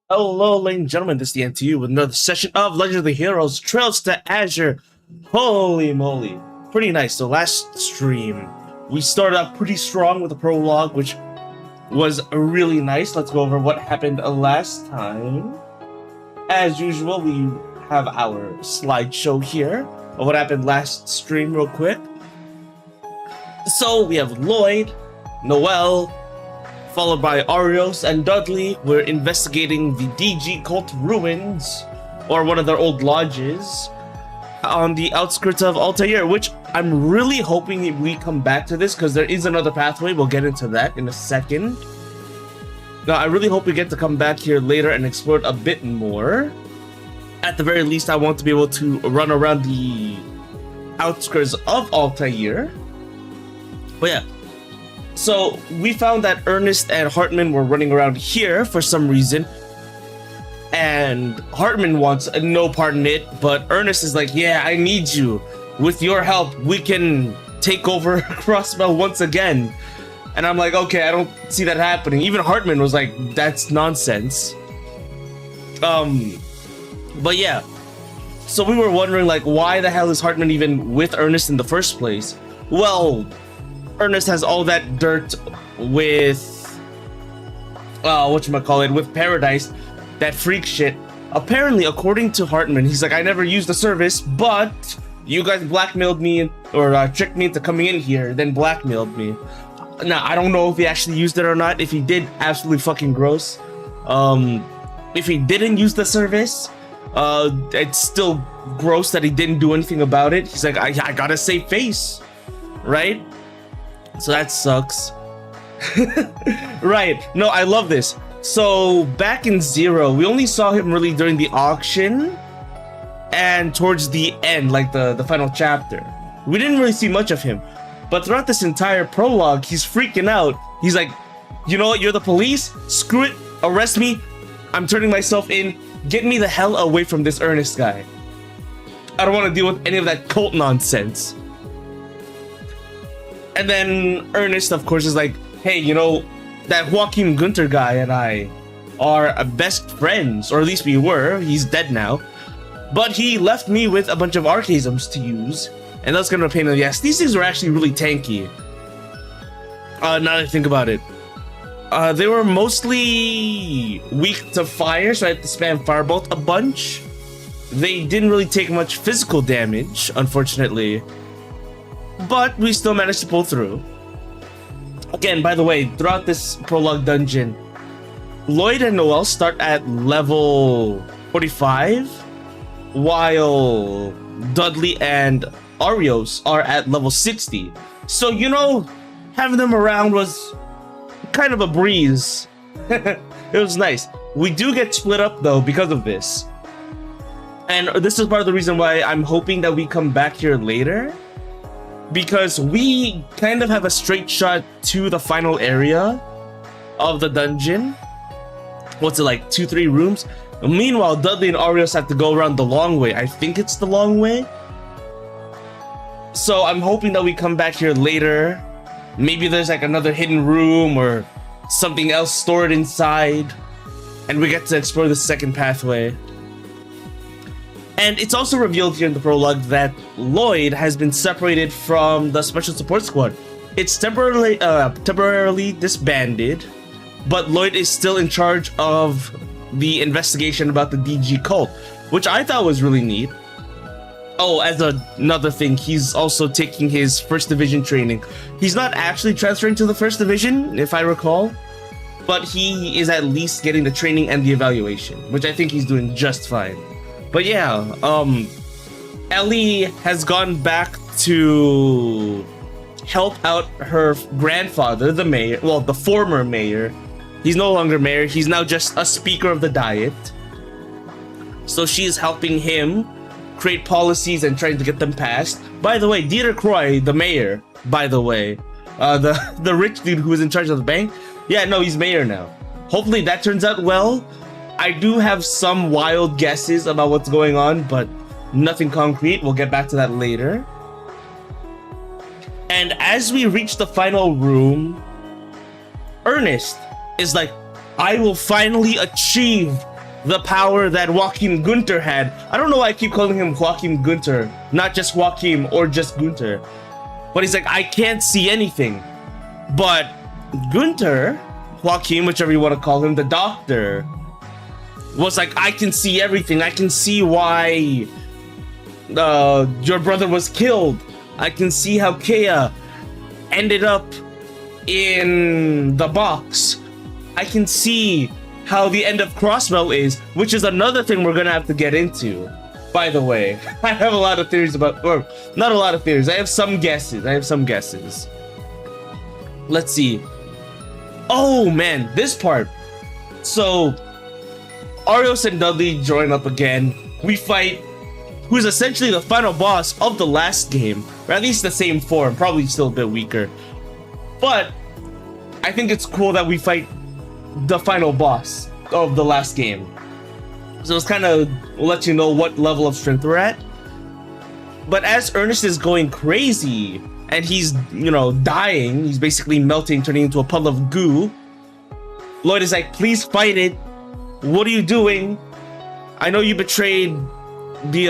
Hello, ladies and gentlemen, this is TheAntiYuu with another session of Legend of the Heroes Trails to Azure. Holy moly. Pretty nice. So last stream, we started out pretty strong with the prologue, which was really nice. Let's go over what happened last time. As usual, we have our slideshow here of what happened last stream real quick. So we have Lloyd, Noel, followed by Arios and Dudley. We're investigating the DG cult ruins, or one of their old lodges, on the outskirts of Altair, which I'm really hoping we come back to this, because there is another pathway. We'll get into that in a second. Now, I really hope we get to come back here later and explore it a bit more. At the very least, I want to be able to run around the outskirts of Altair. But yeah. So, we found that Ernest and Hartman were running around here for some reason. And Hartman wants no part in it, but Ernest is like, yeah, I need you. With your help, we can take over Crossbell once again. And I'm like, okay, I don't see that happening. Even Hartman was like, that's nonsense. But yeah. So we were wondering, like, why the hell is Hartman even with Ernest in the first place? Well, Ernest has all that dirt with with Paradise, that freak shit. Apparently, according to Hartman, he's like, I never used the service, but you guys blackmailed me, or tricked me into coming in here, then blackmailed me. Now, I don't know if he actually used it or not. If he did, absolutely fucking gross. If he didn't use the service, it's still gross that he didn't do anything about it. He's like, I gotta save face, right? So that sucks. Right. No, I love this. So back in Zero, we only saw him really during the auction and towards the end, like the final chapter. We didn't really see much of him. But throughout this entire prologue, he's freaking out. He's like, you know what? You're the police? Screw it. Arrest me. I'm turning myself in. Get me the hell away from this Ernest guy. I don't want to deal with any of that cult nonsense. And then Ernest, of course, is like, hey, you know, that Joaquin Gunter guy and I are best friends, or at least we were. He's dead now. But he left me with a bunch of archaisms to use, and that's gonna pain in the ass. These things are actually really tanky. Now that I think about it. They were mostly weak to fire, so I had to spam Firebolt a bunch. They didn't really take much physical damage, unfortunately. But we still managed to pull through. Again, by the way, throughout this prologue dungeon, Lloyd and Noel start at level 45, while Dudley and Arios are at level 60. So, you know, having them around was kind of a breeze. It was nice. We do get split up, though, because of this. And this is part of the reason why I'm hoping that we come back here later. Because we kind of have a straight shot to the final area of the dungeon. What's it, like 2-3 rooms? Meanwhile, Dudley and Arios have to go around the long way. I think it's the long way. So I'm hoping that we come back here later. Maybe there's like another hidden room or something else stored inside, and we get to explore the second pathway. And it's also revealed here in the prologue that Lloyd has been separated from the Special Support Squad. It's temporarily disbanded, but Lloyd is still in charge of the investigation about the DG cult, which I thought was really neat. Oh, as another thing, he's also taking his 1st Division training. He's not actually transferring to the 1st Division, if I recall, but he is at least getting the training and the evaluation, which I think he's doing just fine. But yeah, Ellie has gone back to help out her grandfather, the mayor, well, the former mayor. He's no longer mayor, he's now just a speaker of the Diet. So she's helping him create policies and trying to get them passed. By the way, Dieter Croy, the mayor, by the way, the rich dude who was in charge of the bank, yeah, no, he's mayor now. Hopefully that turns out well. I do have some wild guesses about what's going on, but nothing concrete. We'll get back to that later. And as we reach the final room, Ernest is like, I will finally achieve the power that Joachim Gunter had. I don't know why I keep calling him Joachim Gunter, not just Joachim or just Gunter. But he's like, I can't see anything. But Gunter, Joachim, whichever you want to call him, the doctor, was like, I can see everything. I can see why your brother was killed. I can see how Kea ended up in the box. I can see how the end of Crossbell is, which is another thing we're gonna have to get into. By the way, I have a lot of theories about, or not a lot of theories, I have some guesses. Let's see. Oh man, this part. So, Arios and Dudley join up again. We fight who's essentially the final boss of the last game, or at least the same form, probably still a bit weaker. But I think it's cool that we fight the final boss of the last game. So it's kind of let you know what level of strength we're at. But as Ernest is going crazy and he's, you know, dying, he's basically melting, turning into a puddle of goo, Lloyd is like, please fight it. What are you doing? I know you betrayed the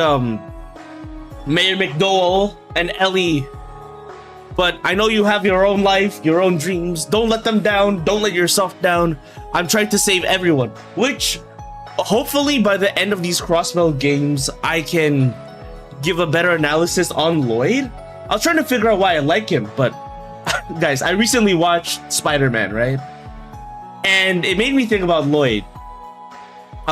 Mayor McDowell and Ellie, but I know you have your own life, your own dreams. Don't let them down. Don't let yourself down. I'm trying to save everyone, which hopefully by the end of these Crossbell games, I can give a better analysis on Lloyd. I was trying to figure out why I like him, but guys, I recently watched Spider-Man, right? And it made me think about Lloyd.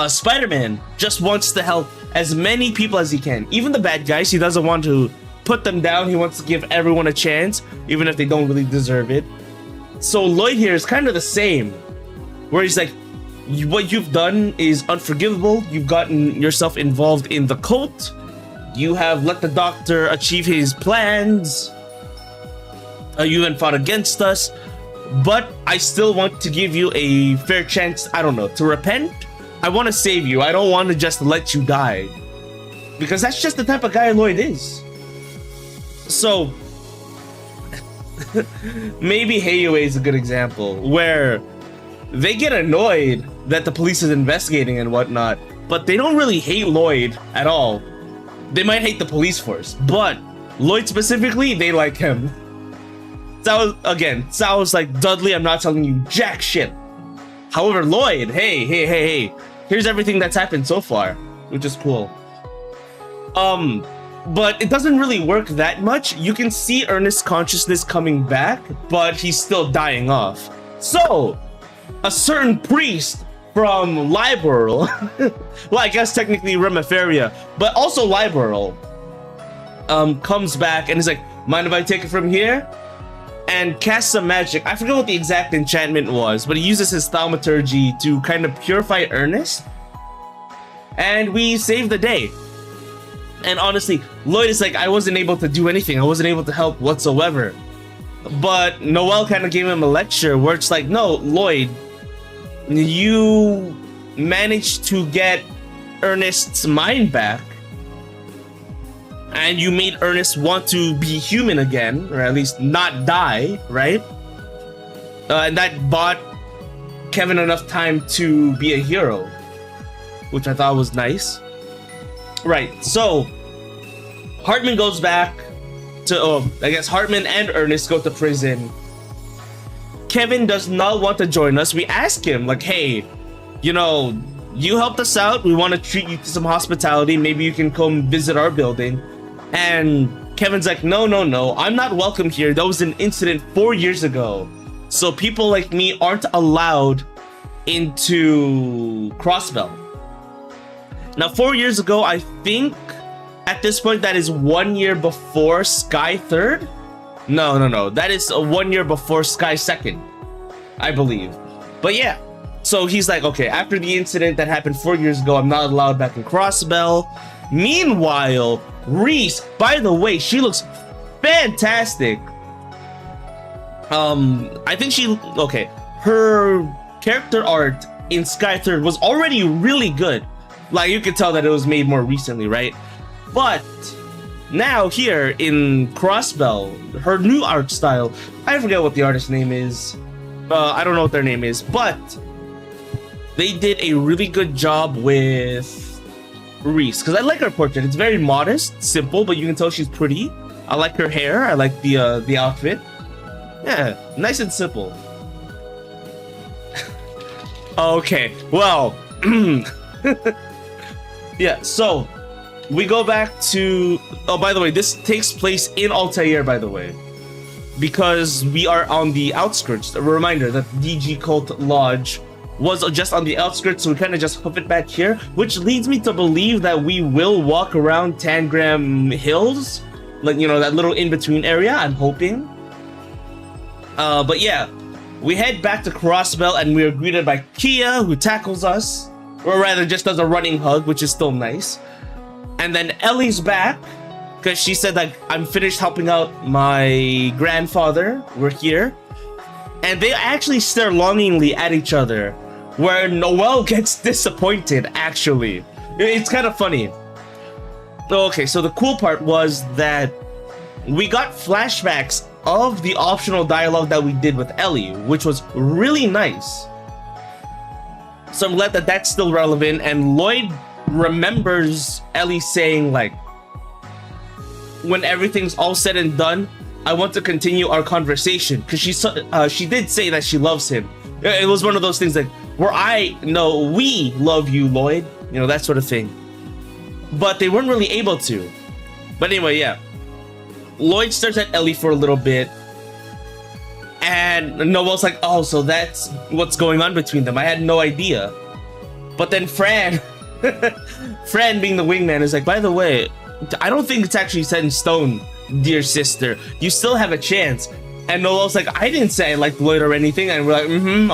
Spider-Man just wants to help as many people as he can. Even the bad guys, he doesn't want to put them down. He wants to give everyone a chance, even if they don't really deserve it. So Lloyd here is kind of the same, where he's like, what you've done is unforgivable. You've gotten yourself involved in the cult. You have let the doctor achieve his plans. You even fought against us. But I still want to give you a fair chance, I don't know, to repent. I want to save you. I don't want to just let you die. Because that's just the type of guy Lloyd is. So, maybe Heiyue is a good example, where they get annoyed that the police is investigating and whatnot, but they don't really hate Lloyd at all. They might hate the police force, but Lloyd specifically, they like him. Sounds like, Dudley, I'm not telling you jack shit. However, Lloyd, hey, here's everything that's happened so far, which is cool. But it doesn't really work that much. You can see Ernest's consciousness coming back, but he's still dying off. So, a certain priest from Liberl, well, I guess technically Remiferia, but also Liberl, comes back and is like, mind if I take it from here? And casts some magic. I forget what the exact enchantment was, but he uses his thaumaturgy to kind of purify Ernest. And we save the day. And honestly, Lloyd is like, I wasn't able to do anything. I wasn't able to help whatsoever. But Noel kind of gave him a lecture where it's like, no, Lloyd, you managed to get Ernest's mind back. And you made Ernest want to be human again, or at least not die, right? And that bought Kevin enough time to be a hero, which I thought was nice. Right, so Hartman goes back to, I guess Hartman and Ernest go to prison. Kevin does not want to join us. We ask him, like, hey, you know, you helped us out. We want to treat you to some hospitality. Maybe you can come visit our building. And Kevin's like, no, I'm not welcome here. That was an incident 4 years ago. So people like me aren't allowed into Crossbell. Now, 4 years ago, I think at this point that is 1 year before Sky 3rd. No. That is 1 year before Sky 2nd, I believe. But yeah, so he's like, okay, after the incident that happened 4 years ago, I'm not allowed back in Crossbell. Meanwhile, Reese, by the way, she looks fantastic. I think her character art in Sky 3rd was already really good. Like, you could tell that it was made more recently, right? But now here in Crossbell, her new art style, I forget what the artist's name is. I don't know what their name is, but they did a really good job with Reese, because I like her portrait. It's very modest, simple, but you can tell she's pretty. I like her hair. I like the outfit. Yeah, nice and simple. Okay, well, yeah, so we go back to, oh, by the way, this takes place in Altair, by the way, because we are on the outskirts. A reminder that DG Cult Lodge was just on the outskirts, so we kind of just hoof it back here, which leads me to believe that we will walk around Tangram Hills, like, you know, that little in-between area, I'm hoping. But yeah, we head back to Crossbell and we are greeted by Kia, who tackles us, or rather just does a running hug, which is still nice. And then Ellie's back, because she said that I'm finished helping out my grandfather. We're here. And they actually stare longingly at each other, where Noelle gets disappointed, actually. It's kind of funny. Okay, so the cool part was that we got flashbacks of the optional dialogue that we did with Ellie, which was really nice. So I'm glad that that's still relevant, and Lloyd remembers Ellie saying, like, when everything's all said and done, I want to continue our conversation, because she did say that she loves him. It was one of those things like, we love you, Lloyd, you know, that sort of thing. But they weren't really able to. But anyway, yeah. Lloyd stares at Ellie for a little bit, and Noelle's like, oh, so that's what's going on between them. I had no idea. But then Fran, Fran being the wingman, is like, by the way, I don't think it's actually set in stone, dear sister. You still have a chance. And Noelle's like, I didn't say I liked Lloyd or anything. And we're like,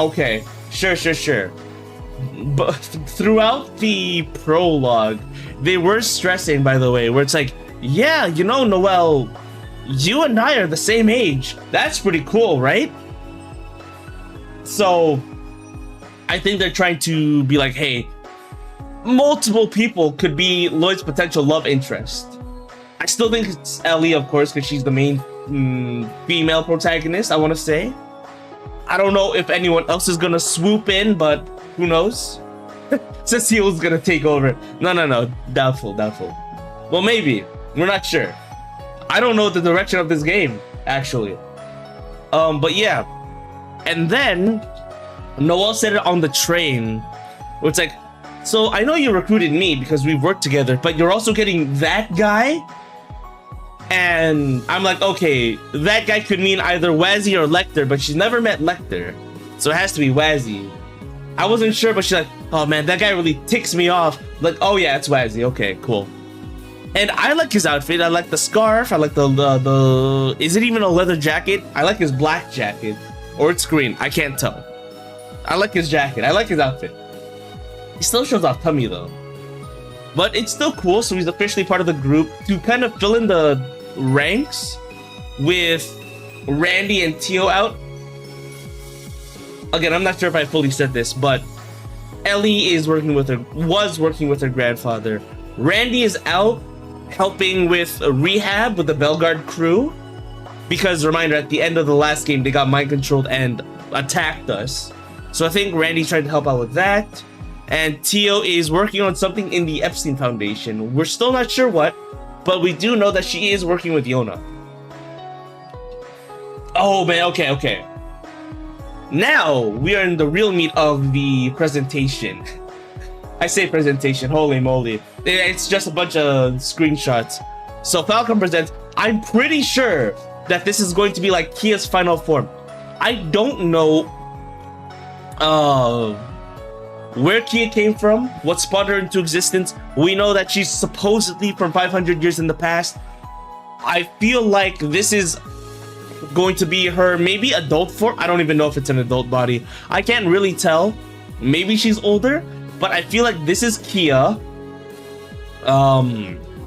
okay, sure. But throughout the prologue, they were stressing, by the way, where it's like, yeah, you know, Noelle, you and I are the same age. That's pretty cool, right? So I think they're trying to be like, hey, multiple people could be Lloyd's potential love interest. I still think it's Ellie, of course, because she's the main female protagonist, I want to say. I don't know if anyone else is going to swoop in, but who knows? Cecile's going to take over. No. Doubtful. Well, maybe. We're not sure. I don't know the direction of this game, actually. But yeah. And then Noelle said it on the train, where it's like, so I know you recruited me because we've worked together, but you're also getting that guy? And I'm like, okay, that guy could mean either Wazzy or Lecter, but she's never met Lecter, so it has to be Wazzy. I wasn't sure, but she's like, oh man, that guy really ticks me off. Like, oh yeah, it's Wazzy. Okay, cool. And I like his outfit. I like the scarf. I like the is it even a leather jacket? I like his black jacket. Or it's green. I can't tell. I like his jacket. I like his outfit. He still shows off tummy though. But it's still cool, so he's officially part of the group to kind of fill in the ranks with Randy and Tio out. Again, I'm not sure if I fully said this, but Ellie was working with her grandfather. Randy is out helping with rehab with the Belgard crew, because reminder, at the end of the last game they got mind controlled and attacked us. So I think Randy's trying to help out with that, and Tio is working on something in the Epstein Foundation. We're still not sure what, but we do know that she is working with Yona. Oh man, okay. Now we are in the real meat of the presentation. I say presentation, holy moly. It's just a bunch of screenshots. So Falcon presents, I'm pretty sure that this is going to be like Kia's final form. I don't know where Kia came from, what spawned her into existence. We know that she's supposedly from 500 years in the past. I feel like this is going to be her maybe adult form. I don't even know if it's an adult body. I can't really tell. Maybe she's older, but I feel like this is Kia.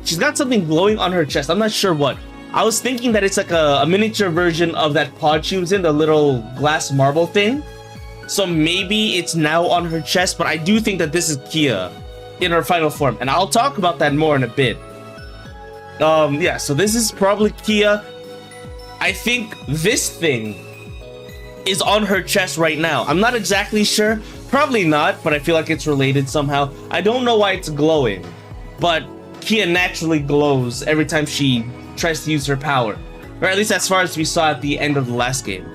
She's got something glowing on her chest. I'm not sure what. I was thinking that it's like a miniature version of that pod she was in, the little glass marble thing. So maybe it's now on her chest, but I do think that this is Kia in her final form, and I'll talk about that more in a bit. Yeah, so this is probably Kia. I think this thing is on her chest right now. I'm not exactly sure. Probably not, but I feel like it's related somehow. I don't know why it's glowing, but Kia naturally glows every time she tries to use her power. Or at least as far as we saw at the end of the last game.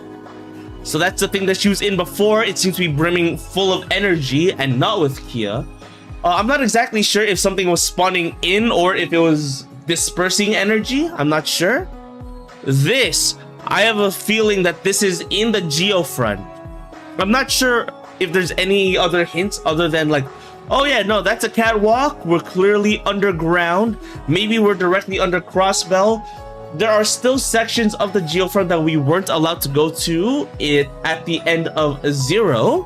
So that's the thing that she was in before. It seems to be brimming full of energy and not with Kia. I'm not exactly sure if something was spawning in or if it was dispersing energy. I'm not sure. I have a feeling that this is in the geofront. I'm not sure if there's any other hints other than like, oh yeah, no, that's a catwalk. We're clearly underground. Maybe we're directly under Crossbell. There are still sections of the geofront that we weren't allowed to go to at the end of 0.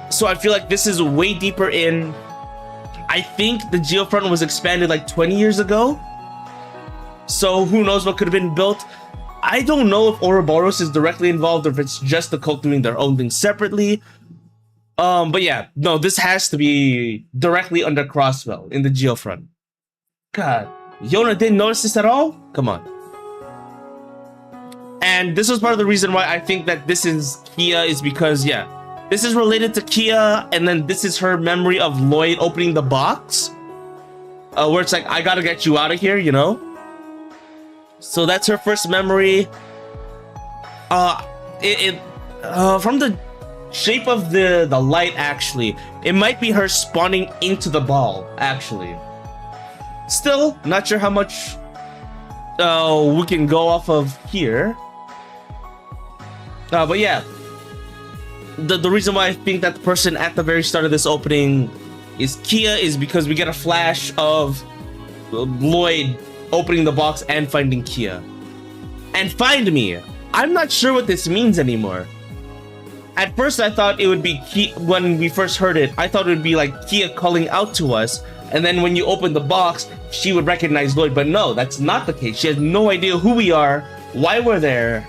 So I feel like this is way deeper in. I think the geofront was expanded like 20 years ago. So who knows what could have been built. I don't know if Ouroboros is directly involved or if it's just the cult doing their own thing separately. But yeah, no, this has to be directly under Crossbell in the geofront. God. Yona didn't notice this at all? Come on. And this was part of the reason why I think that this is Kia is because, yeah, this is related to Kia, and then this is her memory of Lloyd opening the box. Where it's like, I gotta get you out of here, you know? So that's her first memory. From the shape of the light, actually, it might be her spawning into the ball, actually. Still, not sure how much we can go off of here. But yeah, the reason why I think that the person at the very start of this opening is Kia is because we get a flash of Lloyd opening the box and finding Kia. And find me. I'm not sure what this means anymore. At first, I thought it would be Kia. When we first heard it, I thought it would be like Kia calling out to us. And then when you open the box, she would recognize Lloyd. But no, that's not the case. She has no idea who we are, why we're there.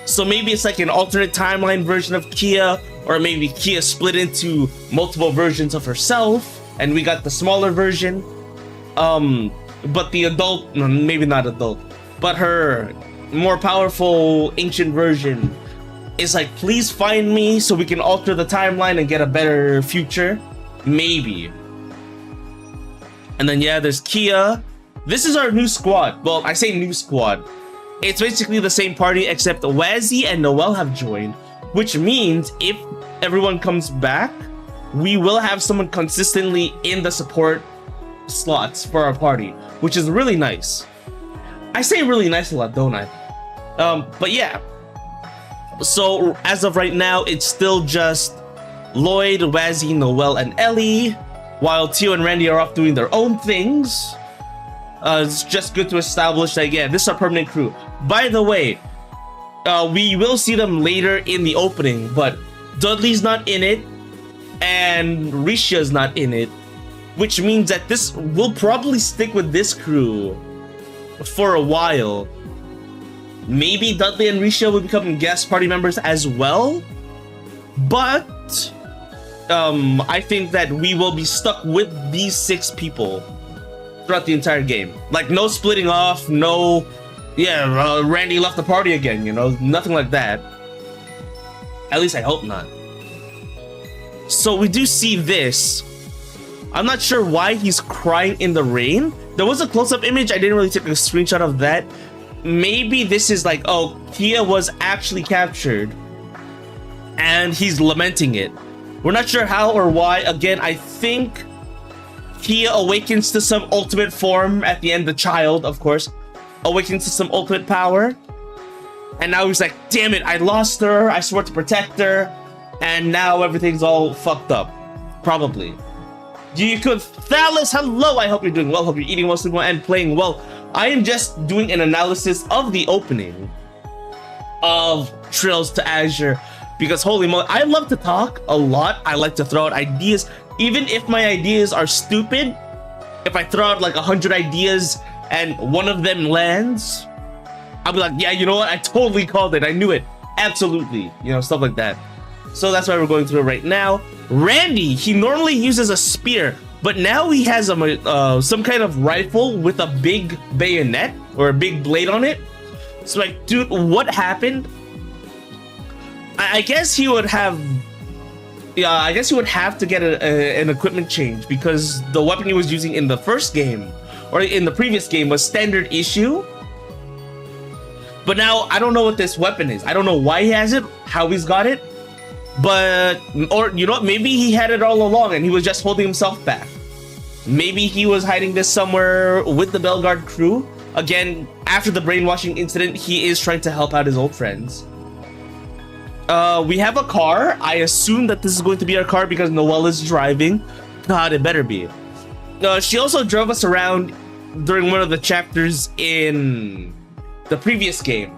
So maybe it's like an alternate timeline version of Kia, or maybe Kia split into multiple versions of herself, and we got the smaller version. But the adult, maybe not adult, but her more powerful ancient version is like, please find me so we can alter the timeline and get a better future. Maybe. And then yeah, there's Kia. This is our new squad. Well, I say new squad. It's basically the same party except Wazzy and Noelle have joined, which means if everyone comes back, we will have someone consistently in the support slots for our party, which is really nice. I say really nice a lot, don't I? But yeah. So as of right now, it's still just Lloyd, Wazzy, Noelle, and Ellie, while Tio and Randy are off doing their own things. It's just good to establish that, yeah, this is our permanent crew. By the way, we will see them later in the opening, but Dudley's not in it, and Risha's not in it, which means that this will probably stick with this crew for a while. Maybe Dudley and Risha will become guest party members as well, but I think that we will be stuck with these 6 people throughout the entire game. Like, no splitting off, no, Randy left the party again, you know, nothing like that. At least I hope not. So we do see this. I'm not sure why he's crying in the rain. There was a close-up image, I didn't really take a screenshot of that. Maybe this is like, oh, Kia was actually captured and he's lamenting it. We're not sure how or why. Again, I think Kia awakens to some ultimate form at the end. The child, of course, awakens to some ultimate power. And now he's like, damn it, I lost her. I swore to protect her. And now everything's all fucked up. Probably. You could Thalis, hello. I hope you're doing well. Hope you're eating well, sleeping well, and playing well. I am just doing an analysis of the opening of Trails to Azure. Because holy moly, I love to talk a lot. I like to throw out ideas. Even if my ideas are stupid, if I throw out like 100 ideas and one of them lands, I'll be like, yeah, you know what? I totally called it. I knew it. Absolutely. You know, stuff like that. So that's why we're going through it right now. Randy, he normally uses a spear, but now he has some kind of rifle with a big bayonet or a big blade on it. So like, dude, what happened? I guess he would have Yeah, I guess he would have to get an equipment change because the weapon he was using in the first game, or in the previous game, was standard issue. But now I don't know what this weapon is. I don't know why he has it, how he's got it, but, or you know what, maybe he had it all along and he was just holding himself back. Maybe he was hiding this somewhere with the Bellegarde crew. Again, after the brainwashing incident, he is trying to help out his old friends. We have a car. I assume that this is going to be our car because Noelle is driving. God, it better be. She also drove us around during one of the chapters in the previous game,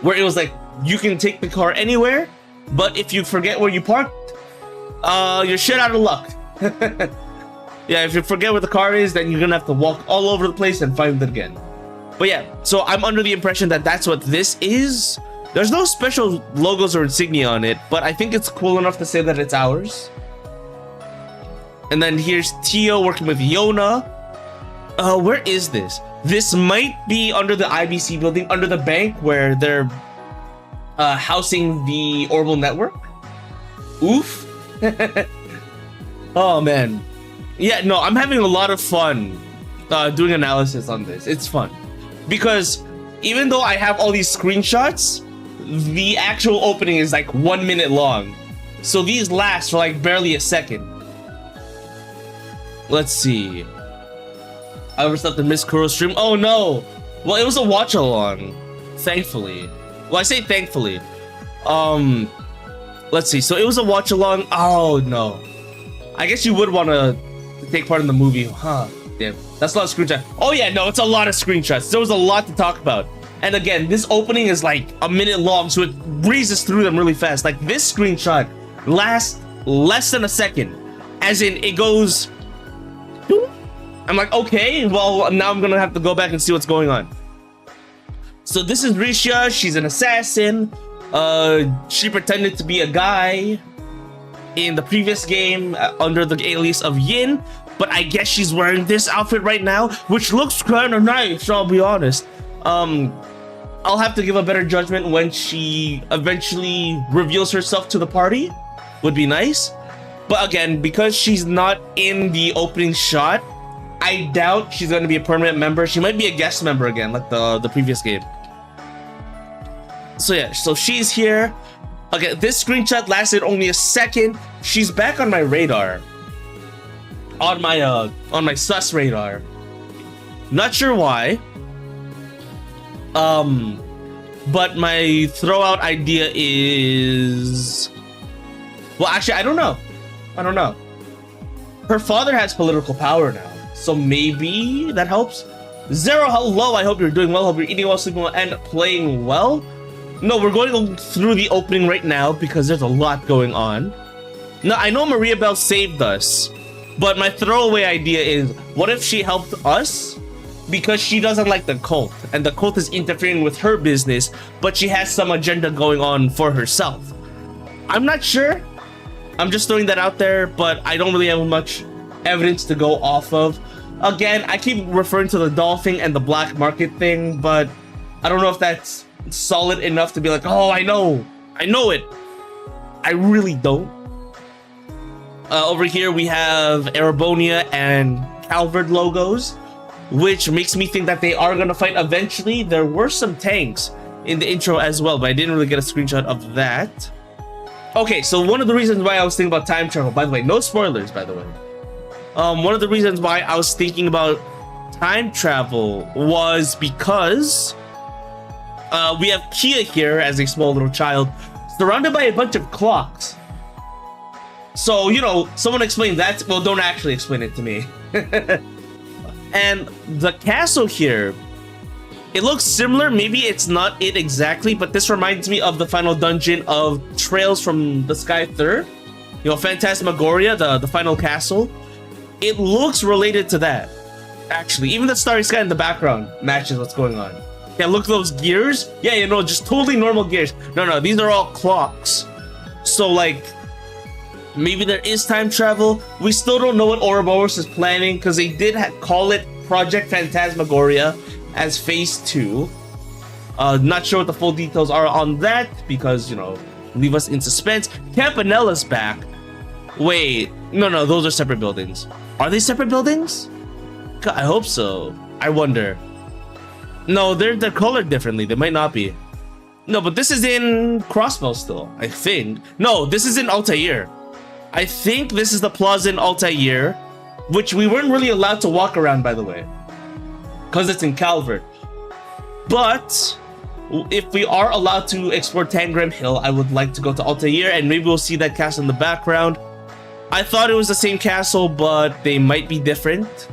where it was like, you can take the car anywhere, but if you forget where you parked, you're shit out of luck. Yeah, if you forget where the car is, then you're gonna have to walk all over the place and find it again. But yeah, so I'm under the impression that that's what this is. There's no special logos or insignia on it, but I think it's cool enough to say that it's ours. And then here's Tio working with Yona. Where is this? This might be under the IBC building, under the bank where they're housing the Orbital network. Oof. Oh man. Yeah, no, I'm having a lot of fun doing analysis on this. It's fun. Because even though I have all these screenshots, the actual opening is like 1 minute long. So these last for like barely a second. Let's see. I overslept the Miss Kuro stream. Oh no! Well, it was a watch along. Thankfully. Well, I say thankfully. Let's see. So it was a watch along. Oh no. I guess you would want to take part in the movie. Huh. Damn. That's a lot of screenshots. Oh yeah, no, it's a lot of screenshots. There was a lot to talk about. And again, this opening is like a minute long, so it breezes through them really fast. Like this screenshot lasts less than a second. As in, it goes... I'm like, okay, well, now I'm gonna have to go back and see what's going on. So this is Risha. She's an assassin. She pretended to be a guy in the previous game under the alias of Yin, but I guess she's wearing this outfit right now, which looks kind of nice, I'll be honest. I'll have to give a better judgment when she eventually reveals herself to the party. Would be nice. But again, because she's not in the opening shot, I doubt she's going to be a permanent member. She might be a guest member again, like the previous game. So yeah, so she's here. Okay, this screenshot lasted only a second. She's back on my radar. On my sus radar. Not sure why. But my throw out idea is... Well, actually, I don't know. Her father has political power now, so maybe that helps. Zero, hello, I hope you're doing well. Hope you're eating well, sleeping well, and playing well. No, we're going through the opening right now because there's a lot going on. Now, I know Maria Bell saved us, but my throwaway idea is, what if she helped us? Because she doesn't like the cult, and the cult is interfering with her business, but she has some agenda going on for herself. I'm not sure. I'm just throwing that out there, but I don't really have much evidence to go off of. Again, I keep referring to the doll thing and the black market thing, but I don't know if that's solid enough to be like, oh, I know it. I really don't. Over here we have Erebonia and Calvard logos, which makes me think that they are gonna fight eventually. There were some tanks in the intro as well, but I didn't really get a screenshot of that. Okay, so one of the reasons why I was thinking about time travel, by the way, no spoilers, by the way. One of the reasons why I was thinking about time travel was because we have Kia here as a small little child, surrounded by a bunch of clocks. So, you know, someone explain that. Well, don't actually explain it to me. And the castle here, it looks similar. Maybe it's not it exactly, but this reminds me of the final dungeon of Trails from the Sky Third. You know, Phantasmagoria, the final castle. It looks related to that, actually. Even the starry sky in the background matches what's going on. Yeah, look at those gears. Yeah, you know, just totally normal gears. No, these are all clocks. So, like, maybe there is time travel. We still don't know what Ouroboros is planning, because they did call it Project Phantasmagoria as Phase 2. Not sure what the full details are on that, because, you know, leave us in suspense. Campanella's back. Wait, no, those are separate buildings. Are they separate buildings? God, I hope so. I wonder. No, they're colored differently. They might not be. No, but this is in Crossbell still, I think. No, this is in Altair. I think this is the plaza in Altair, which we weren't really allowed to walk around, by the way, because it's in Calvert. But if we are allowed to explore Tangram Hill, I would like to go to Altair, and maybe we'll see that castle in the background. I thought it was the same castle, but they might be different.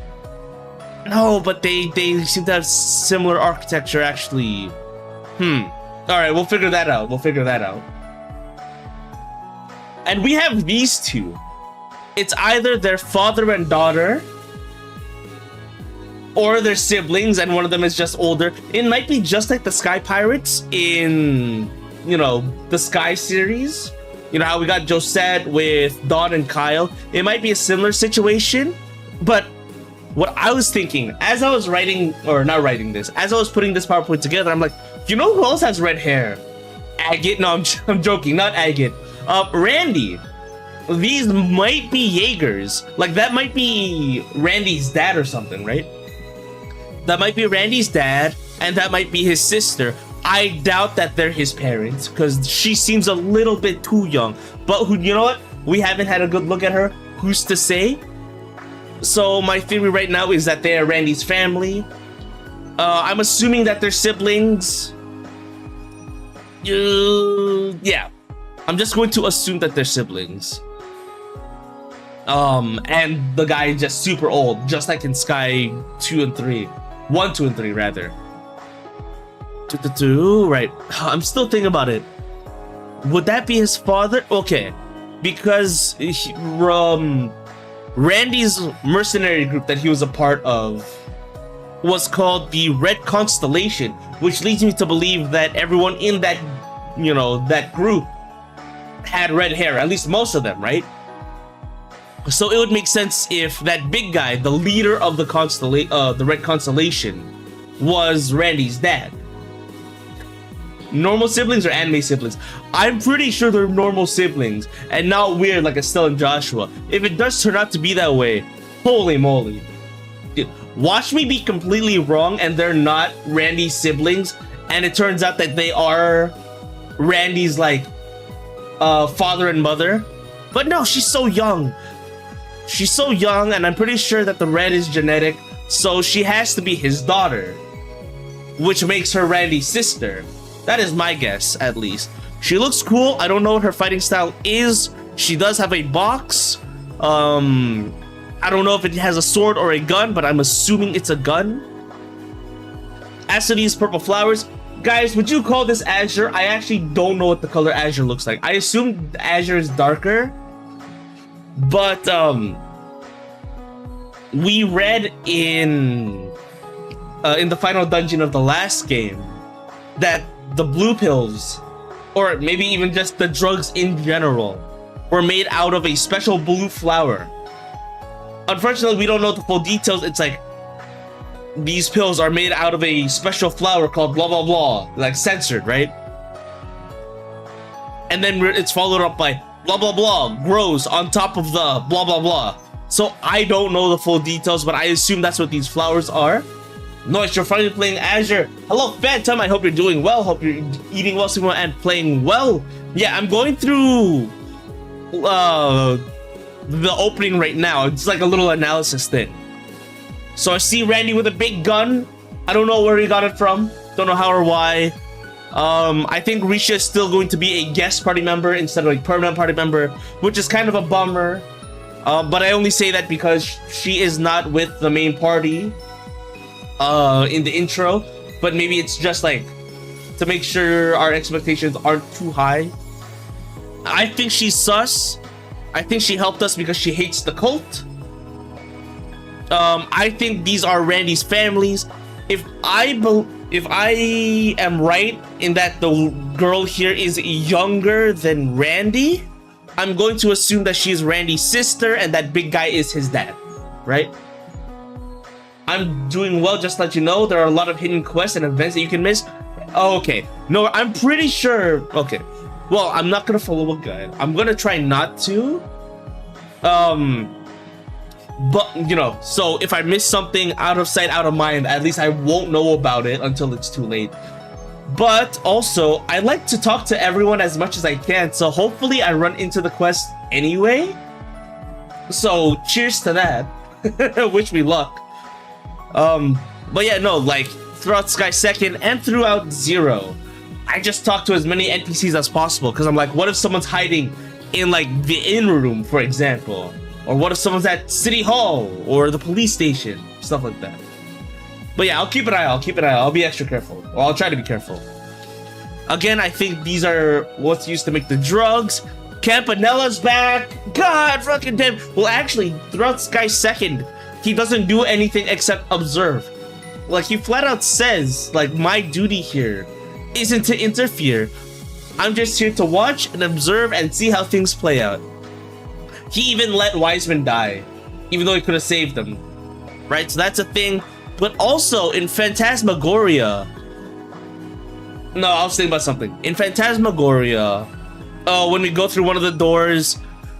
No, but they seem to have similar architecture, actually. Alright, we'll figure that out. And we have these two. It's either their father and daughter, or their siblings, and one of them is just older. It might be just like the Sky Pirates in, the Sky series. You know how we got Josette with Dawn and Kyle? It might be a similar situation, but what I was thinking, as I was writing, or not writing this, as I was putting this PowerPoint together, I'm like, you know who else has red hair? Agate? No, I'm joking, not Agate. Randy. These might be Jaegers. Like, that might be Randy's dad or something, right? That might be Randy's dad, and that might be his sister. I doubt that they're his parents, because she seems a little bit too young. But you know what? We haven't had a good look at her. Who's to say? So my theory right now is that they are Randy's family. I'm assuming that they're siblings. Yeah. I'm just going to assume that they're siblings. And the guy is just super old, just like in Sky 2 and 3. 1, 2, and 3, rather. Right. I'm still thinking about it. Would that be his father? Okay. Because Randy's mercenary group that he was a part of was called the Red Constellation, which leads me to believe that everyone in that, that group had red hair, at least most of them, right? So it would make sense if that big guy, the leader of the Red Constellation, was Randy's dad. Normal siblings or anime siblings? I'm pretty sure they're normal siblings and not weird like Estelle and Joshua. If it does turn out to be that way, holy moly. Dude, watch me be completely wrong and they're not Randy's siblings, and it turns out that they are Randy's father and mother. But no, she's so young. She's so young, and I'm pretty sure that the red is genetic, so she has to be his daughter, which makes her Randy's sister. That is my guess, at least. She looks cool. I don't know what her fighting style is. She does have a box. I don't know if it has a sword or a gun, but I'm assuming it's a gun. As to these purple flowers, guys, would you call this Azure? I actually don't know what the color Azure looks like. I assume Azure is darker. But we read in the final dungeon of the last game that the blue pills, or maybe even just the drugs in general, were made out of a special blue flower. Unfortunately, we don't know the full details. It's like these pills are made out of a special flower called blah blah blah, like censored, right? And then it's followed up by blah blah blah grows on top of the blah blah blah. So I don't know the full details, but I assume that's what these flowers are. Noise, you're finally playing Azure. Hello, Phantom. I hope you're doing well. Hope you're eating well, Sigma, and playing well. Yeah, I'm going through the opening right now. It's like a little analysis thing. So I see Randy with a big gun. I don't know where he got it from. Don't know how or why. I think Risha is still going to be a guest party member instead of a permanent party member, which is kind of a bummer. But I only say that because she is not with the main party in the intro. But maybe it's just like to make sure our expectations aren't too high. I think she's sus. I think she helped us because she hates the cult. I think these are Randy's families. If I am right in that the girl here is younger than Randy, I'm going to assume that she's Randy's sister and that big guy is his dad, right? I'm doing well, just to let you know. There are a lot of hidden quests and events that you can miss. Oh, okay. No, I'm pretty sure. Okay. Well, I'm not gonna follow a guide. I'm gonna try not to. But, you know, so if I miss something, out of sight, out of mind, at least I won't know about it until it's too late. But also, I like to talk to everyone as much as I can, so hopefully I run into the quest anyway. So, cheers to that. Wish me luck. But yeah, no, like, throughout Sky Second and throughout Zero, I just talk to as many NPCs as possible, because I'm like, what if someone's hiding in, like, the inn room, for example? Or what if someone's at City Hall or the police station? Stuff like that. But yeah, I'll keep an eye out. I'll be extra careful. Or I'll try to be careful. Again, I think these are what's used to make the drugs. Campanella's back. God fucking damn. Well, actually, throughout Sky Second, he doesn't do anything except observe. Like, he flat out says, like, my duty here isn't to interfere. I'm just here to watch and observe and see how things play out. He even let Wiseman die, even though he could have saved them. Right? So that's a thing. But also, in Phantasmagoria... No, I was thinking about something. In Phantasmagoria, when we go through one of the doors,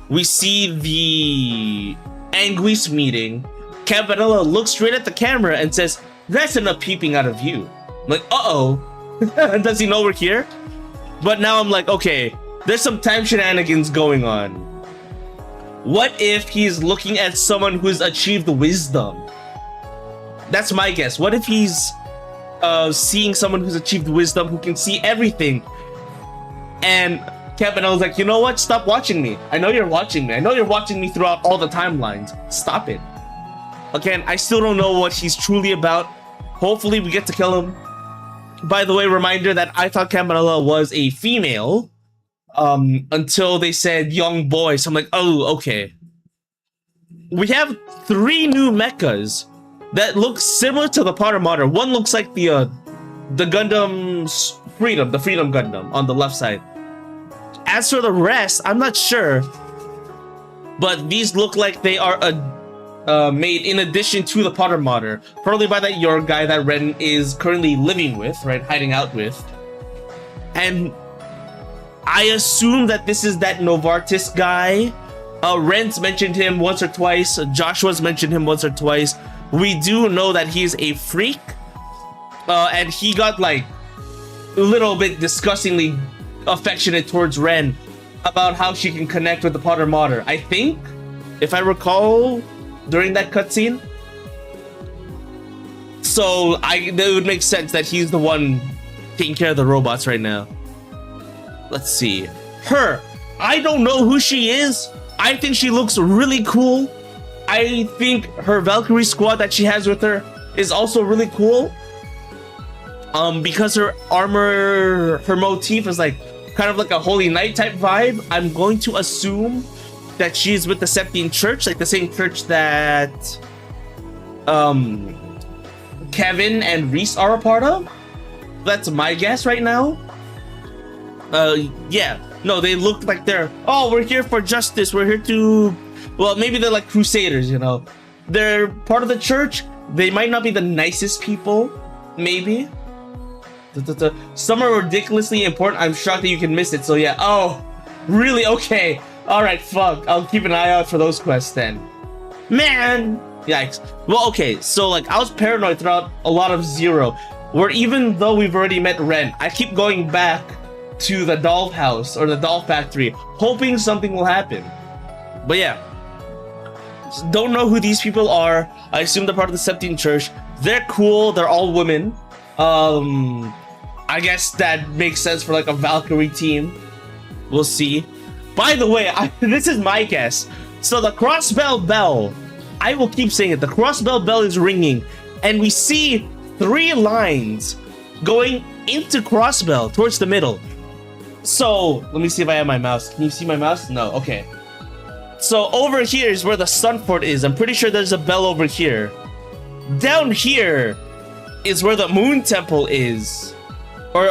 we see the Anguisse meeting. Campanella looks straight at the camera and says, "That's enough peeping out of you." I'm like, uh-oh. Does he know we're here? But now I'm like, okay, there's some time shenanigans going on. What if he's looking at someone who's achieved wisdom? That's my guess. What if he's seeing someone who's achieved wisdom, who can see everything? And Campanella's like, you know what? Stop watching me. I know you're watching me. I know you're watching me throughout all the timelines. Stop it. Again, I still don't know what he's truly about. Hopefully we get to kill him. By the way, reminder that I thought Campanella was a female. Until they said young boy, so I'm like, oh, okay. We have 3 new mechas that look similar to the Potter Modder. One looks like the Gundam's Freedom, the Freedom Gundam on the left side. As for the rest, I'm not sure, but these look like they are made in addition to the Potter Modder, probably by that Yor guy that Ren is currently living with, right, hiding out with. And I assume that this is that Novartis guy. Ren's mentioned him once or twice. Joshua's mentioned him once or twice. We do know that he's a freak. And he got, like, a little bit disgustingly affectionate towards Ren about how she can connect with the Potter Modder. I think, if I recall, during that cutscene. So, it would make sense that he's the one taking care of the robots right now. Let's see. Her. I don't know who she is. I think she looks really cool. I think her Valkyrie squad that she has with her is also really cool. Because her armor, her motif is like kind of like a Holy Knight type vibe. I'm going to assume that she's with the Septine Church, like the same church that Kevin and Reese are a part of. That's my guess right now. Yeah, no, they look like they're, oh, we're here for justice, we're here to, well, maybe they're like crusaders, you know, they're part of the church. They might not be the nicest people, maybe. Some are ridiculously important. I'm shocked that you can miss it. So yeah, oh, really? Okay, all right, fuck, I'll keep an eye out for those quests then. Man, yikes. Well, okay, so like I was paranoid throughout a lot of Zero, where even though we've already met Ren, I keep going back to the doll house or the doll factory, hoping something will happen. But yeah, don't know who these people are. I assume they're part of the Septine Church. They're cool. They're all women. I guess that makes sense for like a Valkyrie team. We'll see. By the way, this is my guess. So the Crossbell Bell, I will keep saying it. The Crossbell Bell is ringing, and we see 3 lines going into Crossbell towards the middle. So, let me see if I have my mouse. Can you see my mouse? No, okay. So, over here is where the Sun Fort is. I'm pretty sure there's a bell over here. Down here is where the Moon Temple is. Or,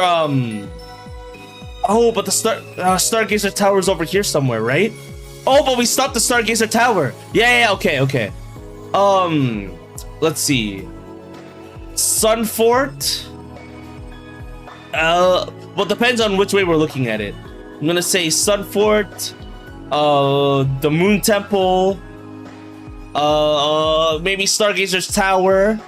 oh, but the Stargazer Tower is over here somewhere, right? Oh, but we stopped the Stargazer Tower. Yeah, okay. Let's see. Sun Fort. Well, depends on which way we're looking at it. I'm gonna say Sun Fort, the Moon Temple, maybe Stargazer's Tower.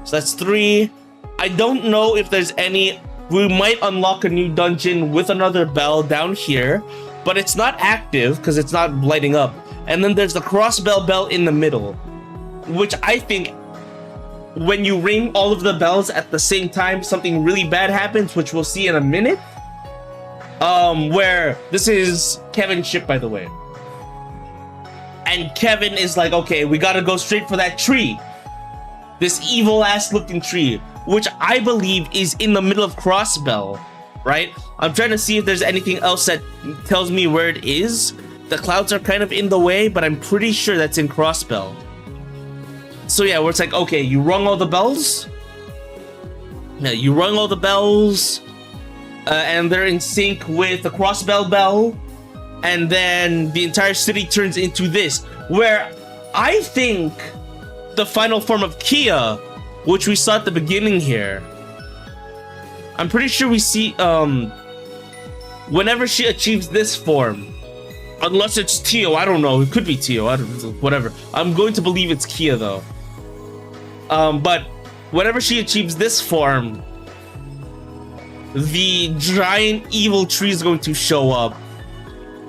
So that's 3. I don't know if there's any. We might unlock a new dungeon with another bell down here, but it's not active because it's not lighting up. And then there's the crossbell bell in the middle, which I think when you ring all of the bells at the same time, something really bad happens, which we'll see in a minute. Where this is Kevin's ship, by the way. And Kevin is like, okay, we gotta go straight for that tree. This evil ass looking tree, which I believe is in the middle of Crossbell, right? I'm trying to see if there's anything else that tells me where it is. The clouds are kind of in the way, but I'm pretty sure that's in Crossbell. So yeah, where it's like, okay, you rung all the bells. Yeah, you rung all the bells. And they're in sync with the Crossbell bell. And then the entire city turns into this, where I think the final form of Kia, which we saw at the beginning here, I'm pretty sure we see whenever she achieves this form, unless it's Tio, I don't know, it could be Tio, whatever. I'm going to believe it's Kia though. But whenever she achieves this form, the giant evil tree is going to show up,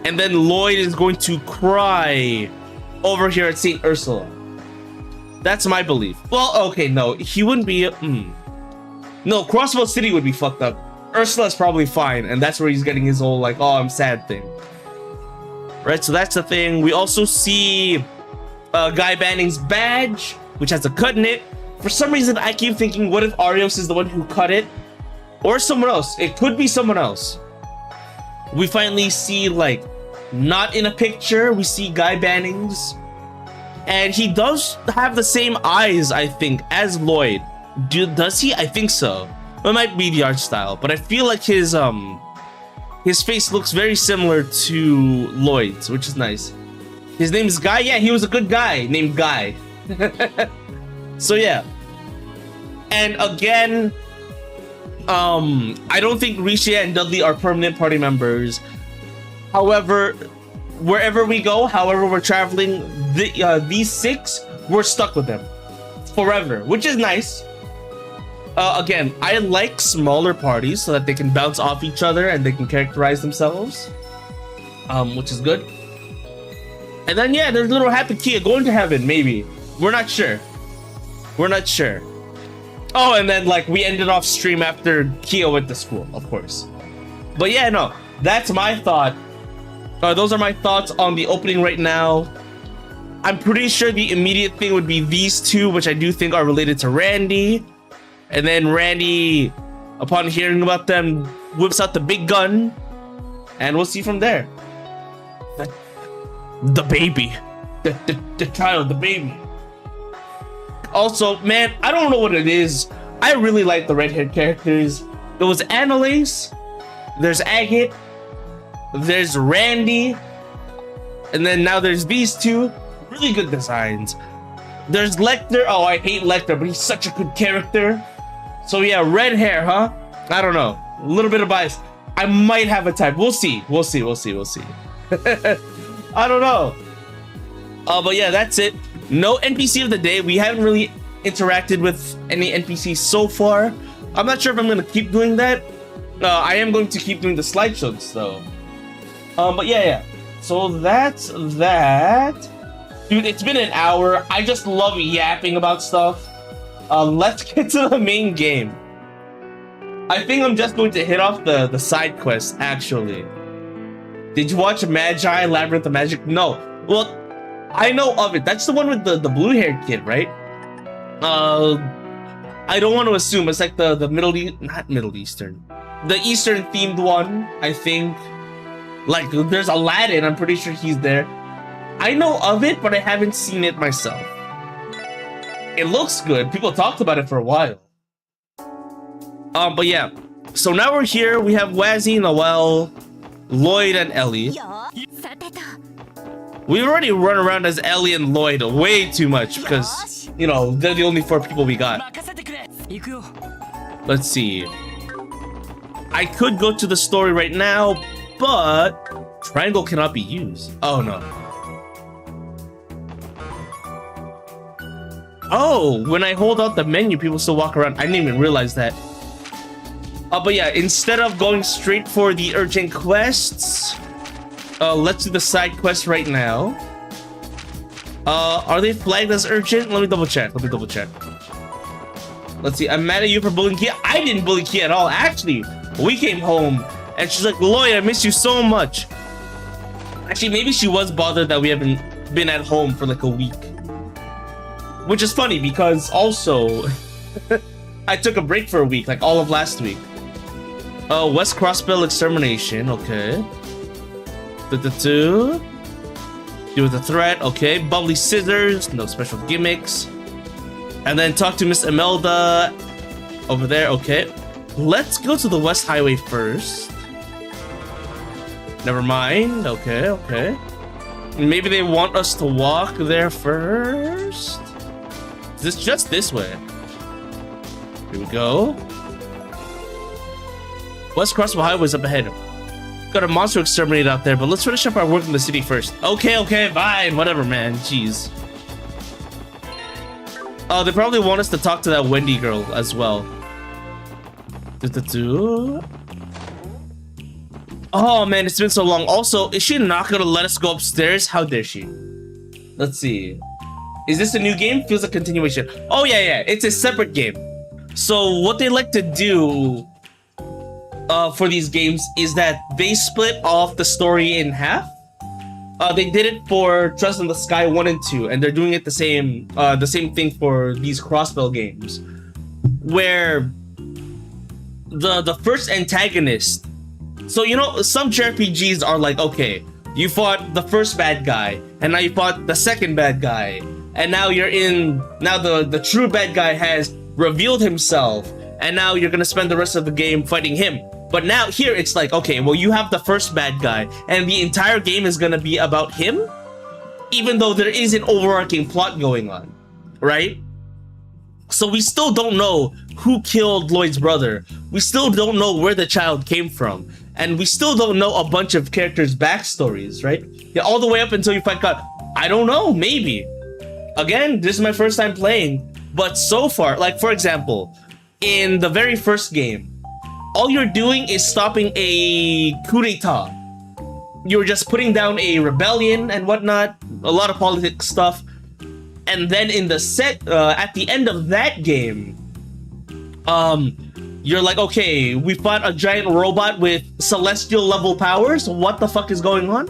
and then Lloyd is going to cry over here at St. Ursula. That's my belief. Well, okay, no, he wouldn't be. No, Crossbow City would be fucked up. Ursula's probably fine, and that's where he's getting his whole like, oh, I'm sad thing. Right, so that's the thing. We also see Guy Banning's badge, which has a cut in it. For some reason, I keep thinking, what if Arios is the one who cut it? Or someone else. It could be someone else. We finally see, like, not in a picture, we see Guy Banning's. And he does have the same eyes, I think, as Lloyd. Does he? I think so. It might be the art style, but I feel like his face looks very similar to Lloyd's, which is nice. His name is Guy? Yeah, he was a good guy named Guy. So yeah. And again, I don't think Risha and Dudley are permanent party members. However, wherever we go, however we're traveling, these 6, we're stuck with them forever, which is nice. Again, I like smaller parties so that they can bounce off each other and they can characterize themselves, which is good. And then yeah, there's little Happy Kia going to heaven, maybe. We're not sure. We're not sure. Oh, and then like we ended off stream after Kia went to school, of course. But yeah, no, that's my thought. Those are my thoughts on the opening right now. I'm pretty sure the immediate thing would be these 2, which I do think are related to Randy. And then Randy, upon hearing about them, whips out the big gun. And we'll see from there. The baby. The child, the baby. Also, man, I don't know what it is. I really like the red-haired characters. There was Annalise. There's Agate. There's Randy. And then now there's these 2. Really good designs. There's Lecter. Oh, I hate Lecter, but he's such a good character. So yeah, red hair, huh? I don't know. A little bit of bias. I might have a type. We'll see. We'll see. We'll see. We'll see. I don't know. But yeah, that's it. No NPC of the day. We haven't really interacted with any NPCs so far. I'm not sure if I'm going to keep doing that. I am going to keep doing the slideshows though. But yeah. So that's that. Dude, it's been an hour. I just love yapping about stuff. Let's get to the main game. I think I'm just going to hit off the side quest, actually. Did you watch Magi Labyrinth of Magic? No. Well, I know of it. That's the one with the blue-haired kid, right? I don't want to assume. It's like the not Middle Eastern. The Eastern themed one, I think. Like, there's Aladdin. I'm pretty sure he's there. I know of it, but I haven't seen it myself. It looks good. People talked about it for a while. But yeah. So now we're here. We have Wazzy, Noel, Lloyd, and Ellie. We've already run around as Ellie and Lloyd way too much because, you know, they're the only 4 people we got. Let's see. I could go to the story right now, but triangle cannot be used. Oh no. Oh, when I hold out the menu, people still walk around. I didn't even realize that. But yeah, instead of going straight for the urgent quests, let's do the side quest right now. Are they flagged as urgent? Let me double check. Let's see. I'm mad at you for bullying Kia. I didn't bully Kia at all. Actually, we came home and she's like, Lloyd, I miss you so much. Actually, maybe she was bothered that we haven't been at home for like a week. Which is funny because also I took a break for a week, like all of last week. West Crossbell Extermination, okay. Deal with the threat, okay. Bubbly Scissors, no special gimmicks. And then talk to Miss Imelda over there, okay. Let's go to the West Highway first. Never mind, okay. Maybe they want us to walk there first? Is this just this way? Here we go. West Crossville Highway is up ahead. Got a monster exterminate out there, but let's finish up our work in the city first. Okay, fine, whatever, man. Jeez. Oh, they probably want us to talk to that Wendy girl as well. Oh man, it's been so long. Also, is she not gonna let us go upstairs? How dare she? Let's see. Is this a new game? Feels a continuation. Oh yeah, it's a separate game. So what they like to do for these games is that they split off the story in half. They did it for Trust in the Sky 1 and 2, and they're doing it the same thing for these Crossbell games, where the first antagonist. So you know, some JRPGs are like, okay, you fought the first bad guy, and now you fought the second bad guy, and now the true bad guy has revealed himself, and now you're gonna spend the rest of the game fighting him. But now here it's like, okay, well, you have the first bad guy, and the entire game is gonna be about him, even though there is an overarching plot going on, right? So we still don't know who killed Lloyd's brother. We still don't know where the child came from. And we still don't know a bunch of characters' backstories, right? Yeah, all the way up until you fight God. I don't know, maybe. Again, this is my first time playing. But so far, like for example, in the very first game, all you're doing is stopping a coup d'etat. You're just putting down a rebellion and whatnot, a lot of politics stuff. And then in the at the end of that game, you're like, okay, we fought a giant robot with celestial level powers. What the fuck is going on?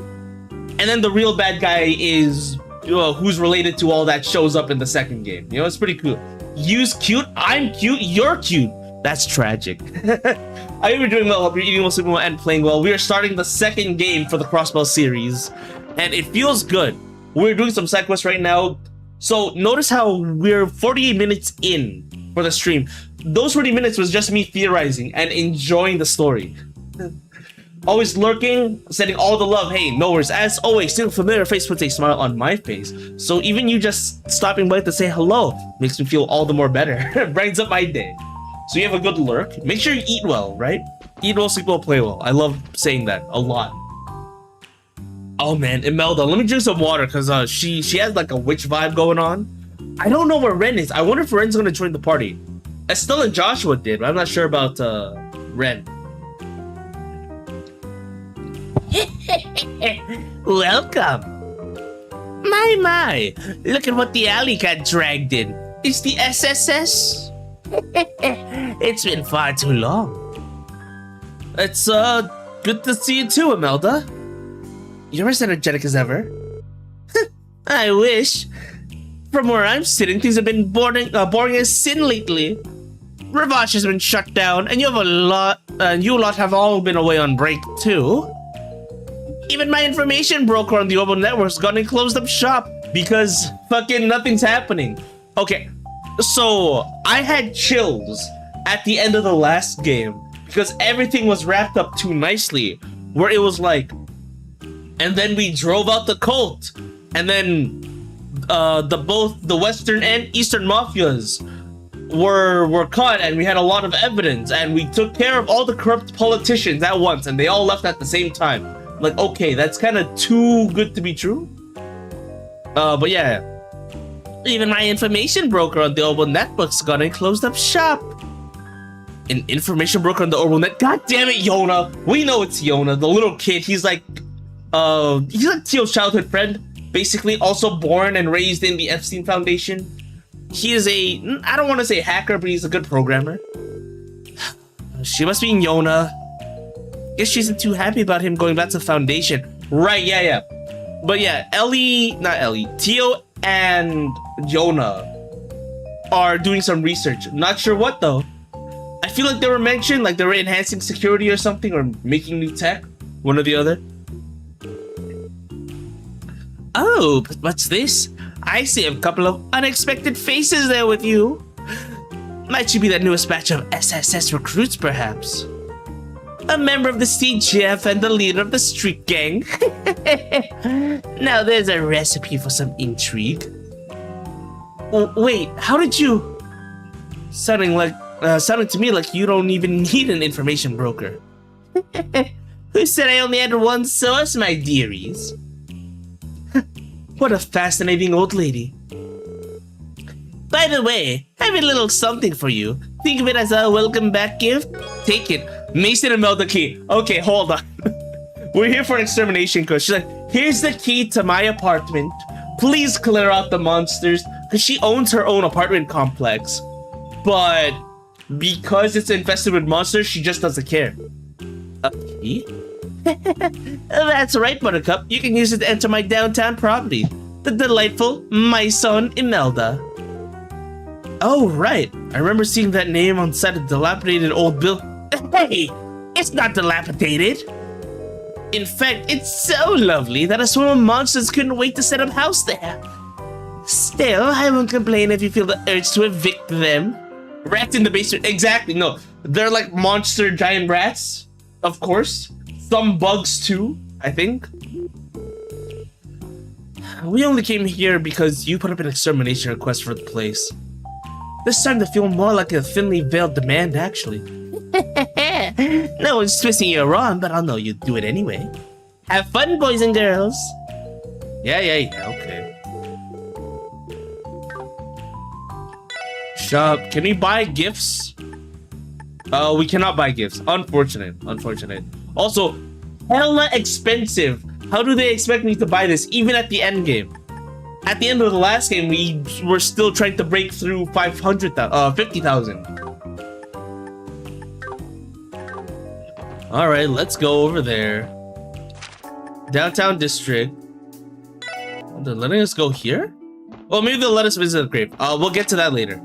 And then the real bad guy is who's related to all that shows up in the second game. You know, it's pretty cool. You's cute, I'm cute, you're cute. That's tragic. I hope you're doing well. Hope you're eating well, sleeping well, and playing well. We are starting the second game for the Crossbell series, and it feels good. We're doing some side quests right now. So notice how we're 48 minutes in for the stream. Those 40 minutes was just me theorizing and enjoying the story. Always lurking, sending all the love. Hey, no worries. As always, still familiar face puts a smile on my face. So even you just stopping by to say hello makes me feel all the more better. Brightens up my day. So you have a good lurk. Make sure you eat well, right? Eat well, sleep well, play well. I love saying that a lot. Oh man, Imelda, let me drink some water because she has like a witch vibe going on. I don't know where Ren is. I wonder if Ren's gonna join the party. Estelle and Joshua did, but I'm not sure about Ren. Welcome. My, look at what the alley got dragged in. It's the SSS. It's been far too long. It's good to see you too, Imelda. You're as energetic as ever. I wish. From where I'm sitting, things have been boring as sin lately. Ravash has been shut down, and you lot have all been away on break too. Even my information broker on the Obo Network's gone and closed up shop because fucking nothing's happening. Okay, so I had chills at the end of the last game because everything was wrapped up too nicely, where it was like, and then we drove out the cult, and then both the Western and Eastern mafias were caught, and we had a lot of evidence, and we took care of all the corrupt politicians at once, and they all left at the same time. Like, okay, that's kind of too good to be true. But yeah. Even my information broker on the Orbital Network's gone and closed up shop. An information broker on the Orbital Net? God damn it, Yona! We know it's Yona, the little kid. He's like Teal's childhood friend. Basically, also born and raised in the Epstein Foundation. He is I don't want to say hacker, but he's a good programmer. She must be Yona. Guess she isn't too happy about him going back to the Foundation. Right, yeah. But yeah, Teal and Yona are doing some research. Not sure what though. I feel like they were mentioned, like they were enhancing security or something, or making new tech. One or the other. Oh, but what's this? I see a couple of unexpected faces there with you. Might you be that newest batch of SSS recruits, perhaps? A member of the CGF and the leader of the street gang. Now there's a recipe for some intrigue. Oh, wait, how did you... Sounding to me like you don't even need an information broker. Who said I only had one source, my dearies? What a fascinating old lady. By the way, I have a little something for you. Think of it as a welcome back gift. Take it. Mason and Mel the key. Okay, hold on. We're here for an extermination course. She's like, here's the key to my apartment. Please clear out the monsters. Because she owns her own apartment complex. But because it's infested with monsters, she just doesn't care. A key? That's right, Buttercup. You can use it to enter my downtown property. The delightful Maison Imelda. Oh, right. I remember seeing that name on set of dilapidated old bill. Hey, it's not dilapidated. In fact, it's so lovely that a swarm of monsters couldn't wait to set up house there. Still, I won't complain if you feel the urge to evict them. Rats in the basement. Exactly, no. They're like monster giant rats, of course. Some bugs too, I think. We only came here because you put up an extermination request for the place. This is starting to feel more like a thinly veiled demand, actually. No one's twisting you wrong, but I'll know you'd do it anyway. Have fun, boys and girls. Yeah, okay. Shop. Can we buy gifts? We cannot buy gifts. Unfortunate. Also, hella expensive. How do they expect me to buy this even at the end game? At the end of the last game, we were still trying to break through 50,000. All right, let's go over there. Downtown district. They're letting us go here? Well, maybe they'll let us visit the grave. We'll get to that later.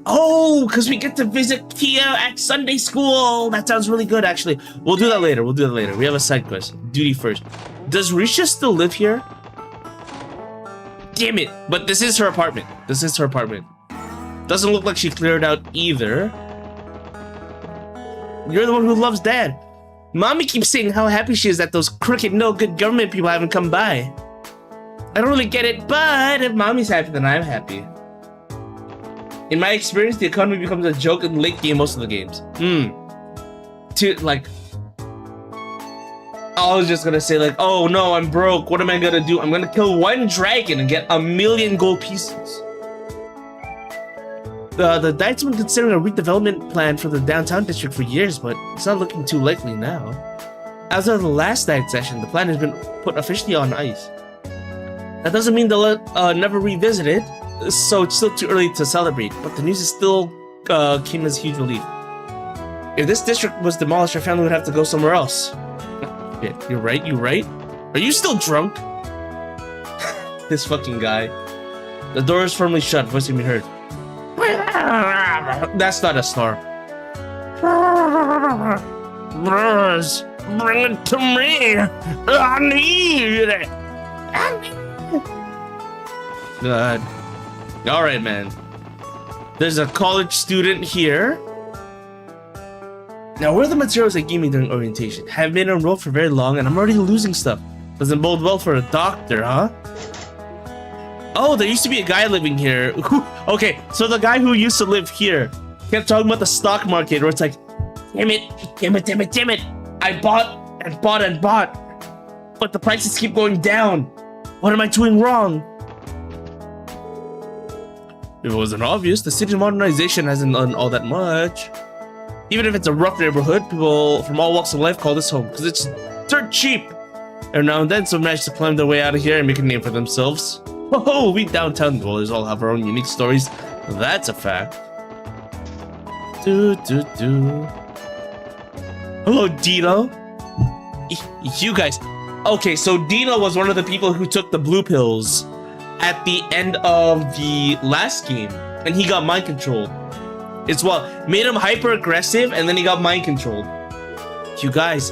Oh, because we get to visit Tia at Sunday school. That sounds really good, actually. We'll do that later. We have a side quest. Duty first. Does Risha still live here? Damn it. But this is her apartment. Doesn't look like she cleared out either. You're the one who loves Dad. Mommy keeps saying how happy she is that those crooked, no-good government people haven't come by. I don't really get it, but if Mommy's happy, then I'm happy. In my experience, the economy becomes a joke in the late game most of the games. I was just gonna say like, oh no, I'm broke. What am I gonna do? I'm gonna kill one dragon and get 1,000,000 gold pieces. The Diet's been considering a redevelopment plan for the downtown district for years, but it's not looking too likely now. As of the last Diet session, the plan has been put officially on ice. That doesn't mean they'll never revisit it, so it's still too early to celebrate, but the news is still came as a huge relief. If this district was demolished, our family would have to go somewhere else. Yeah, you're right. Are you still drunk? This fucking guy. The door is firmly shut, voice can be heard. That's not a snore. Bruce, bring it to me. I need it. Good. Alright, man. There's a college student here. Now, where are the materials they gave me during orientation? Haven't been enrolled for very long and I'm already losing stuff. Doesn't bode well for a doctor, huh? Oh, there used to be a guy living here. Okay, so the guy who used to live here kept talking about the stock market, where it's like, damn it. I bought and bought and bought, but the prices keep going down. What am I doing wrong? If it wasn't obvious, the city's modernization hasn't done all that much. Even if it's a rough neighborhood, people from all walks of life call this home because it's dirt cheap. Every now and then, some manage to climb their way out of here and make a name for themselves. Whoa, we downtown dwellers all have our own unique stories. That's a fact. Hello, Dino. You guys. Okay, so Dino was one of the people who took the blue pills at the end of the last game, and he got mind controlled. It's what made him hyper aggressive, and then he got mind controlled. You guys,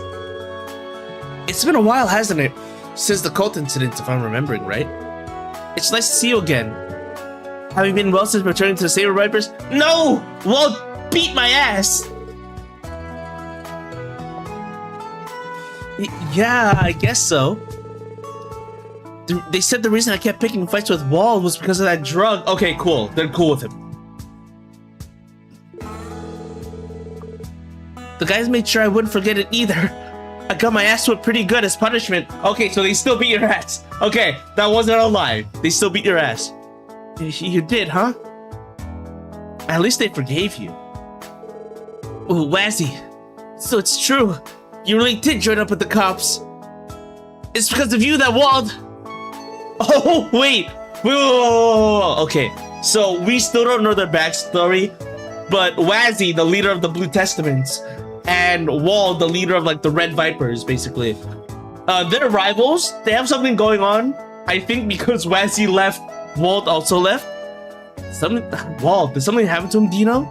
it's been a while, hasn't it? Since the cult incident, if I'm remembering right. It's nice to see you again. Have you been well since returning to the Saber Vipers? No! Walt beat my ass! Yeah, I guess so. They said the reason I kept picking fights with Walt was because of that drug. Okay, cool. They're cool with him. The guys made sure I wouldn't forget it either. I got my ass whipped pretty good as punishment. Okay, so they still beat your ass. Okay, that wasn't a lie. They still beat your ass. You did, huh? At least they forgave you. Oh, Wazzy. So it's true. You really did join up with the cops. It's because of you that Walt... Oh, wait. Whoa. Okay, so we still don't know their backstory, but Wazzy, the leader of the Blue Testaments, and Walt, the leader of like the Red Vipers, basically, they're rivals. They have something going on. I think because Wazzy left, Walt also left. Walt, did something happen to him, Dino?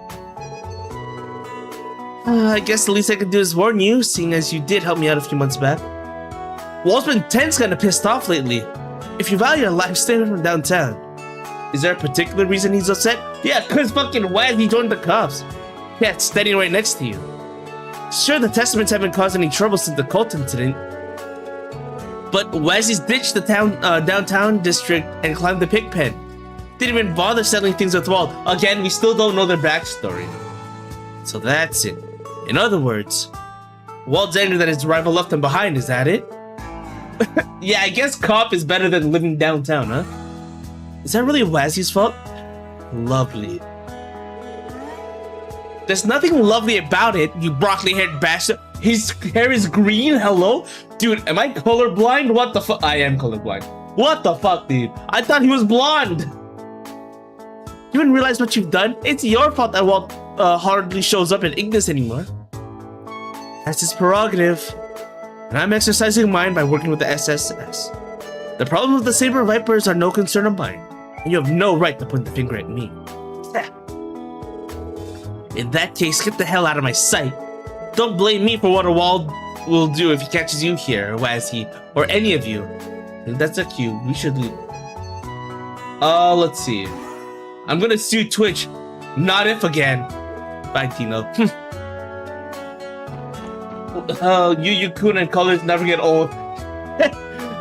I guess the least I could do is warn you, seeing as you did help me out a few months back. Walt's been tense, kind of pissed off lately. If you value your life, stay away from downtown. Is there a particular reason he's upset? Yeah, cause fucking Wazzy joined the cops. Yeah, it's standing right next to you. Sure, the Testaments haven't caused any trouble since the cult incident, but Wazzy's ditched the downtown district and climbed the pig pen. Didn't even bother settling things with Walt. Again, we still don't know their backstory. So that's it. In other words, Walt's angry that his rival left him behind, is that it? Yeah, I guess cop is better than living downtown, huh? Is that really Wazzy's fault? Lovely. There's nothing lovely about it, you broccoli-haired bastard. His hair is green, hello? Dude, am I colorblind? What the fuck? I am colorblind. What the fuck, dude? I thought he was blonde. You didn't realize what you've done? It's your fault that Walt hardly shows up in Ignis anymore. That's his prerogative. And I'm exercising mine by working with the SSS. The problems with the Saber Vipers are no concern of mine, and you have no right to point the finger at me. In that case, get the hell out of my sight. Don't blame me for what a Walt will do if he catches you here, Wazzy, or any of you. If that's a cue, we should leave. Let's see. I'm gonna sue Twitch. Not if again. Bye, Tino. Yu-Kun and colors never get old.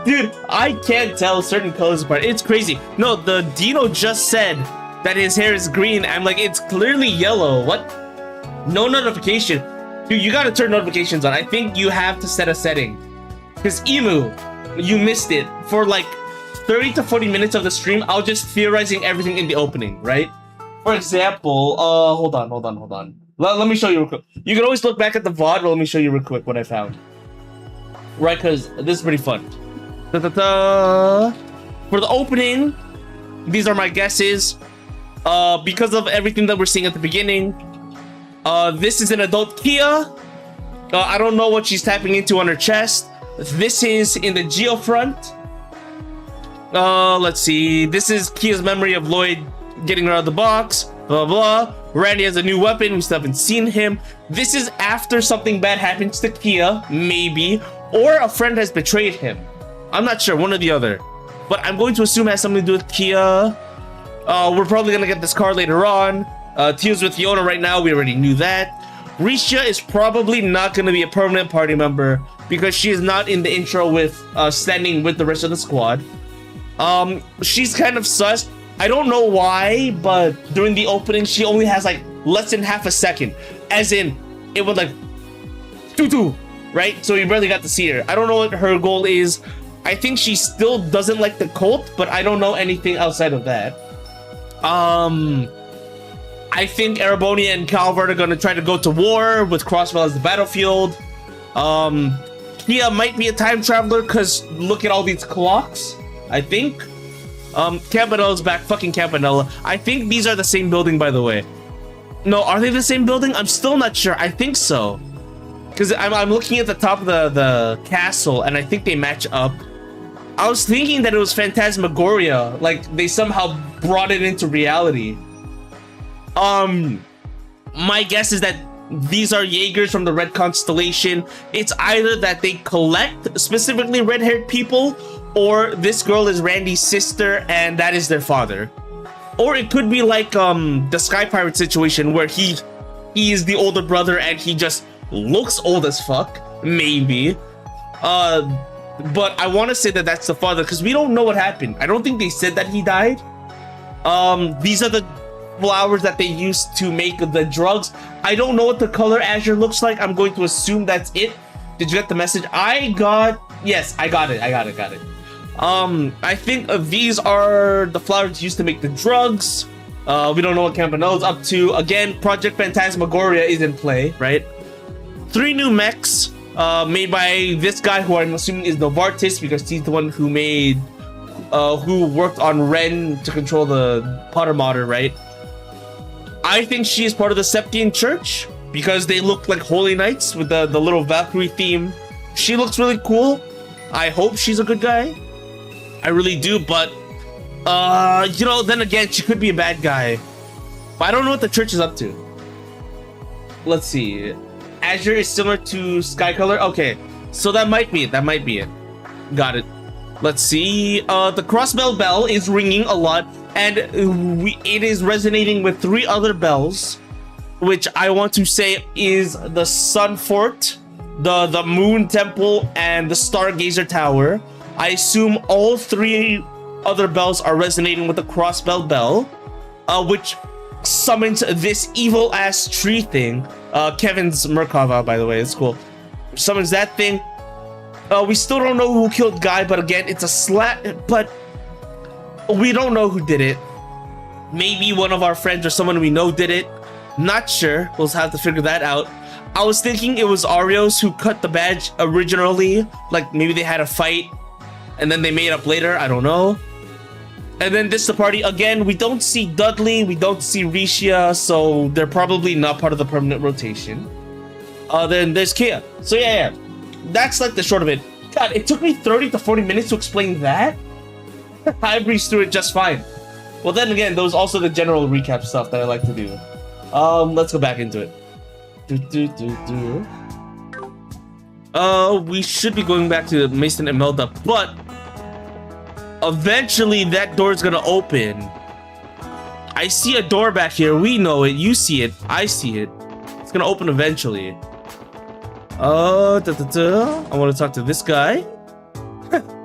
Dude, I can't tell certain colors apart. It's crazy. No, the Dino just said that his hair is green. I'm like, it's clearly yellow. What? No notification. Dude, you gotta turn notifications on. I think you have to set a setting. Because Emu, you missed it. For like 30 to 40 minutes of the stream, I was just theorizing everything in the opening, right? For example, hold on. Let me show you real quick. You can always look back at the VOD, but let me show you real quick what I found. Right, because this is pretty fun. For the opening, these are my guesses. Because of everything that we're seeing at the beginning, this is an adult Kia. I don't know what she's tapping into on her chest. This is in the Geofront. Let's see. This is Kia's memory of Lloyd getting her out of the box. Blah, blah. Randy has a new weapon. We still haven't seen him. This is after something bad happens to Kia, maybe. Or a friend has betrayed him. I'm not sure, one or the other. But I'm going to assume it has something to do with Kia. We're probably going to get this car later on. Tia's with Fiona right now. We already knew that. Risha is probably not going to be a permanent party member because she is not in the intro with standing with the rest of the squad. She's kind of sus. I don't know why, but during the opening, she only has like less than half a second. As in, it was like, doo-doo, right? So you barely got to see her. I don't know what her goal is. I think she still doesn't like the cult, but I don't know anything outside of that. I think Arabonia and Calvert are gonna try to go to war with Crossbell as the battlefield. Kia might be a time traveler because look at all these clocks. I think. Campanella's back. Fucking Campanella. I think these are the same building, by the way. No, are they the same building? I'm still not sure. I think so. Because I'm looking at the top of the castle, and I think they match up. I was thinking that it was Phantasmagoria. Like, they somehow brought it into reality. My guess is that these are Jaegers from the Red Constellation. It's either that they collect specifically red-haired people, or this girl is Randy's sister and that is their father. Or it could be like the Sky Pirate situation where he is the older brother and he just looks old as fuck. Maybe. But I want to say that that's the father because we don't know what happened. I don't think they said that he died. These are the flowers that they used to make the drugs. I don't know what the color Azure looks like. I'm going to assume that's it. Did you get the message? Yes, I got it. I think these are the flowers used to make the drugs. We don't know what Campanella's up to. Again, Project Phantasmagoria is in play, right? 3 new mechs made by this guy who I'm assuming is Novartis because he's the one who made who worked on Ren to control the Potter Mater, right? I think she is part of the Septian Church because they look like holy knights with the little Valkyrie theme. She looks really cool. I hope she's a good guy. I really do, but you know, then again, she could be a bad guy. But I don't know what the church is up to. Let's see. Azure is similar to Sky Color. Okay, so that might be it. Got it. Let's see. The Crossbell bell is ringing a lot, and it is resonating with 3 other bells, which I want to say is the Sun Fort, the Moon Temple, and the Stargazer Tower. I assume all 3 other bells are resonating with the Crossbell bell, which summons this evil ass tree thing. Kevin's Murkova, by the way, it's cool. Summons that thing. We still don't know who killed Guy, but again, it's a slap. But we don't know who did it. Maybe one of our friends or someone we know did it. Not sure. We'll have to figure that out. I was thinking it was Arios who cut the badge originally. Like maybe they had a fight and then they made up later. I don't know. And then this is the party again. We don't see Dudley. We don't see Risha. So they're probably not part of the permanent rotation. Then there's Kia. So yeah. That's like the short of it. God, it took me 30 to 40 minutes to explain that. I breezed through it just fine. Well, then again, those also the general recap stuff that I like to do. Let's go back into it. We should be going back to Mason and Melda, but eventually that door is gonna open. I see a door back here. We know it. You see it. I see it. It's gonna open eventually. I want to talk to this guy.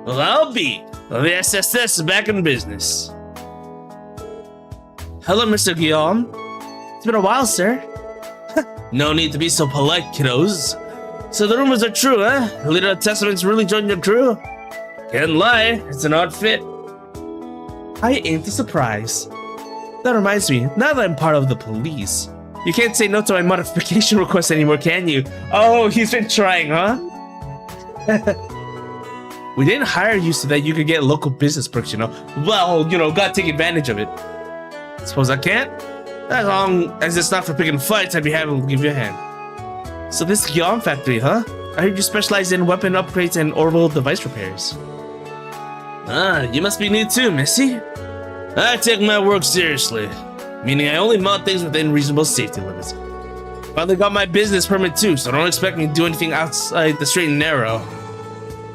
Well, I'll be. The SSS is back in business. Hello, Mr. Guillaume. It's been a while, sir. No need to be so polite, kiddos. So the rumors are true, huh? Leader of Testament's really joined your crew? Can't lie, it's an odd fit. I ain't the surprise. That reminds me, now that I'm part of the police, you can't say no to my modification request anymore, can you? Oh, he's been trying, huh? We didn't hire you so that you could get local business perks, you know? Well, you know, gotta take advantage of it. Suppose I can't? As long as it's not for picking fights, I'd be happy to give you a hand. So this is Guillaume factory, huh? I heard you specialize in weapon upgrades and orbital device repairs. Ah, you must be new too, Missy. I take my work seriously. Meaning I only mod things within reasonable safety limits. Finally got my business permit too, so don't expect me to do anything outside the straight and narrow.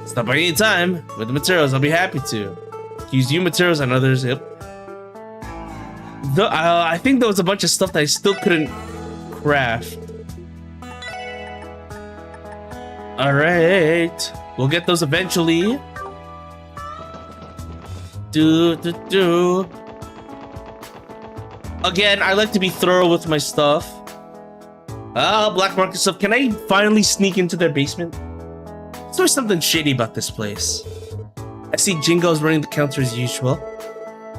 Stop by any time. With the materials, I'll be happy to. Use you materials and others, yep. I think there was a bunch of stuff that I still couldn't craft. Alright. We'll get those eventually. Again, I like to be thorough with my stuff. Black market stuff. Can I finally sneak into their basement? There's something shady about this place. I see Jingo's running the counter as usual.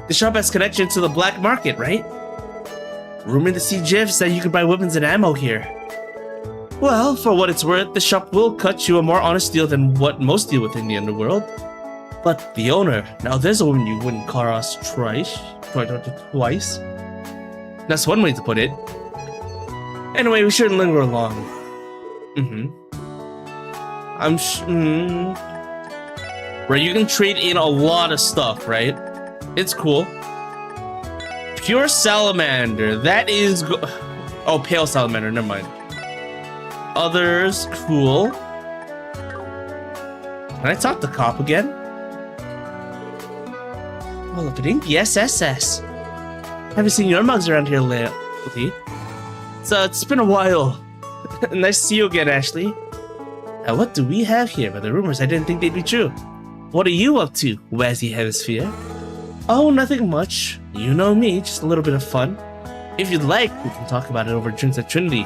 The shop has connection to the black market, right? Rumor in the CGF said you could buy weapons and ammo here. Well, for what it's worth, the shop will cut you a more honest deal than what most deal with in the underworld. But the owner, now there's a woman you wouldn't call us twice. That's one way to put it. Anyway, we shouldn't linger long. Right, you can trade in a lot of stuff, right? It's cool. Pure salamander, that is oh, pale salamander, never mind. Others, cool. Can I talk to cop again? Well, if it ain't the SSS. Haven't seen your mugs around here lately. It's been a while. Nice to see you again, Ashley. Now, what do we have here? By the rumors, I didn't think they'd be true. What are you up to, Wazzy Hemisphere? Oh, nothing much. You know me, just a little bit of fun. If you'd like, we can talk about it over drinks at Trinity.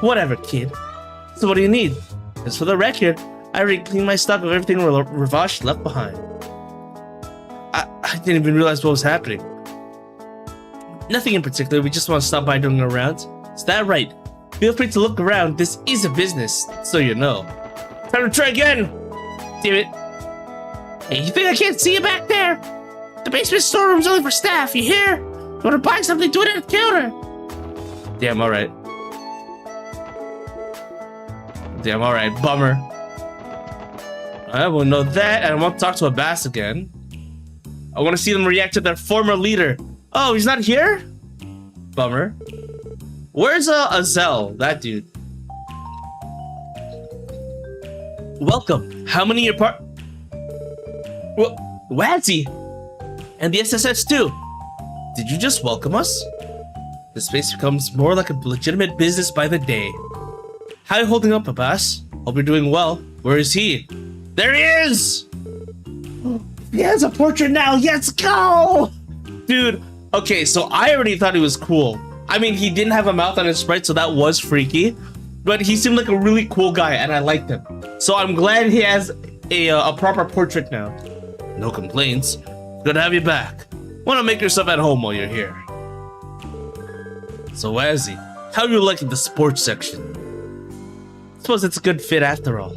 Whatever, kid. So what do you need? As for the record, I already cleaned my stock of everything Ravash left behind. I didn't even realize what was happening. Nothing in particular, we just want to stop by during our rounds. Is that right? Feel free to look around, this is a business, so you know. Time to try again! Damn it. Hey, you think I can't see you back there? The basement storeroom's only for staff, you hear? You wanna buy something, do it at the counter! Damn, alright. Damn, alright, bummer. I will know that, and I want to talk to Abbas again. I want to see them react to their former leader. Oh, he's not here? Bummer. Where's Azel, that dude? Welcome. How many are part? Well, Wazzy! And the SSS too. Did you just welcome us? This space becomes more like a legitimate business by the day. How are you holding up, Abbas? Hope you're doing well. Where is he? There he is! He has a portrait now, let's go! Dude, okay, so I already thought he was cool. I mean, he didn't have a mouth on his sprite, so that was freaky. But he seemed like a really cool guy, and I liked him. So I'm glad he has a proper portrait now. No complaints. Good to have you back. Wanna make yourself at home while you're here. So Wazzy, how are you liking the sports section? Suppose it's a good fit after all.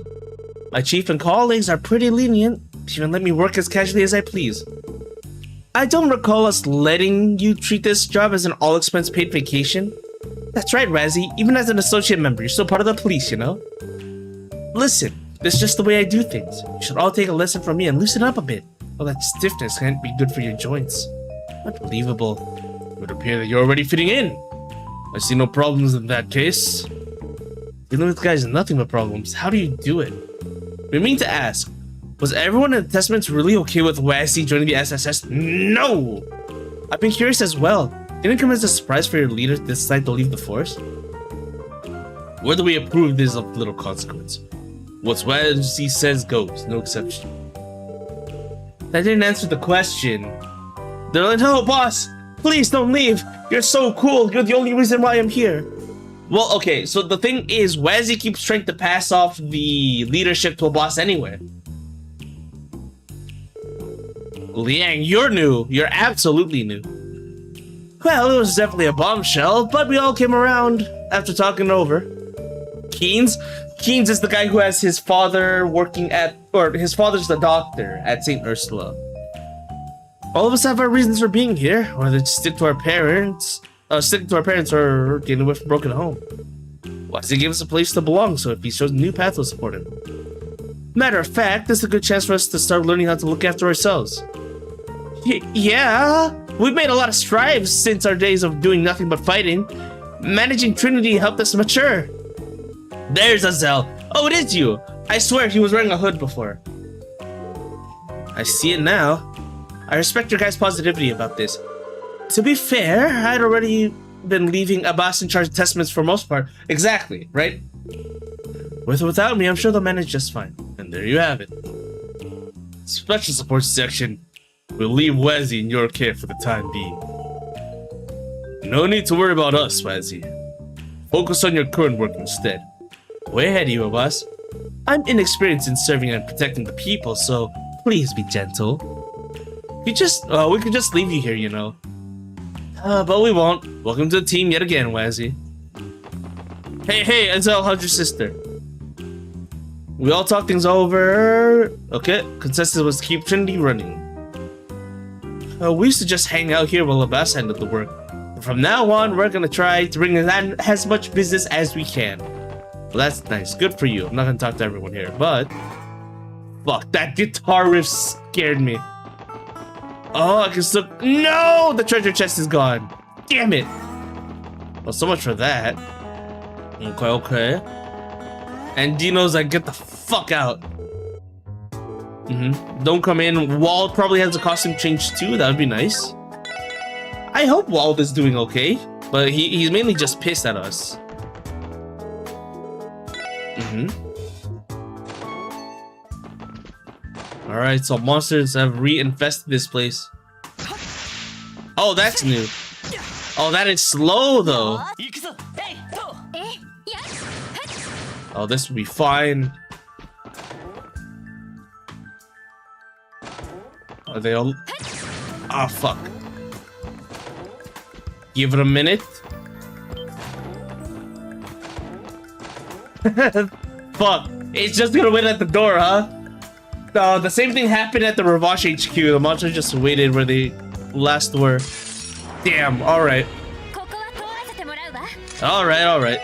My chief and colleagues are pretty lenient. Even let me work as casually as I please. I don't recall us letting you treat this job as an all-expense paid vacation. That's right, Razzie. Even as an associate member, you're still part of the police, you know? Listen, this is just the way I do things. You should all take a lesson from me and loosen up a bit. All that stiffness can't be good for your joints. Unbelievable. It would appear that you're already fitting in. I see no problems in that case. Dealing with guys is nothing but problems. How do you do it? We mean to ask, was everyone in the Testaments really okay with Wazzy joining the SSS? No! I've been curious as well. Didn't it come as a surprise for your leader to decide to leave the force? Whether we approve is of little consequence. What's Wazzy says goes, no exception. That didn't answer the question. They're like, no, boss! Please don't leave! You're so cool, you're the only reason why I'm here. Well, okay, so the thing is, Wazzy keeps trying to pass off the leadership to a boss anyway. Liang, you're new. You're absolutely new. Well, it was definitely a bombshell, but we all came around after talking over. Keynes? Keynes is the guy who has his father working at, or his father's the doctor at St. Ursula. All of us have our reasons for being here, whether to stick to our parents, or getting away from broken home. Wazzy gave us a place to belong, so if he shows a new path, we'll support him. Matter of fact, this is a good chance for us to start learning how to look after ourselves. Yeah, we've made a lot of strides since our days of doing nothing but fighting. Managing Trinity helped us mature. There's Azel. Oh, it is you. I swear he was wearing a hood before. I see it now. I respect your guys' positivity about this. To be fair, I'd already been leaving Abbas in charge of Testaments for most part. Exactly, right? With or without me, I'm sure they'll manage just fine. And there you have it. Special support section. We'll leave Wazzy in your care for the time being. No need to worry about us, Wazzy. Focus on your current work instead. Way ahead of you, boss. I'm inexperienced in serving and protecting the people, so please be gentle. We could just leave you here, you know. But we won't. Welcome to the team yet again, Wazzy. Hey, Azel, how's your sister? We all talk things over. Okay, consensus was to keep Trinity running. We used to just hang out here while Abbas handled the work. But from now on, we're gonna try to bring in as much business as we can. Well, that's nice. Good for you. I'm not gonna talk to everyone here, but... Fuck, that guitar riff scared me. Oh, I can still... No! The treasure chest is gone. Damn it. Well, so much for that. Okay. And Dino's like, get the fuck out. Don't come in. Wald probably has a costume change too. That would be nice. I hope Wald is doing okay, but he's mainly just pissed at us. Alright, so monsters have reinfested this place. Oh, that's new. Oh, that is slow though. Oh, this will be fine. Are they all... Ah, fuck. Give it a minute. Fuck. It's just gonna wait at the door, huh? The same thing happened at the Ravash HQ. The monsters just waited where they last were. Damn, alright. Alright.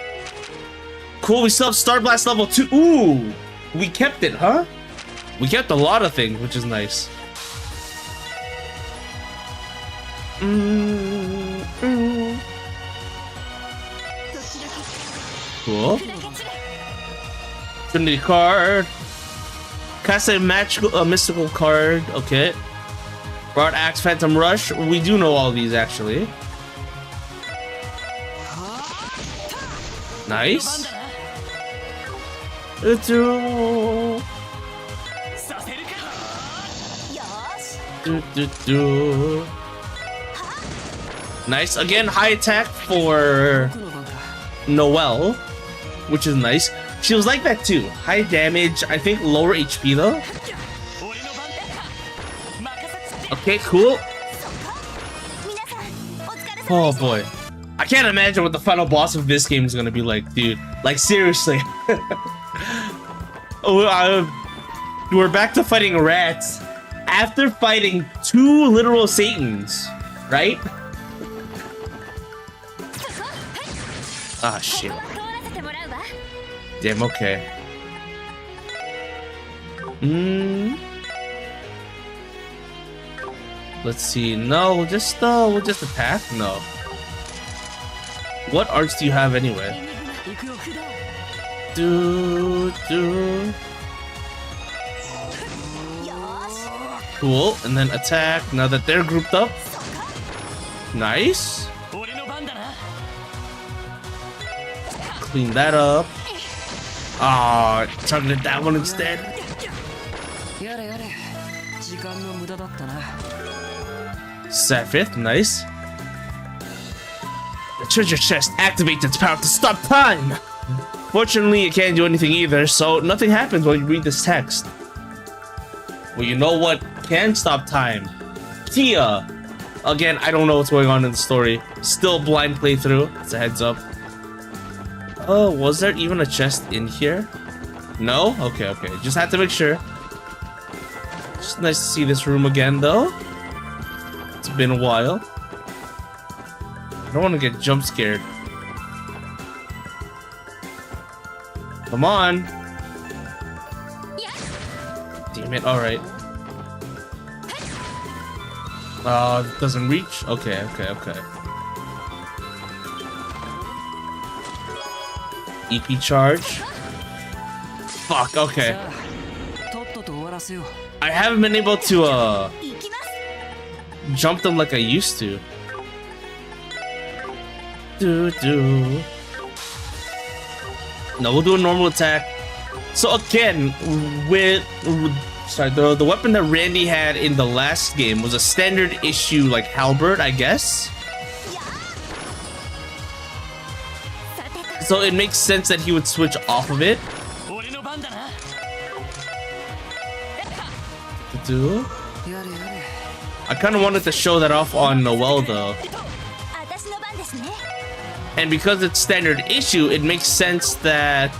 Cool, we still have Star Blast level 2. Ooh! We kept it, huh? We kept a lot of things, which is nice. Cool. Trinity card. Cast a mystical card. Okay. Broad Axe, Phantom Rush. We do know all these actually. Nice. Nice. Again, high attack for Noelle, which is nice. She was like that too. High damage, I think lower HP though. Okay, cool. Oh boy. I can't imagine what the final boss of this game is gonna be like, dude. Like, seriously. We're back to fighting rats after fighting 2 literal Satans, right? Ah, shit. Damn, okay. Let's see. No, we'll just attack? No. What arts do you have anyway? Cool, and then attack now that they're grouped up. Nice. Clean that up. Ah, targeted that one instead. Set 5th, nice. The treasure chest activates its power to stop time. Fortunately, it can't do anything either, so nothing happens when you read this text. Well, you know what can stop time? Tia. Again, I don't know what's going on in the story. Still blind playthrough. It's a heads up. Oh, was there even a chest in here? No? Okay. Just had to make sure. Just nice to see this room again, though. It's been a while. I don't want to get jump scared. Come on. Damn it, alright. It doesn't reach? Okay. EP charge. Fuck, okay. I haven't been able to, jump them like I used to. No, we'll do a normal attack. So again, with Sorry, the weapon that Randy had in the last game was a standard issue, like, halberd, I guess? So it makes sense that he would switch off of it. I kind of wanted to show that off on Noelle, though. And because it's standard issue, it makes sense that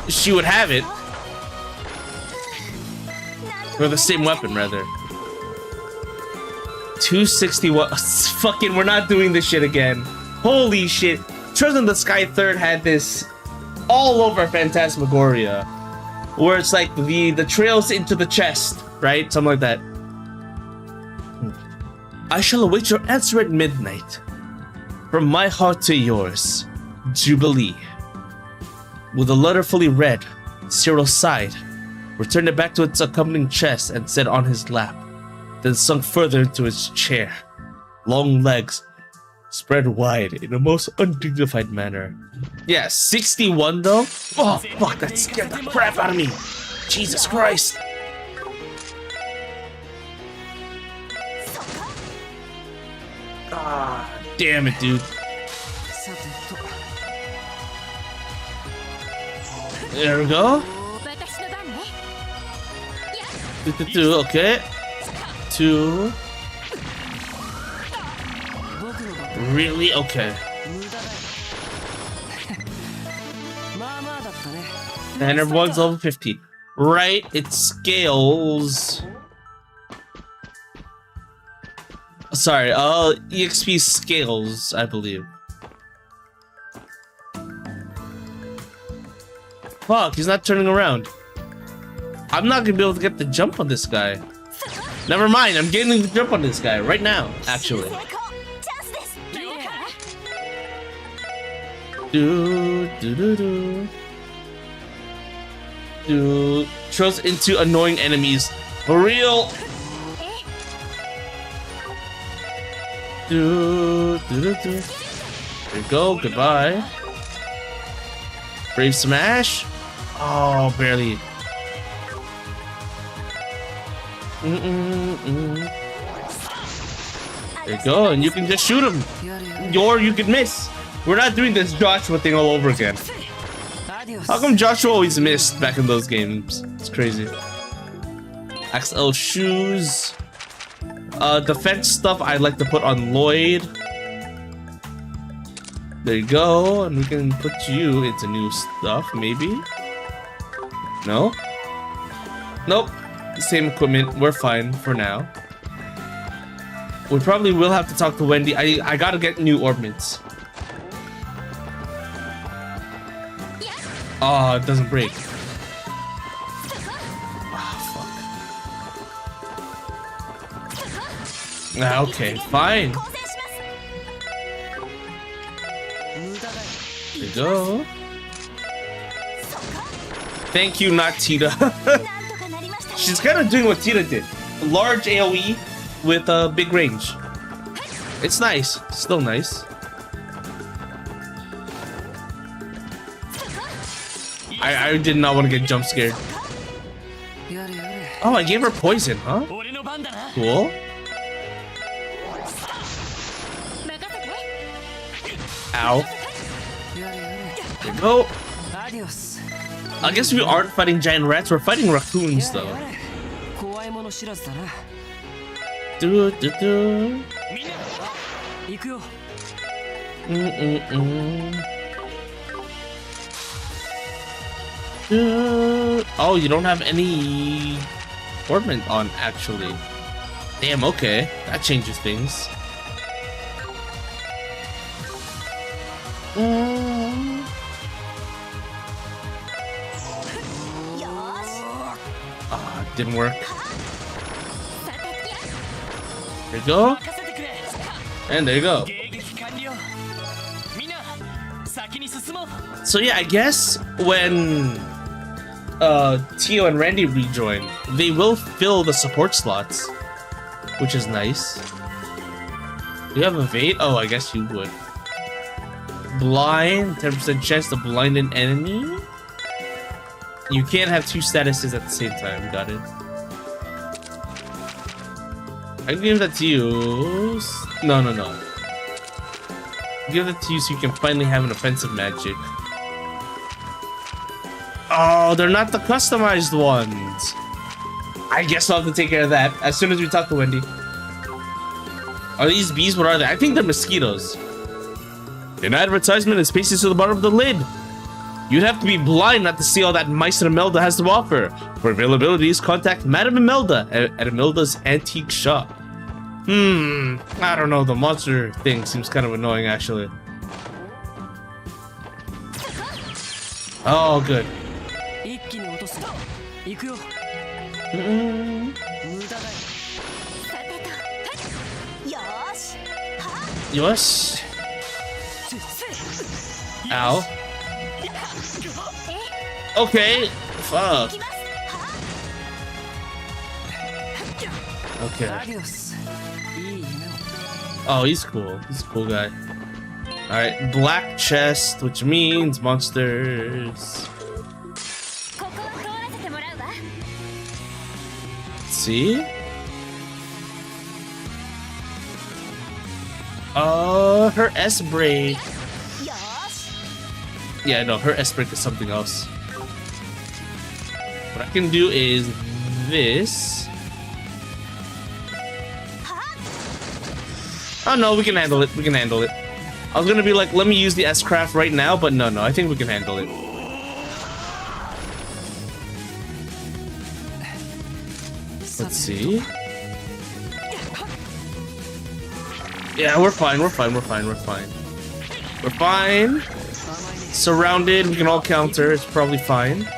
she would have it. Or the same weapon, rather. 261. Fucking, we're not doing this shit again. Holy shit. Trails in the Sky 3rd had this all over Phantasmagoria. Where it's like the trails into the chest, right? Something like that. I shall await your answer at midnight. From my heart to yours, Jubilee. With the letter fully read, Cyril sighed, returned it back to its accompanying chest and set on his lap, then sunk further into his chair. Long legs spread wide in a most undignified manner. Yeah, 61 though? Oh fuck, that scared the crap out of me. Jesus Christ. Ah, damn it, dude. There we go. Okay. 2. Really? Okay. And everyone's level 15. Right, it scales. Sorry, EXP scales, I believe. Fuck, he's not turning around. I'm not gonna be able to get the jump on this guy. Never mind, I'm getting the jump on this guy right now, actually. Throws into annoying enemies. For real. There you go, goodbye. Brave Smash. Oh, barely. There you go, and you can just shoot him. Or you can miss. We're not doing this Joshua thing all over again. How come Joshua always missed back in those games? It's crazy. XL shoes. Defense stuff I'd like to put on Lloyd. There you go, and we can put you into new stuff, maybe? No? Nope. Same equipment, we're fine for now. We probably will have to talk to Wendy. I gotta get new ornaments. Oh, it doesn't break. Ah, okay, fine. There you go. Thank you, not Tita. She's kind of doing what Tita did. Large AoE with a big range. It's nice. Still nice. I did not want to get jump scared. Oh, I gave her poison, huh? Cool. Ow. There you go. I guess we aren't fighting giant rats, we're fighting raccoons though. Oh, you don't have any ornament on, actually. Damn, okay. That changes things. Didn't work. There you go. And there you go. So yeah, I guess when Tio and Randy rejoin, they will fill the support slots, which is nice. Do you have evade? Oh, I guess you would. Blind, 10% chance to blind an enemy. You can't have two statuses at the same time. Got it. I can give that to you. No. Give that to you so you can finally have an offensive magic. Oh, they're not the customized ones. I guess I'll have to take care of that as soon as we talk to Wendy. Are these bees? What are they? I think they're mosquitoes. An advertisement is pasted to the bottom of the lid. You'd have to be blind not to see all that Mice and Imelda has to offer. For availabilities, contact Madame Imelda at Imelda's antique shop. I don't know. The monster thing seems kind of annoying, actually. Oh, good. Yosh. Ow. Okay. Fuck. Okay. Oh, he's cool. He's a cool guy. Alright, black chest, which means monsters. Let's see? Her S-break. Yeah, no, her S-break is something else. What I can do is this. Oh no, we can handle it. We can handle it. I was gonna be like, let me use the S-craft right now, but no, I think we can handle it. Let's see. Yeah, we're fine. We're fine. Surrounded, we can all counter. It's probably fine.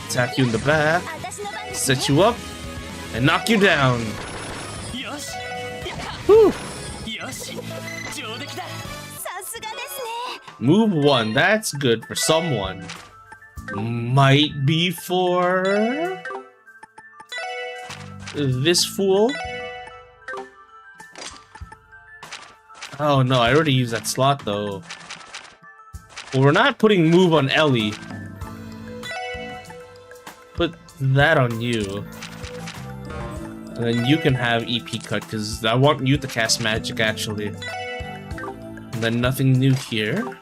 Attack you in the back, set you up, and knock you down. Whew. Move 1, that's good for someone. Might be for this fool. Oh no, I already used that slot though. Well, we're not putting move on Ellie. Put that on you. And then you can have EP cut, because I want you to cast magic, actually. And then nothing new here.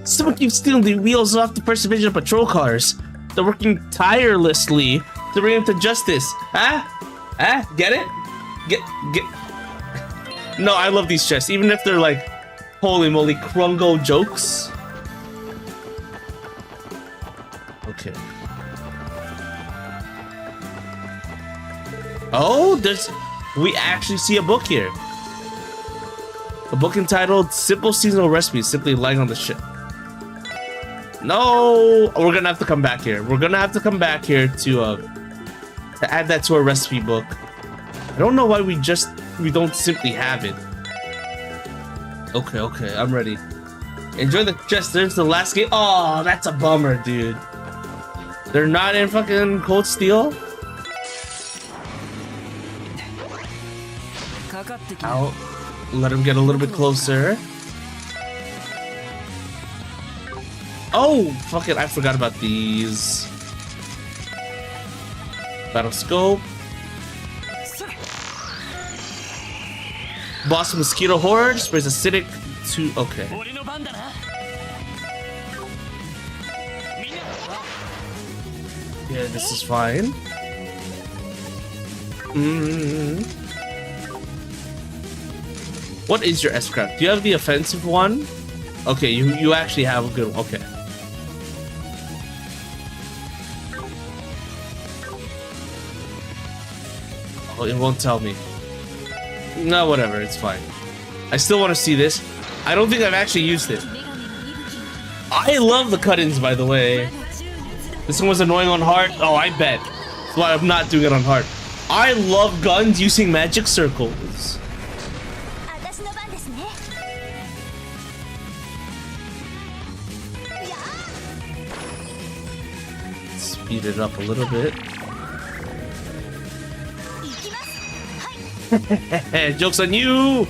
Someone keeps stealing the wheels off the First Division patrol cars. They're working tirelessly to bring him to justice. Huh? Huh? Get it? Get... No, I love these chests, even if they're like, holy moly, Krungo jokes. Okay. Oh, we actually see a book here. A book entitled Simple Seasonal Recipes, simply lying on the ship. No, we're gonna have to come back here. We're gonna have to come back here to add that to our recipe book. I don't know why we don't simply have it. Okay, I'm ready. Enjoy the chest. There's the last game. Oh, that's a bummer, dude. They're not in fucking Cold Steel? I'll let him get a little bit closer. Oh, fuck it, I forgot about these. Battle scope. Boss mosquito horde sprays acidic to. Okay. Yeah, this is fine. What is your S-craft? Do you have the offensive one? Okay, you actually have a good one. Okay. Oh, it won't tell me. No, whatever, it's fine. I still want to see this. I don't think I've actually used it. I love the cut-ins, by the way. This one was annoying on hard. Oh, I bet. That's why I'm not doing it on hard. I love guns using magic circles. Speed it up a little bit. Joke's on you!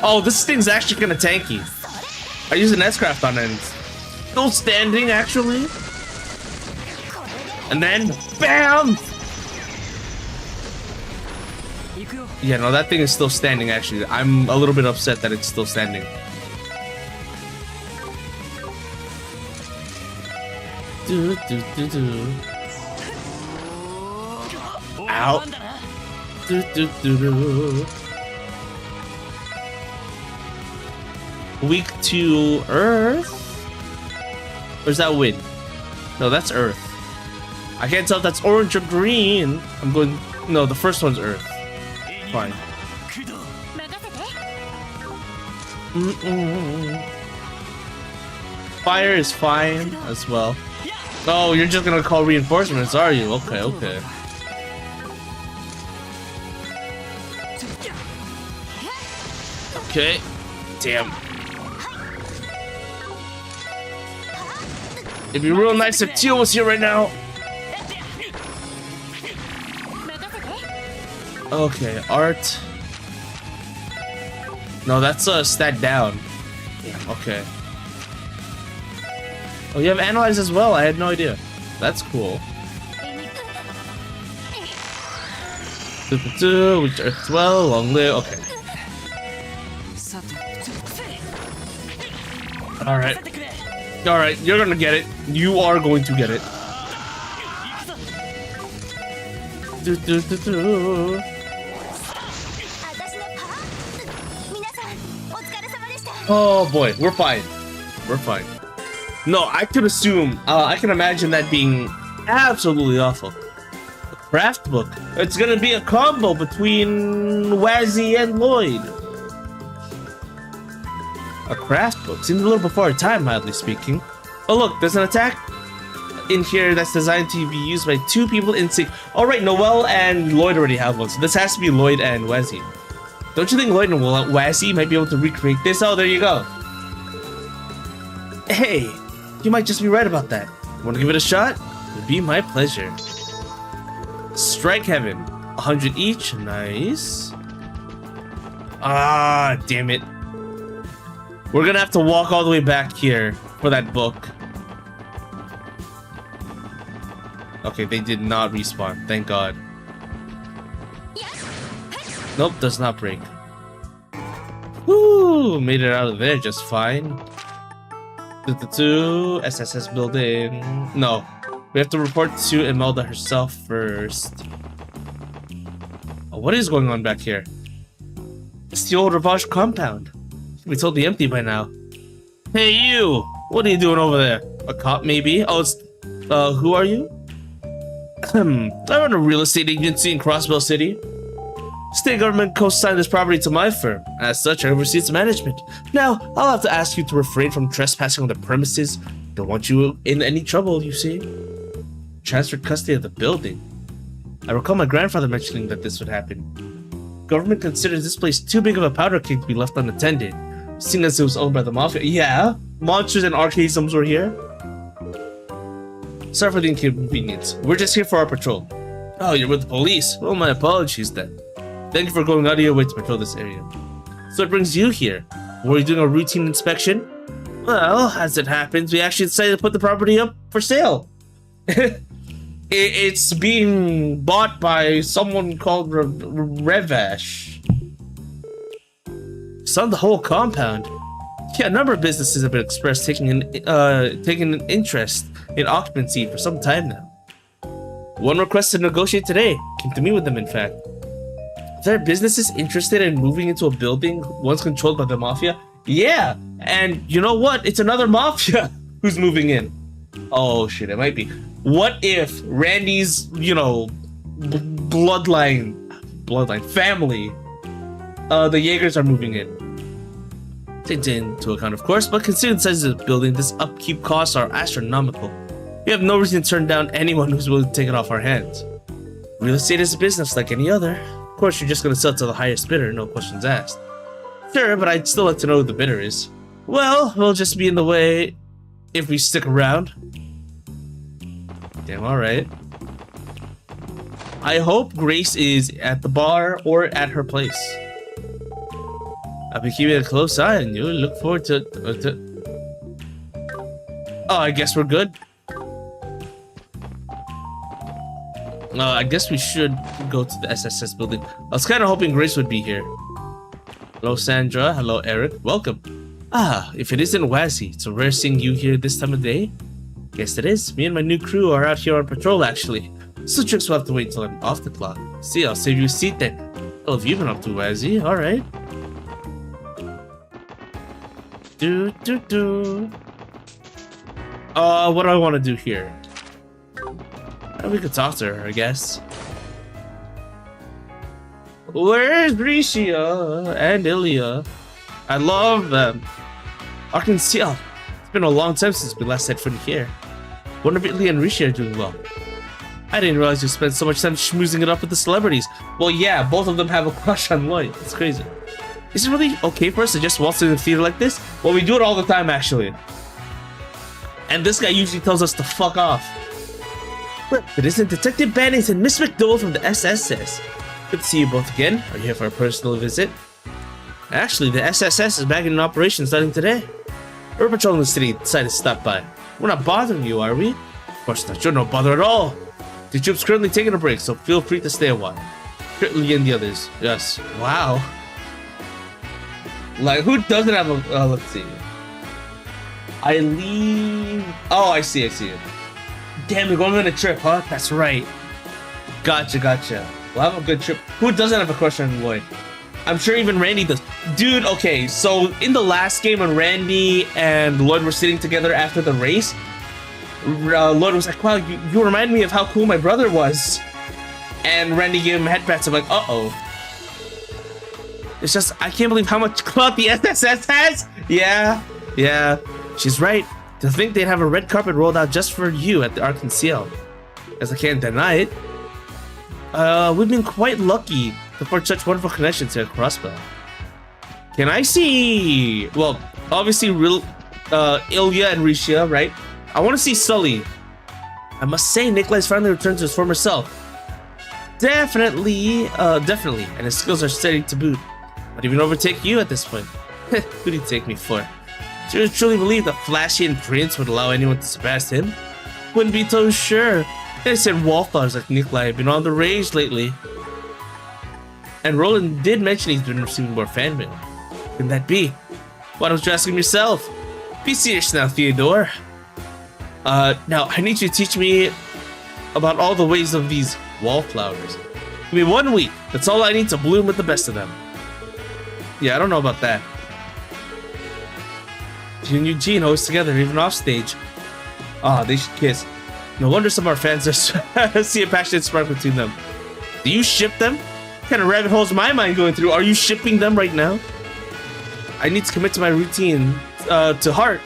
Oh, this thing's actually kind of tanky. I use an S-craft on it. Still standing, actually. And then, BAM! Yeah, no, that thing is still standing, actually. I'm a little bit upset that it's still standing. Do, do, do, do. Ow. Do, do, do, do. Weak to Earth? Or is that wind? No, that's Earth. I can't tell if that's orange or green. I'm going... No, the first one's Earth. Fine. Fire is fine as well. Oh, you're just gonna call reinforcements, are you? Okay, okay. Okay. Damn. It'd be real nice if Teal was here right now. Okay, art. No, that's stat down. Damn, okay. Oh, you have analyze as well? I had no idea. That's cool. Which Earth well, long live. Okay. Alright. Alright, you're gonna get it. You are going to get it. Oh boy, we're fine. We're fine. No, I could assume, I can imagine that being absolutely awful. A craft book. It's gonna be a combo between Wazzy and Lloyd. A craft book. Seems a little before our time, mildly speaking. Oh look, there's an attack in here that's designed to be used by two people in sync. Alright, Noelle and Lloyd already have one, so this has to be Lloyd and Wazzy. Don't you think Lloyd and Wazzy might be able to recreate this? Oh, there you go. Hey, you might just be right about that. Want to give it a shot? It'd be my pleasure. Strike Heaven. 100 each. Nice. Ah, damn it. We're gonna have to walk all the way back here for that book. Okay, they did not respawn. Thank God. Nope, does not break. Woo! Made it out of there just fine. SSS building. No, we have to report to Imelda herself first. Oh, what is going on back here? It's the old Ravage compound. We told the empty by now. Hey you! What are you doing over there? A cop maybe? Oh, it's... who are you? I run a real estate agency in Crossbell City. State government co-signed this property to my firm. As such, I oversee its management. Now, I'll have to ask you to refrain from trespassing on the premises. Don't want you in any trouble, you see. Transferred custody of the building. I recall my grandfather mentioning that this would happen. Government considers this place too big of a powder keg to be left unattended, seeing as it was owned by the mafia. Yeah, monsters and archaisms were here. Sorry for the inconvenience. We're just here for our patrol. Oh, you're with the police? Well, my apologies then. Thank you for going out of your way to patrol this area. So what brings you here? Were you doing a routine inspection? Well, as it happens, we actually decided to put the property up for sale. It's being bought by someone called Revash. It's on the whole compound. Yeah, a number of businesses have been expressed taking an interest in occupancy for some time now. One request to negotiate today came to me with them, in fact. There are businesses interested in moving into a building once controlled by the mafia? Yeah, and you know what? It's another mafia who's moving in. Oh shit, it might be. What if Randy's, you know, bloodline family, the Jaegers are moving in? Taken into account, of course, but considering the size of the building, this upkeep costs are astronomical. We have no reason to turn down anyone who's willing to take it off our hands. Real estate is a business like any other. Of course, you're just gonna sell to the highest bidder, no questions asked. Sure, but I'd still like to know who the bidder is. Well, we'll just be in the way if we stick around. Damn, alright. I hope Grace is at the bar or at her place. I'll be keeping a close eye on you. Look forward to Oh, I guess we're good. I guess we should go to the SSS building. I was kind of hoping Grace would be here. Hello, Sandra. Hello, Eric. Welcome. Ah, if it isn't Wazzy, it's a rare seeing you here this time of day. Guess it is. Me and my new crew are out here on patrol, actually. So tricks will have to wait till I'm off the clock. See, I'll save you a seat then. What have you been up to, Wazzy? Alright. What do I want to do here? We could talk to her, I guess. Where's Risha and Ilya? I love them. I can see. It's been a long time since we last set foot here. Wonder if Ilya and Risha are doing well. I didn't realize you spent so much time schmoozing it up with the celebrities. Well, yeah, both of them have a crush on Lloyd. It's crazy. Is it really okay for us to just waltz in the theater like this? Well, we do it all the time, actually. And this guy usually tells us to fuck off. But it isn't Detective Bannings and Miss McDowell from the SSS. Good to see you both again. Are you here for a personal visit? Actually, the SSS is back in operation starting today. We're patrolling the city, decided to stop by. We're not bothering you, are we? Of course not, you're no bother at all. The troop's currently taking a break, so feel free to stay a while. Certainly and the others. Yes. Wow. Like, who doesn't have a... let's see. Eileen... Oh, I see it. Damn, we're going on a trip, huh? That's right. Gotcha. We'll have a good trip. Who doesn't have a crush on Lloyd? I'm sure even Randy does. Dude, okay, so in the last game when Randy and Lloyd were sitting together after the race, Lloyd was like, wow, you remind me of how cool my brother was. And Randy gave him headpats. I'm like, uh-oh. It's just, I can't believe how much clout the SSS has. Yeah. She's right. To think they'd have a red carpet rolled out just for you at the Arkansas. As I can't deny it. We've been quite lucky to forge such wonderful connections here at Crossbell. Can I see... Well, obviously, Ilya and Risha, right? I want to see Sully. I must say, Nikolai's finally returned to his former self. Definitely. And his skills are steady to boot. Might even overtake you at this point. Who do you take me for? Do you truly believe the flashy and prince would allow anyone to surpass him? Wouldn't be so sure. They said wallflowers like Nikolai have been on the rage lately. And Roland did mention he's been receiving more fan mail. Can that be? Why don't you ask him yourself? Be serious now, Theodore. Now I need you to teach me about all the ways of these wallflowers. Give me 1 week. That's all I need to bloom with the best of them. Yeah, I don't know about that. You and Eugene always together, even off stage. Ah, they should kiss. No wonder some of our fans are see a passionate spark between them. Do you ship them? What kind of rabbit holes am I going through? Are you shipping them right now? I need to commit to my routine to heart,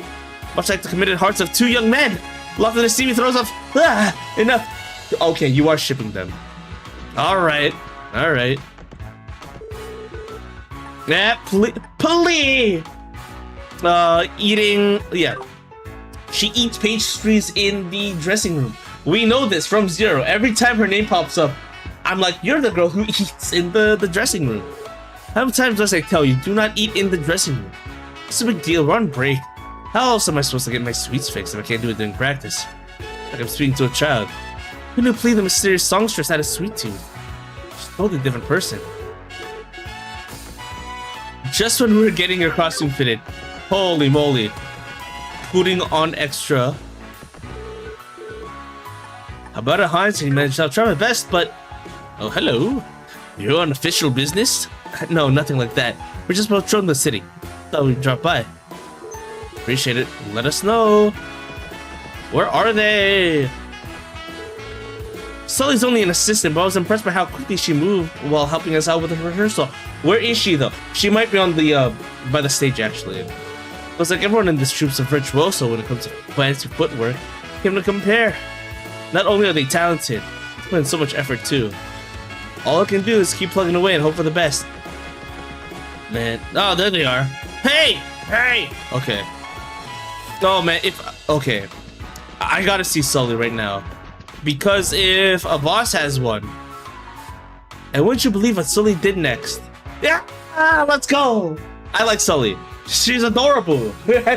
much like the committed hearts of two young men. Laughing to see me throws off. Ah, enough. Okay, you are shipping them. All right. Yeah, please. Eating. Yeah. She eats pastries in the dressing room. We know this from Zero. Every time her name pops up, I'm like, you're the girl who eats in the dressing room. How many times must I tell you, do not eat in the dressing room? It's a big deal, we're on break. How else am I supposed to get my sweets fixed if I can't do it during practice? Like I'm speaking to a child. Who knew Plea the mysterious songstress had a sweet tooth? She's a totally different person. Just when we were getting her costume fitted, holy moly. Putting on extra. How about it, Heinz? You managed to try my best, but... Oh, hello. You're on official business? No, nothing like that. We're just patrolling the city. Thought we'd drop by. Appreciate it. Let us know. Where are they? Sully's only an assistant, but I was impressed by how quickly she moved while helping us out with the rehearsal. Where is she, though? She might be on the, by the stage, actually. Looks like everyone in this troupe's a virtuoso when it comes to fancy footwork. Give them to compare. Not only are they talented, they put in so much effort too. All I can do is keep plugging away and hope for the best. Man, oh, there they are. Hey! Okay. Oh man, okay. I gotta see Sully right now. Because if a boss has one, and wouldn't you believe what Sully did next? Yeah, let's go! I like Sully. She's adorable.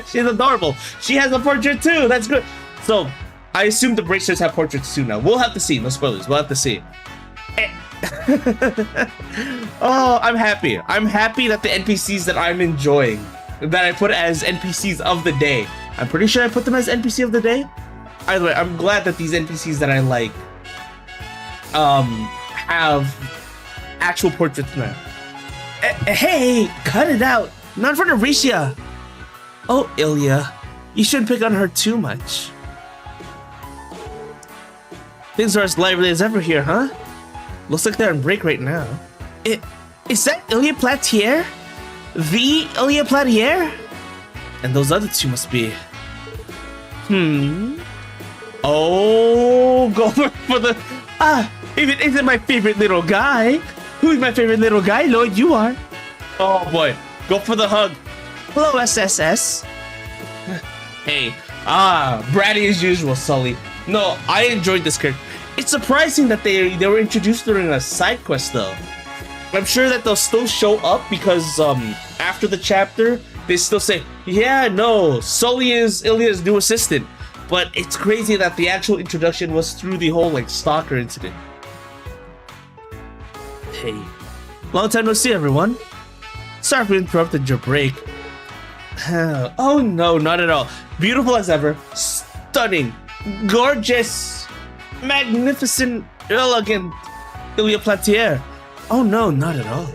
She's adorable. She has a portrait too. That's good. So, I assume the Bracers have portraits too now. We'll have to see. No spoilers. We'll have to see. Oh, I'm happy. I'm happy that the NPCs that I'm enjoying, that I put as NPCs of the day. I'm pretty sure I put them as NPC of the day. Either way, I'm glad that these NPCs that I like have actual portraits now. Hey, cut it out. Not in front of Risha. Oh, Ilya, you shouldn't pick on her too much. Things are as lively as ever here, huh? Looks like they're on break right now. Is that Ilya Platier? The Ilya Platier? And those other two must be... Oh, go for the... if it isn't my favorite little guy. Who's my favorite little guy? Lloyd, you are. Oh boy, go for the hug. Hello, SSS. Hey, bratty as usual, Sully. No, I enjoyed this character. It's surprising that they were introduced during a side quest though. I'm sure that they'll still show up because after the chapter, they still say, yeah, no, Sully is Ilya's new assistant. But it's crazy that the actual introduction was through the whole like stalker incident. Hey, long time no see, everyone. Sorry if we interrupted your break. Oh no, not at all. Beautiful as ever, stunning, gorgeous, magnificent, elegant Ilya Platier. Oh no, not at all.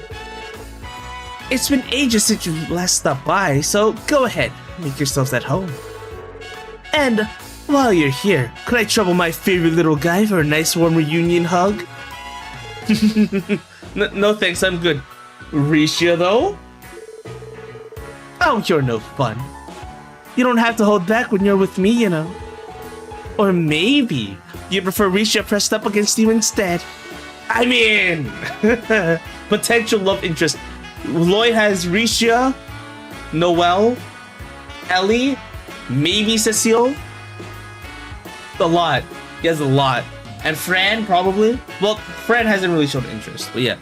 It's been ages since you last stopped by, so go ahead, make yourselves at home. And while you're here, could I trouble my favorite little guy for a nice warm reunion hug? No thanks, I'm good. Risha though? Oh, you're no fun. You don't have to hold back when you're with me, you know. Or maybe you prefer Risha pressed up against you instead. I mean, potential love interest. Lloyd has Risha, Noelle, Ellie, maybe Cecile. A lot. He has a lot. And Fran, probably. Well, Fran hasn't really shown interest, but yeah.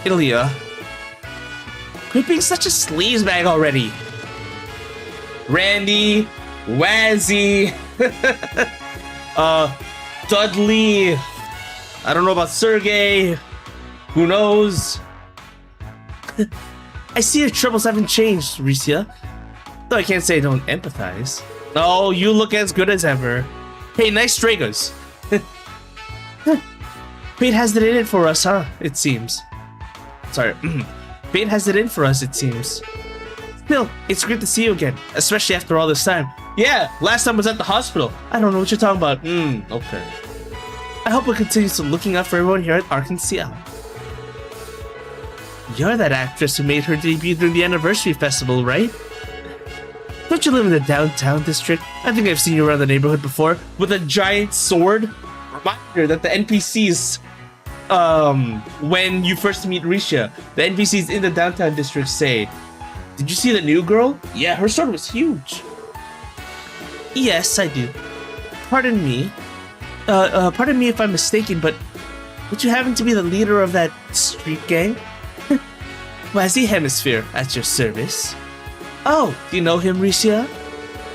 Ilya. Quit being such a sleazebag already. Randy, Wazzy, Dudley. I don't know about Sergey. Who knows? I see your troubles haven't changed, Risha. Though I can't say I don't empathize. Oh, you look as good as ever. Hey, nice Dragos. Fate has it in for us, huh? It seems. Sorry. Fate has it in for us, it seems. Still, it's great to see you again, especially after all this time. Yeah, last time was at the hospital. I don't know what you're talking about. Okay. I hope we'll continue looking out for everyone here at Arkansas. You're that actress who made her debut during the anniversary festival, right? Don't you live in the downtown district? I think I've seen you around the neighborhood before with a giant sword. Reminder that the NPCs, when you first meet Risha, the NPCs in the downtown district say, "Did you see the new girl? Yeah, her sword was huge." Yes, I do. Pardon me. Pardon me if I'm mistaken, but would you happen to be the leader of that street gang? Wazzy Hemisphere at your service. Oh, do you know him, Risha?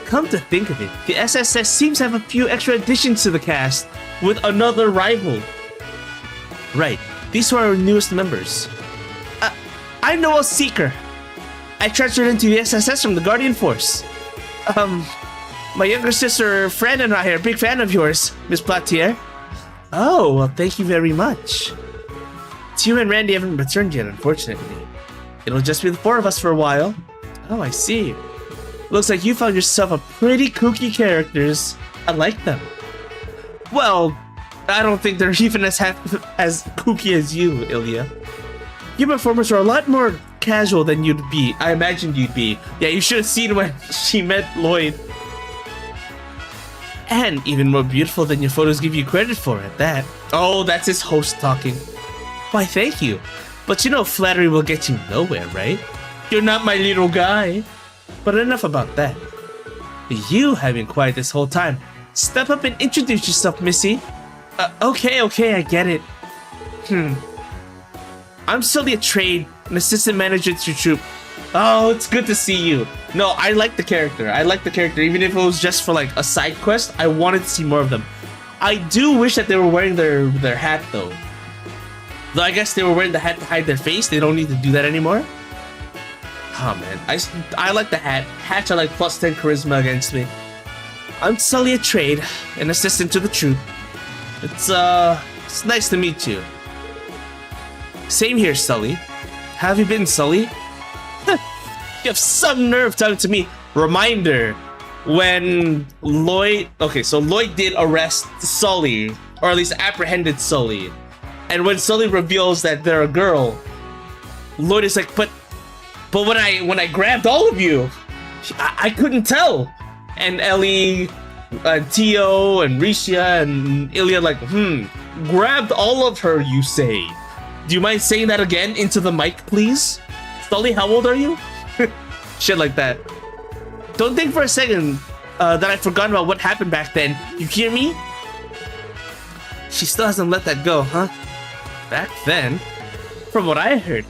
Come to think of it, the SSS seems to have a few extra additions to the cast, with another rival. Right, these are our newest members. I'm Noel Seeker. I transferred into the SSS from the Guardian Force. My younger sister, Fran, and I are a big fan of yours, Miss Platier. Oh, well, thank you very much. Tew and Randy haven't returned yet, unfortunately. It'll just be the four of us for a while. Oh, I see. Looks like you found yourself a pretty kooky characters. I like them. Well, I don't think they're even as kooky as you, Ilya. Your performers are a lot more casual than you'd be. I imagined you'd be. Yeah, you should have seen when she met Lloyd. And even more beautiful than your photos give you credit for at that. Oh, that's his host talking. Why, thank you. But you know flattery will get you nowhere, right? You're not my little guy. But enough about that. You have been quiet this whole time. Step up and introduce yourself, Missy. Okay, I get it. I'm Sully, a trade an assistant manager to your troop. Oh, it's good to see you. No, I like the character. I like the character. Even if it was just for like a side quest, I wanted to see more of them. I do wish that they were wearing their hat though. Though I guess they were wearing the hat to hide their face. They don't need to do that anymore. Oh man, I like the hat. Hats are like plus 10 charisma against me. I'm Sully at Trade, an assistant to the troop. It's nice to meet you. Same here, Sully. How have you been, Sully? You have some nerve talking to me. Reminder, when Lloyd... Okay, so Lloyd did arrest Sully, or at least apprehended Sully. And when Sully reveals that they're a girl, Lloyd is like, but when I grabbed all of you, I couldn't tell. And Ellie, Tio, and Risha, and Ilya like, grabbed all of her, you say? Do you mind saying that again into the mic, please? Sully, how old are you? Shit like that. Don't think for a second that I forgot about what happened back then. You hear me? She still hasn't let that go, huh? Back then? From what I heard,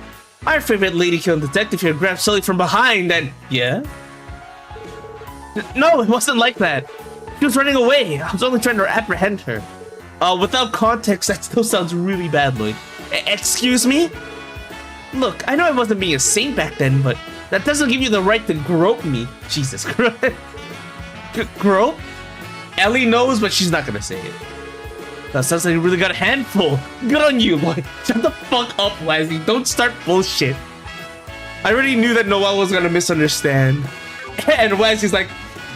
our favorite lady-killing detective here grabbed Sully from behind and... Yeah? No, it wasn't like that. She was running away. I was only trying to apprehend her. Without context, that still sounds really bad, Lloyd. Excuse me? Look, I know I wasn't being a saint back then, but that doesn't give you the right to grope me. Jesus Christ. Grope? Ellie knows, but she's not gonna say it. That sounds like you really got a handful. Good on you, Lloyd. Shut the fuck up, Leslie. Don't start bullshit. I already knew that Noelle was gonna misunderstand. And Wesley's like,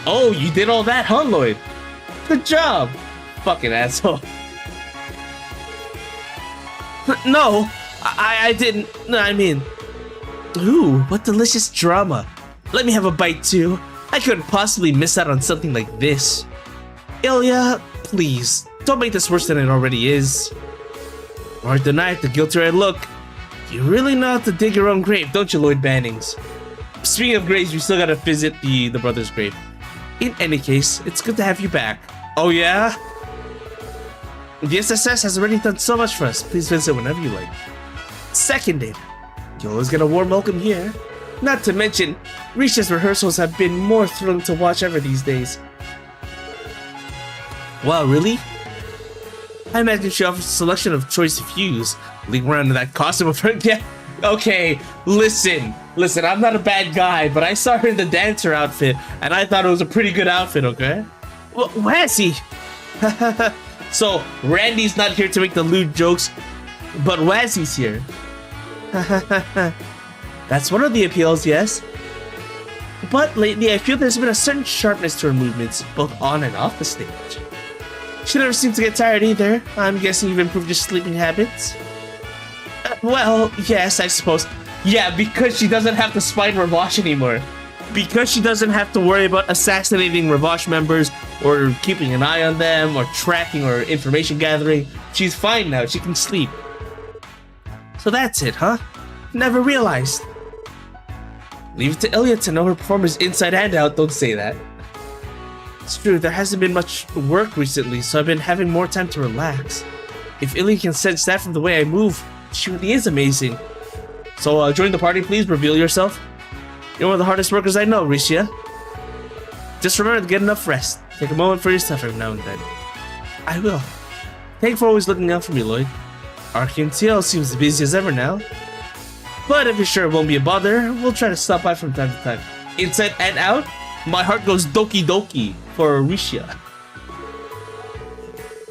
oh, you did all that, huh, Lloyd? Good job. Fucking asshole. No, I didn't. No, I mean... Ooh, what delicious drama. Let me have a bite too. I couldn't possibly miss out on something like this. Ilya, please, don't make this worse than it already is. Or deny it, the guiltier I look. You really know how to dig your own grave, don't you, Lloyd Bannings? Speaking of graves, we still gotta visit the brother's grave. In any case, it's good to have you back. Oh yeah? The SSS has already done so much for us. Please visit whenever you like. Seconded. You always get a warm welcome here. Not to mention, Risha's rehearsals have been more thrilling to watch ever these days. Wow, really? I imagine she offers a selection of choice views. Leading around in that costume of her. Yeah, okay, listen, I'm not a bad guy, but I saw her in the dancer outfit, and I thought it was a pretty good outfit, okay? Where's he? So, Randy's not here to make the lewd jokes, but Wazzy's here. That's one of the appeals, yes. But lately, I feel there's been a certain sharpness to her movements, both on and off the stage. She never seems to get tired either. I'm guessing you've improved your sleeping habits? Well, yes, I suppose. Yeah, because she doesn't have to spy Ravash anymore. Because she doesn't have to worry about assassinating Ravash members, or keeping an eye on them, or tracking or information gathering. She's fine now, she can sleep. So that's it, huh? Never realized. Leave it to Ilya to know her performance inside and out, don't say that. It's true, there hasn't been much work recently, so I've been having more time to relax. If Ilya can sense that from the way I move, she really is amazing. So join the party, please, reveal yourself. You're one of the hardest workers I know, Risha. Just remember to get enough rest. Take a moment for yourself every now and then. I will. Thank you for always looking out for me, Lloyd. Archean TL seems busy as ever now. But if you're sure it won't be a bother, we'll try to stop by from time to time. Inside and out, my heart goes doki doki for Risha.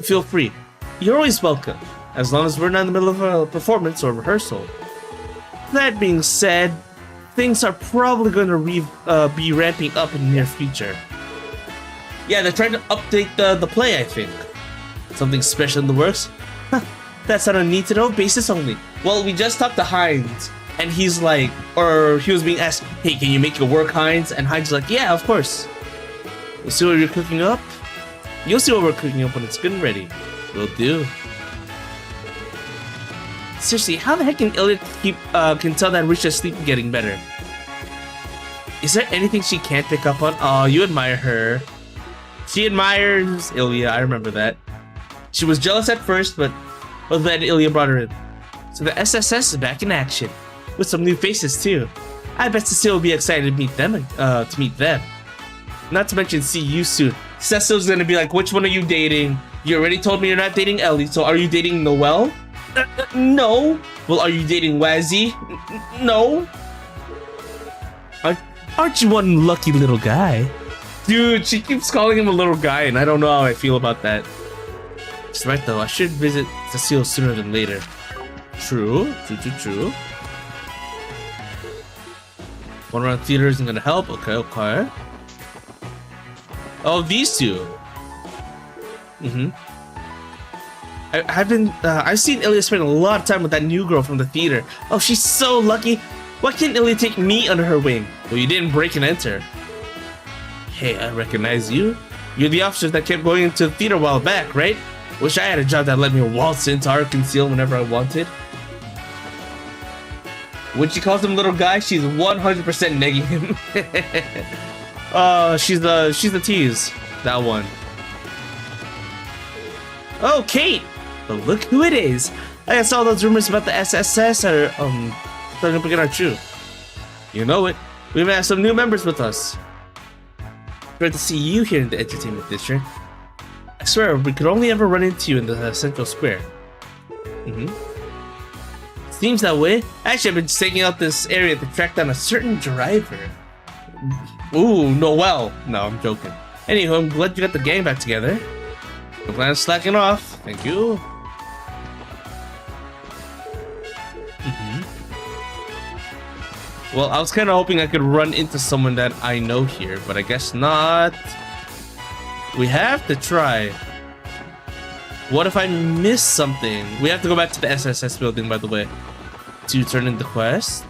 Feel free. You're always welcome, as long as we're not in the middle of a performance or rehearsal. That being said, things are probably going to be ramping up in the near future. Yeah, they're trying to update the play, I think. Something special in the works? That's on a need-to-know basis only. Well, we just talked to Hines, and he's like, or he was being asked, hey, can you make it work, Hines? And Hines is like, yeah, of course. We'll see what you're cooking up. You'll see what we're cooking up when it's good and ready. Will do. Seriously, how the heck can Ilya can tell that Risha's sleep getting better? Is there anything she can't pick up on? Oh, you admire her. She admires Ilya, I remember that. She was jealous at first, but then Ilya brought her in. So the SSS is back in action. with some new faces too. I bet Cecile will be excited to meet them. Not to mention see you soon. Cecile's gonna be like, which one are you dating? You already told me you're not dating Ellie, so are you dating Noelle? No. Well, are you dating Wazzy? No. Aren't you one lucky little guy? Dude, she keeps calling him a little guy, and I don't know how I feel about that. She's right though, I should visit Cecile sooner than later. True. One around theater isn't gonna help. Okay. Oh, these two. I've seen Ilya spend a lot of time with that new girl from the theater. Oh, she's so lucky. Why can't Ilya take me under her wing? Well, you didn't break and enter. Hey, I recognize you. You're the officer that kept going into the theater a while back, right? Wish I had a job that let me waltz into our conceal whenever I wanted. When she calls him little guy, she's 100% negging him. She's the tease. That one. Oh, Kate! But look who it is. I guess all those rumors about the SSS are starting to begin are true. You know it. We may have some new members with us. Great to see you here in the entertainment district. I swear, we could only ever run into you in the central square. Seems that way. Actually, I've been staking out this area to track down a certain driver. Ooh, Noelle. No, I'm joking. Anywho, I'm glad you got the gang back together. I'm glad I'm slacking off. Thank you. Well, I was kind of hoping I could run into someone that I know here, but I guess not. We have to try. What if I miss something? We have to go back to the SSS building, by the way, to turn in the quest.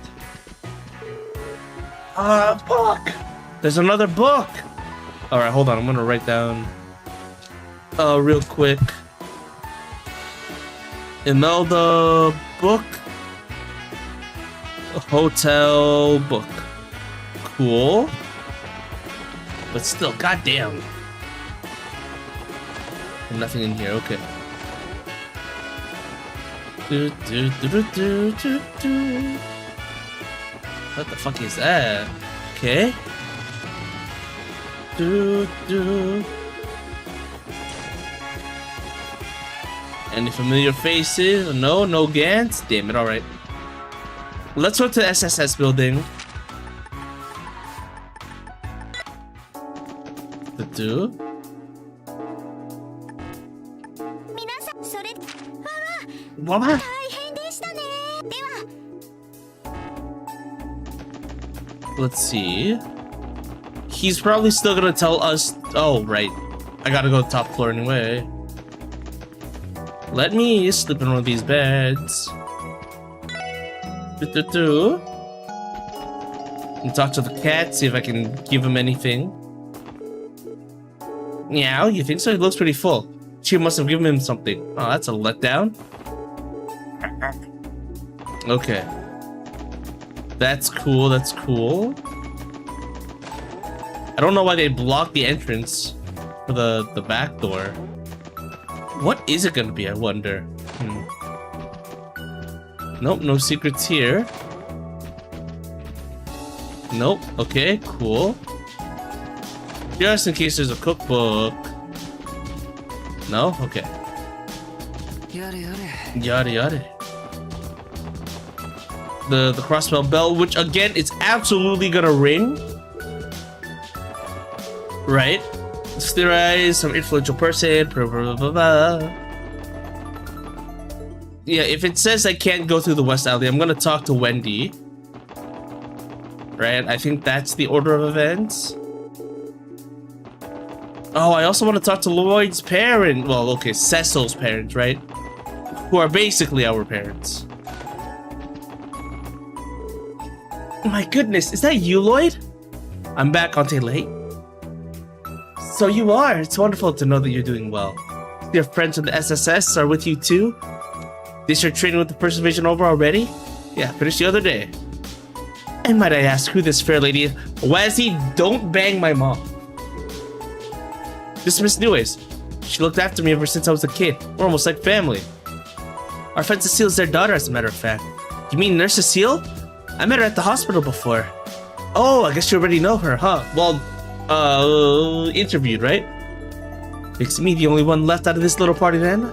Book! There's another book! Alright, hold on. I'm gonna write down real quick. Imelda book. Hotel book. Cool. But still, goddamn. Nothing in here, okay. What the fuck is that? Okay. Any familiar faces? No Gantz? Damn it, alright. Let's go to the SSS building. What? Let's see. He's probably still gonna tell us. Oh, right. I gotta go top floor anyway. Let me sleep in one of these beds. And talk to the cat, see if I can give him anything. Meow, you think so? He looks pretty full. She must have given him something. Oh, that's a letdown. Okay. That's cool, that's cool. I don't know why they blocked the entrance for the back door. What is it gonna be, I wonder? Nope, no secrets here. Nope, okay, cool. Just in case there's a cookbook. No? Okay. Yada. The crossbell bell, which again, it's absolutely gonna ring. Right? Styrize, some influential person, blah, blah, blah, blah. Yeah, if it says I can't go through the West Alley, I'm gonna talk to Wendy. Right? I think that's the order of events. Oh, I also want to talk to Lloyd's parents. Well, okay, Cecil's parents, right? Who are basically our parents. My goodness, is that you, Lloyd? I'm back, aren't I late? So you are. It's wonderful to know that you're doing well. Your friends from the SSS are with you too? This your training with the Persuasion over already? Yeah, finished the other day. And might I ask who this fair lady is? Wazzy, don't bang my mom. This is Miss Neways. She looked after me ever since I was a kid. We're almost like family. Our friend Cecile's their daughter, as a matter of fact. You mean Nurse Cecile? I met her at the hospital before. Oh, I guess you already know her, huh? Well, interviewed, right? Makes me the only one left out of this little party then.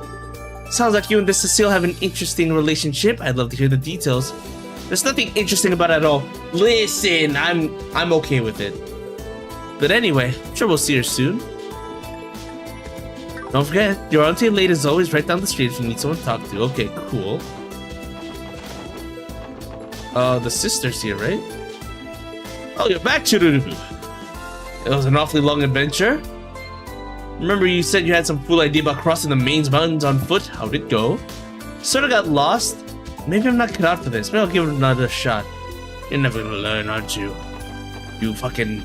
Sounds like you and this Cecile have an interesting relationship. I'd love to hear the details. There's nothing interesting about it at all. Listen, I'm okay with it. But anyway, I'm sure we'll see her soon. Don't forget, your auntie late is always right down the street if you need someone to talk to. Okay, cool. The sister's here, right? Oh, you're back, Chiruru. It was an awfully long adventure. Remember you said you had some fool idea about crossing the mains mountains on foot? How'd it go? Sorta got lost. Maybe I'm not cut out for this. Maybe I'll give it another shot. You're never gonna learn, aren't you? You fucking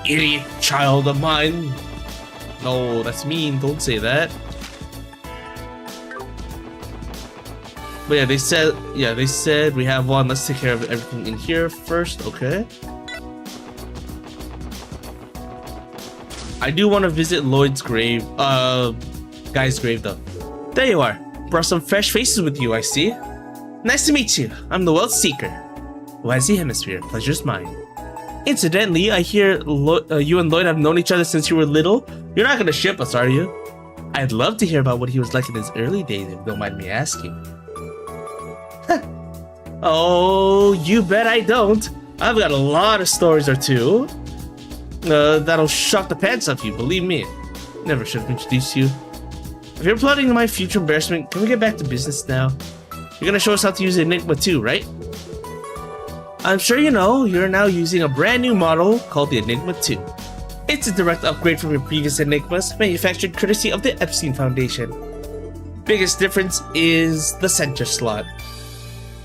idiot child of mine. No, that's mean. Don't say that. But yeah, they said we have one. Let's take care of everything in here first, okay? I do want to visit Lloyd's grave, guy's grave though. There you are. Brought some fresh faces with you, I see. Nice to meet you. I'm the Wealth Seeker. YZ Hemisphere, pleasure's mine. Incidentally, I hear you and Lloyd have known each other since you were little. You're not gonna ship us, are you? I'd love to hear about what he was like in his early days, if you don't mind me asking. Oh, you bet I don't. I've got a lot of stories or two. That'll shock the pants off you, believe me. Never should have introduced you. If you're plotting my future embarrassment, can we get back to business now? You're gonna show us how to use Enigma too, right? I'm sure you know, you're now using a brand new model called the Enigma 2. It's a direct upgrade from your previous Enigmas, manufactured courtesy of the Epstein Foundation. Biggest difference is the center slot.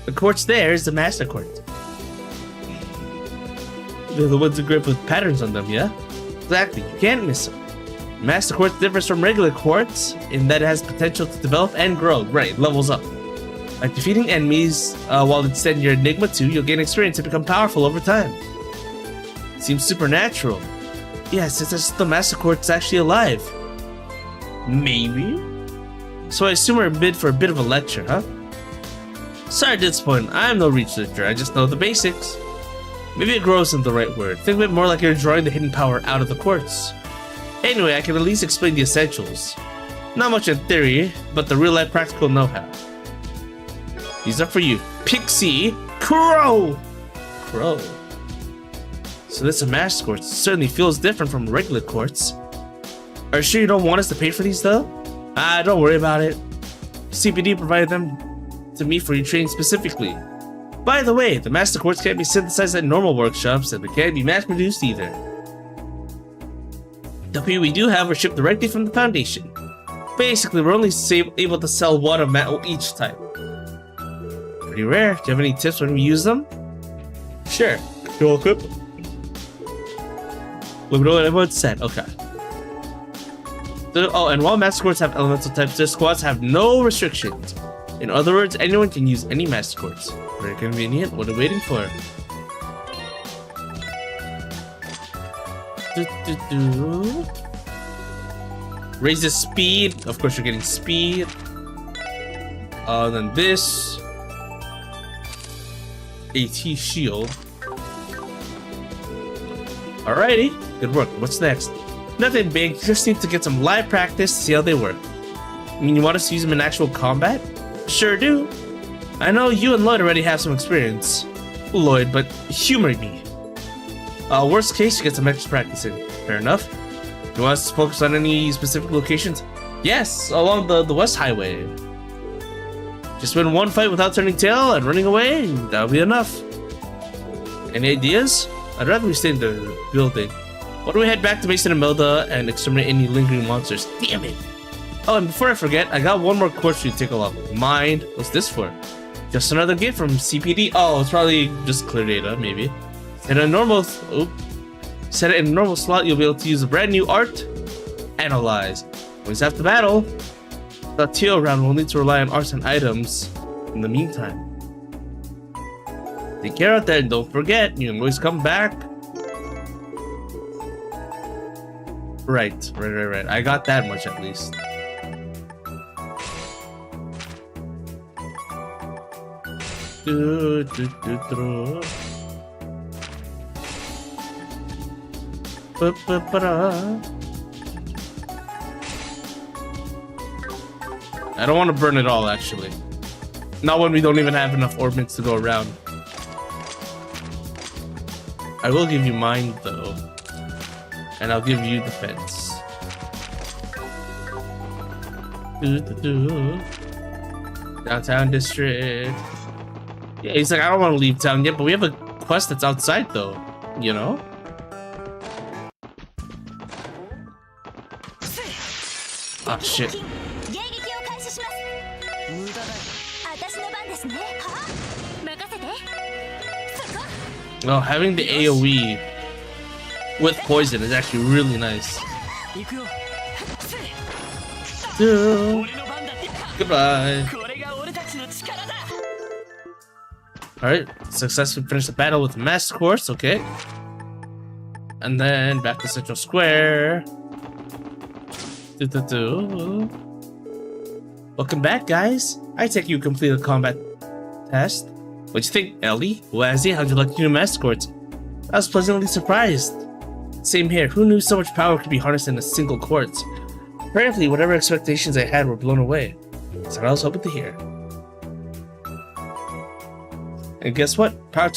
The quartz there is the master quartz. They're the ones engraved with patterns on them, yeah? Exactly, you can't miss them. Master quartz differs from regular quartz in that it has potential to develop and grow. Right, levels up. By defeating enemies while extending your Enigma 2, you'll gain experience and become powerful over time. Seems supernatural. Yes, it's as if the Master Quartz is actually alive. Maybe? So I assume we're bid for a bit of a lecture, huh? Sorry to disappoint, I'm no researcher, I just know the basics. Maybe it grows isn't the right word. Think of it more like you're drawing the hidden power out of the quartz. Anyway, I can at least explain the essentials. Not much in theory, but the real-life practical know-how. These are for you. Pixie Crow! Crow. So this Master Quartz certainly feels different from regular quartz. Are you sure you don't want us to pay for these though? Don't worry about it. CPD provided them to me for your training specifically. By the way, the Master Quartz can't be synthesized at normal workshops and it can't be mass-produced either. The few we do have are shipped directly from the Foundation. Basically, we're only able to sell one of each type. Pretty rare. Do you have any tips when we use them? Sure. Dual equip. Let me know what everyone said. Okay. So, and while Master Quartz have elemental types, their squads have no restrictions. In other words, anyone can use any Master Quartz. Very convenient. What are we waiting for? Raise the speed. Of course, you're getting speed. Then this. AT shield. Alrighty. Good work. What's next? Nothing big. Just need to get some live practice to see how they work. I mean, you want us to use them in actual combat? Sure do. I know you and Lloyd already have some experience. Lloyd, but humor me. Worst case, you get some extra practice in. Fair enough. You want us to focus on any specific locations? Yes, along the West Highway. Just win one fight without turning tail and running away, that'll be enough. Any ideas? I'd rather we stay in the building. Why don't we head back to Mason and Melda and exterminate any lingering monsters? Damn it! Oh, and before I forget, I got one more quartz for you to take a look. Mind. What's this for? Just another gift from CPD. Oh, it's probably just clear data, maybe. Set it in a normal slot, you'll be able to use a brand new art. Analyze. Always after battle. The TO round will need to rely on arts and items in the meantime. Take care out there and don't forget, you can always come back. Right. I got that much at least. Do, do, do, do. Ba, ba, ba, da. I don't want to burn it all, actually. Not when we don't even have enough orbits to go around. I will give you mine, though. And I'll give you defense. Downtown district. Yeah, he's like, I don't want to leave town yet, but we have a quest that's outside, though. You know? Oh, shit. Oh, having the AoE with poison is actually really nice. Goodbye. Alright, successfully finished the battle with the Master Course, okay. And then back to Central Square. Welcome back, guys. I take you completed a combat test. What'd you think, Ellie? Wazzy, how'd you like your new Master Course? I was pleasantly surprised. Same here, who knew so much power could be harnessed in a single quartz? Apparently, whatever expectations I had were blown away. That's what I was hoping to hear. And guess what? Power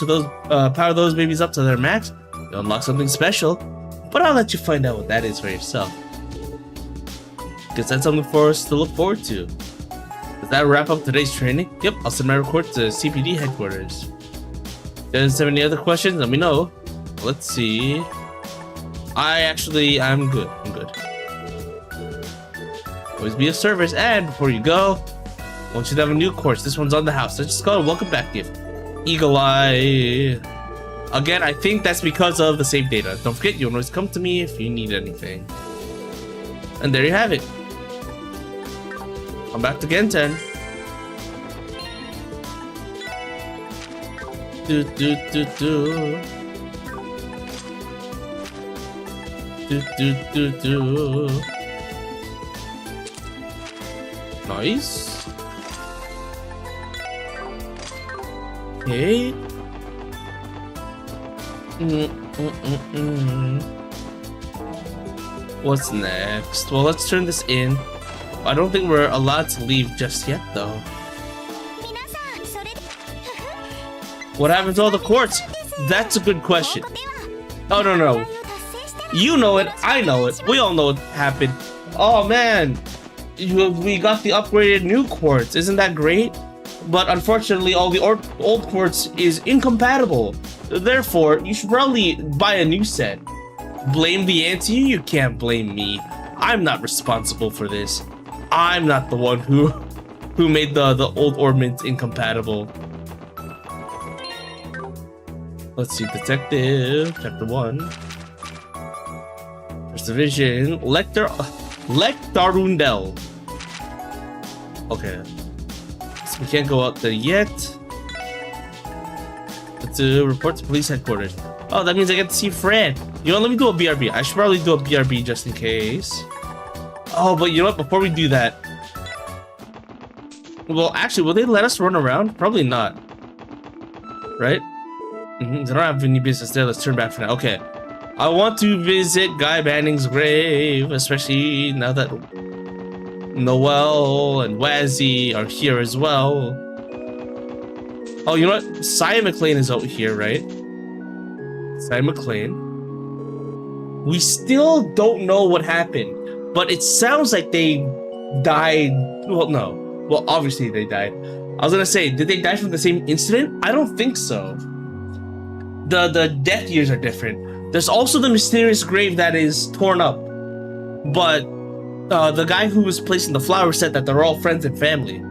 those babies up to their max, you'll unlock something special. But I'll let you find out what that is for yourself. Guess that's something for us to look forward to. Does that wrap up today's training? Yep, I'll send my report to CPD headquarters. If you guys have any other questions, let me know. Let's see. I'm good. Always be of service, and before you go, I want you to have a new course. This one's on the house. Let's just call it a welcome back gift. Eagle Eye. Again, I think that's because of the save data. Don't forget, you can always come to me if you need anything. And there you have it. I'm back to Gen 10. Do do do do. Do do do do. Nice. Okay. What's next? Well, let's turn this in. I don't think we're allowed to leave just yet, though. What happened to all the quartz? That's a good question. Oh, no. You know it. I know it. We all know what happened. Oh, man. We got the upgraded new quartz. Isn't that great? But unfortunately, all the old quartz is incompatible. Therefore, you should probably buy a new set. Blame TheAntiYuu? You can't blame me. I'm not responsible for this. I'm not the one who made the old ornament incompatible. Let's see, Detective, Chapter 1. First Division, Lectarundel. Okay. So we can't go out there yet. Let's report to police headquarters. Oh, that means I get to see Fred. You know, let me do a BRB. I should probably do a BRB just in case. Oh, but you know what? Before we do that... Well, actually, will they let us run around? Probably not. Right? They don't have any business there. Let's turn back for now. Okay. I want to visit Guy Banning's grave, especially now that Noel and Wazzy are here as well. Oh, you know what? Cy McLean is out here, right? Cy McLean. We still don't know what happened, but it sounds like they died. Well, no. Well, obviously they died. I was gonna say, did they die from the same incident? I don't think so. The death years are different. There's also the mysterious grave that is torn up. But the guy who was placing the flower said that they're all friends and family.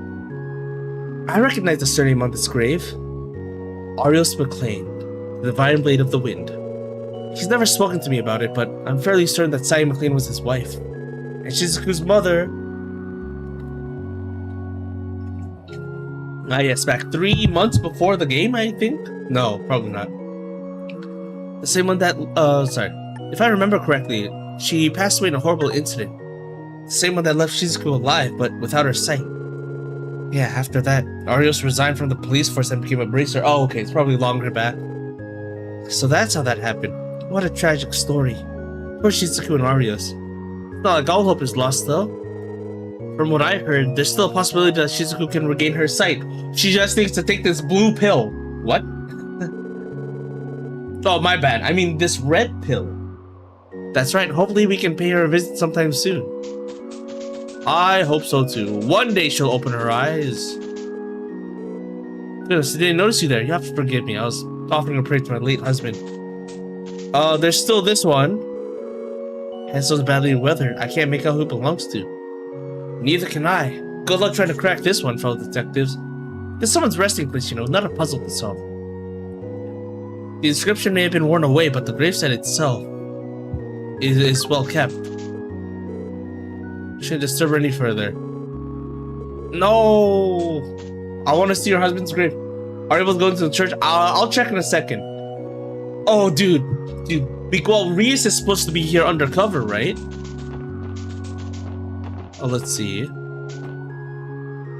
I recognize the surname on this grave. Arios McLean, the Divine Blade of the Wind. He's never spoken to me about it, but I'm fairly certain that Cy McLean was his wife. And Shizuku's mother... Ah yes, back 3 months before the game, I think? No, probably not. The same one that... sorry. If I remember correctly, she passed away in a horrible incident. The same one that left Shizuku alive, but without her sight. Yeah, after that, Arios resigned from the police force and became a bracer. Oh, okay, it's probably longer back. So that's how that happened. What a tragic story. Poor Shizuku and Arios. It's not like all hope is lost, though. From what I heard, there's still a possibility that Shizuku can regain her sight. She just needs to take this blue pill. What? Oh, my bad. I mean, this red pill. That's right. Hopefully we can pay her a visit sometime soon. I hope so too. One day she'll open her eyes. Goodness, I didn't notice you there. You have to forgive me. I was offering a prayer to my late husband. There's still this one. Hansel's badly weathered. I can't make out who it belongs to. Neither can I. Good luck trying to crack this one, fellow detectives. This is someone's resting place, you know, not a puzzle to solve. The inscription may have been worn away, but the gravesite itself is well kept. Shouldn't disturb her any further. No! I want to see your husband's grave. Are you able to go into the church? I'll check in a second. Oh, dude. Well, Reese is supposed to be here undercover, right? Oh, let's see.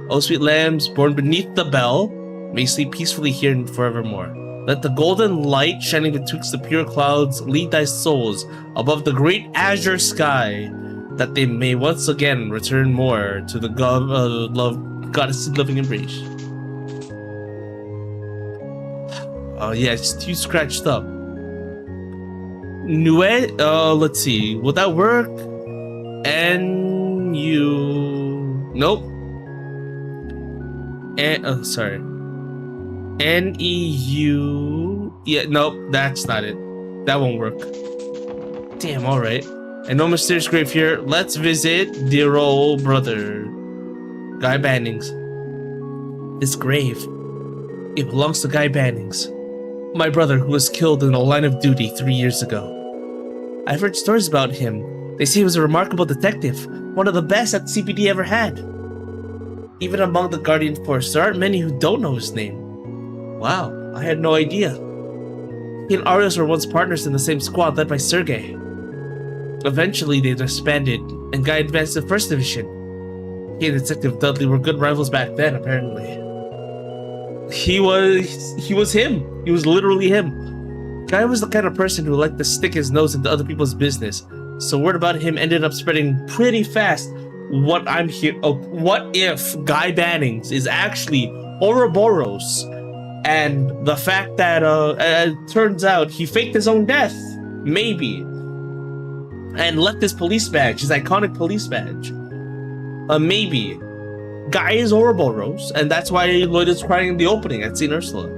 Oh, sweet lambs, born beneath the bell, may sleep peacefully here and forevermore. Let the golden light shining betwixt the pure clouds lead thy souls above the great azure sky, that they may once again return more to the goddess' loving embrace. Oh yeah, it's too scratched up. Nue, let's see, will that work? Nope. Sorry. NEU, yeah, nope, that's not it. That won't work. Damn, alright. And no mysterious grave here. Let's visit dear old brother, Guy Bannings. This grave, it belongs to Guy Bannings, my brother who was killed in the line of duty 3 years ago. I've heard stories about him. They say he was a remarkable detective, one of the best that the CPD ever had. Even among the Guardian Force, there aren't many who don't know his name. Wow, I had no idea. He and Arios were once partners in the same squad led by Sergei. Eventually, they disbanded, and Guy advanced to 1st Division. He and Detective Dudley were good rivals back then, apparently. He was him. He was literally him. Guy was the kind of person who liked to stick his nose into other people's business, so word about him ended up spreading pretty fast. What if Guy Bannings is actually Ouroboros, and the fact that it turns out he faked his own death, maybe, and left his police badge, his iconic police badge. Maybe. Guy is Ouroboros, and that's why Lloyd is crying in the opening at St. Ursula.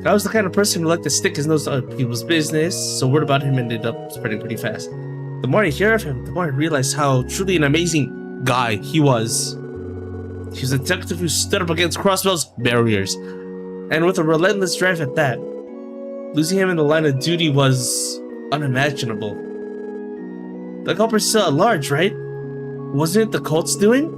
Guy was the kind of person who liked to stick his nose to other people's business, so word about him ended up spreading pretty fast. The more I hear of him, the more I realize how truly an amazing guy he was. He was a detective who stood up against Crossbell's barriers, and with a relentless drive at that. Losing him in the line of duty was unimaginable. The culprit's still at large, right? Wasn't it the cult's doing?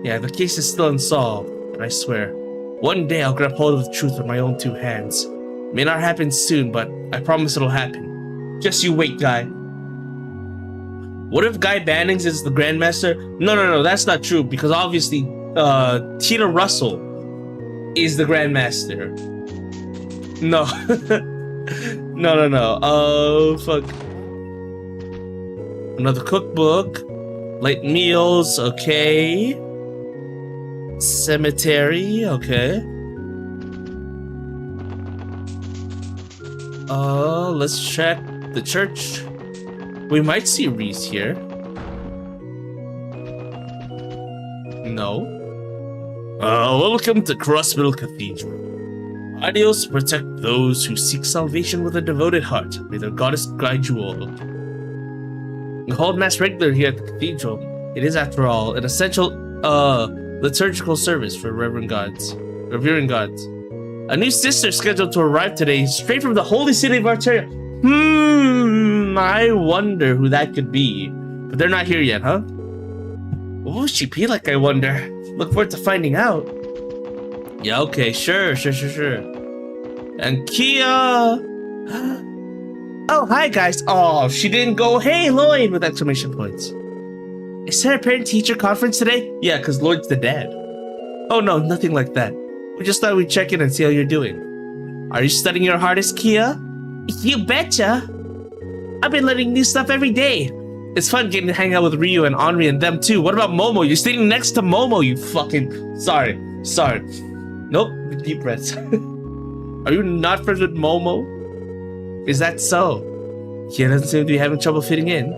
Yeah, the case is still unsolved, but I swear, one day I'll grab hold of the truth with my own 2 hands. May not happen soon, but I promise it'll happen. Just you wait, Guy. What if Guy Bannings is the Grandmaster? No, that's not true, because obviously, Tina Russell is the Grandmaster. No. No. Oh, fuck. Another cookbook. Late meals, okay. Cemetery, okay. Let's check the church. We might see Reese here. No. Welcome to Crossmill Cathedral. Adios, protect those who seek salvation with a devoted heart. May the goddess guide you all. We hold mass regular here at the cathedral. It is, after all, an essential, liturgical service for revering gods. A new sister scheduled to arrive today, straight from the holy city of Arteria. I wonder who that could be. But they're not here yet, huh? What would she be like, I wonder? Look forward to finding out. Yeah, okay, sure. And Kia! Oh, hi guys. Oh, she didn't go, hey Lloyd, with exclamation points. Is there a parent-teacher conference today? Yeah, because Lloyd's the dad. Oh no, nothing like that. We just thought we'd check in and see how you're doing. Are you studying your hardest, Kia? You betcha! I've been learning new stuff every day. It's fun getting to hang out with Ryu and Henri and them too. What about Momo? You're sitting next to Momo, you fucking... Sorry. Nope, deep breaths. Are you not friends with Momo? Is that so? Kia doesn't seem to be having trouble fitting in.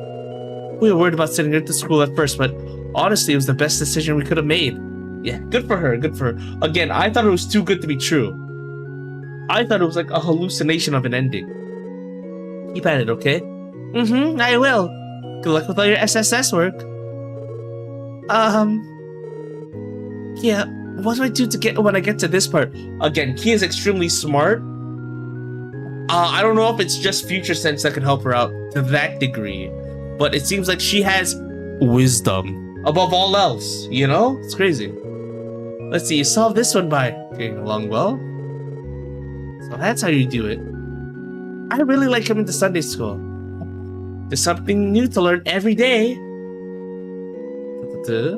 We were worried about sending her to school at first, but honestly, it was the best decision we could have made. Yeah, good for her, good for her. Again, I thought it was too good to be true. I thought it was like a hallucination of an ending. Keep at it, okay? I will. Good luck with all your SSS work. Yeah, what do I do to get when I get to this part? Again, Kia is extremely smart. I don't know if it's just future sense that can help her out to that degree, but it seems like she has wisdom above all else, you know? It's crazy. Let's see, you solved this one by getting along well. So that's how you do it. I really like coming to Sunday school. There's something new to learn every day. So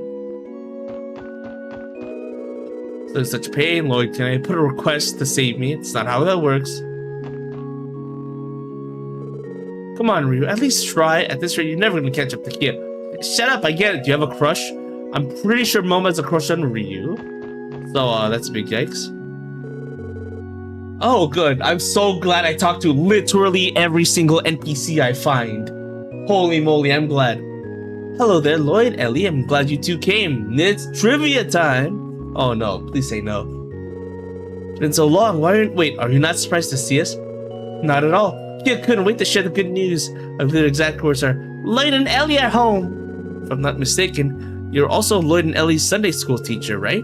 in such pain, Lloyd, can I put a request to save me? It's not how that works. Come on, Ryu, at least try. At this rate, you're never gonna catch up to Kia. Shut up, I get it. Do you have a crush? I'm pretty sure Momo has a crush on Ryu. So, that's a big yikes. Oh, good. I'm so glad I talked to literally every single NPC I find. Holy moly, I'm glad. Hello there, Lloyd, Ellie. I'm glad you two came. It's trivia time. Oh no, please say no. It's been so long. Wait, are you not surprised to see us? Not at all. Kia couldn't wait to share the good news. I believe the exact words are, Lloyd and Ellie are home. If I'm not mistaken, you're also Lloyd and Ellie's Sunday school teacher, right?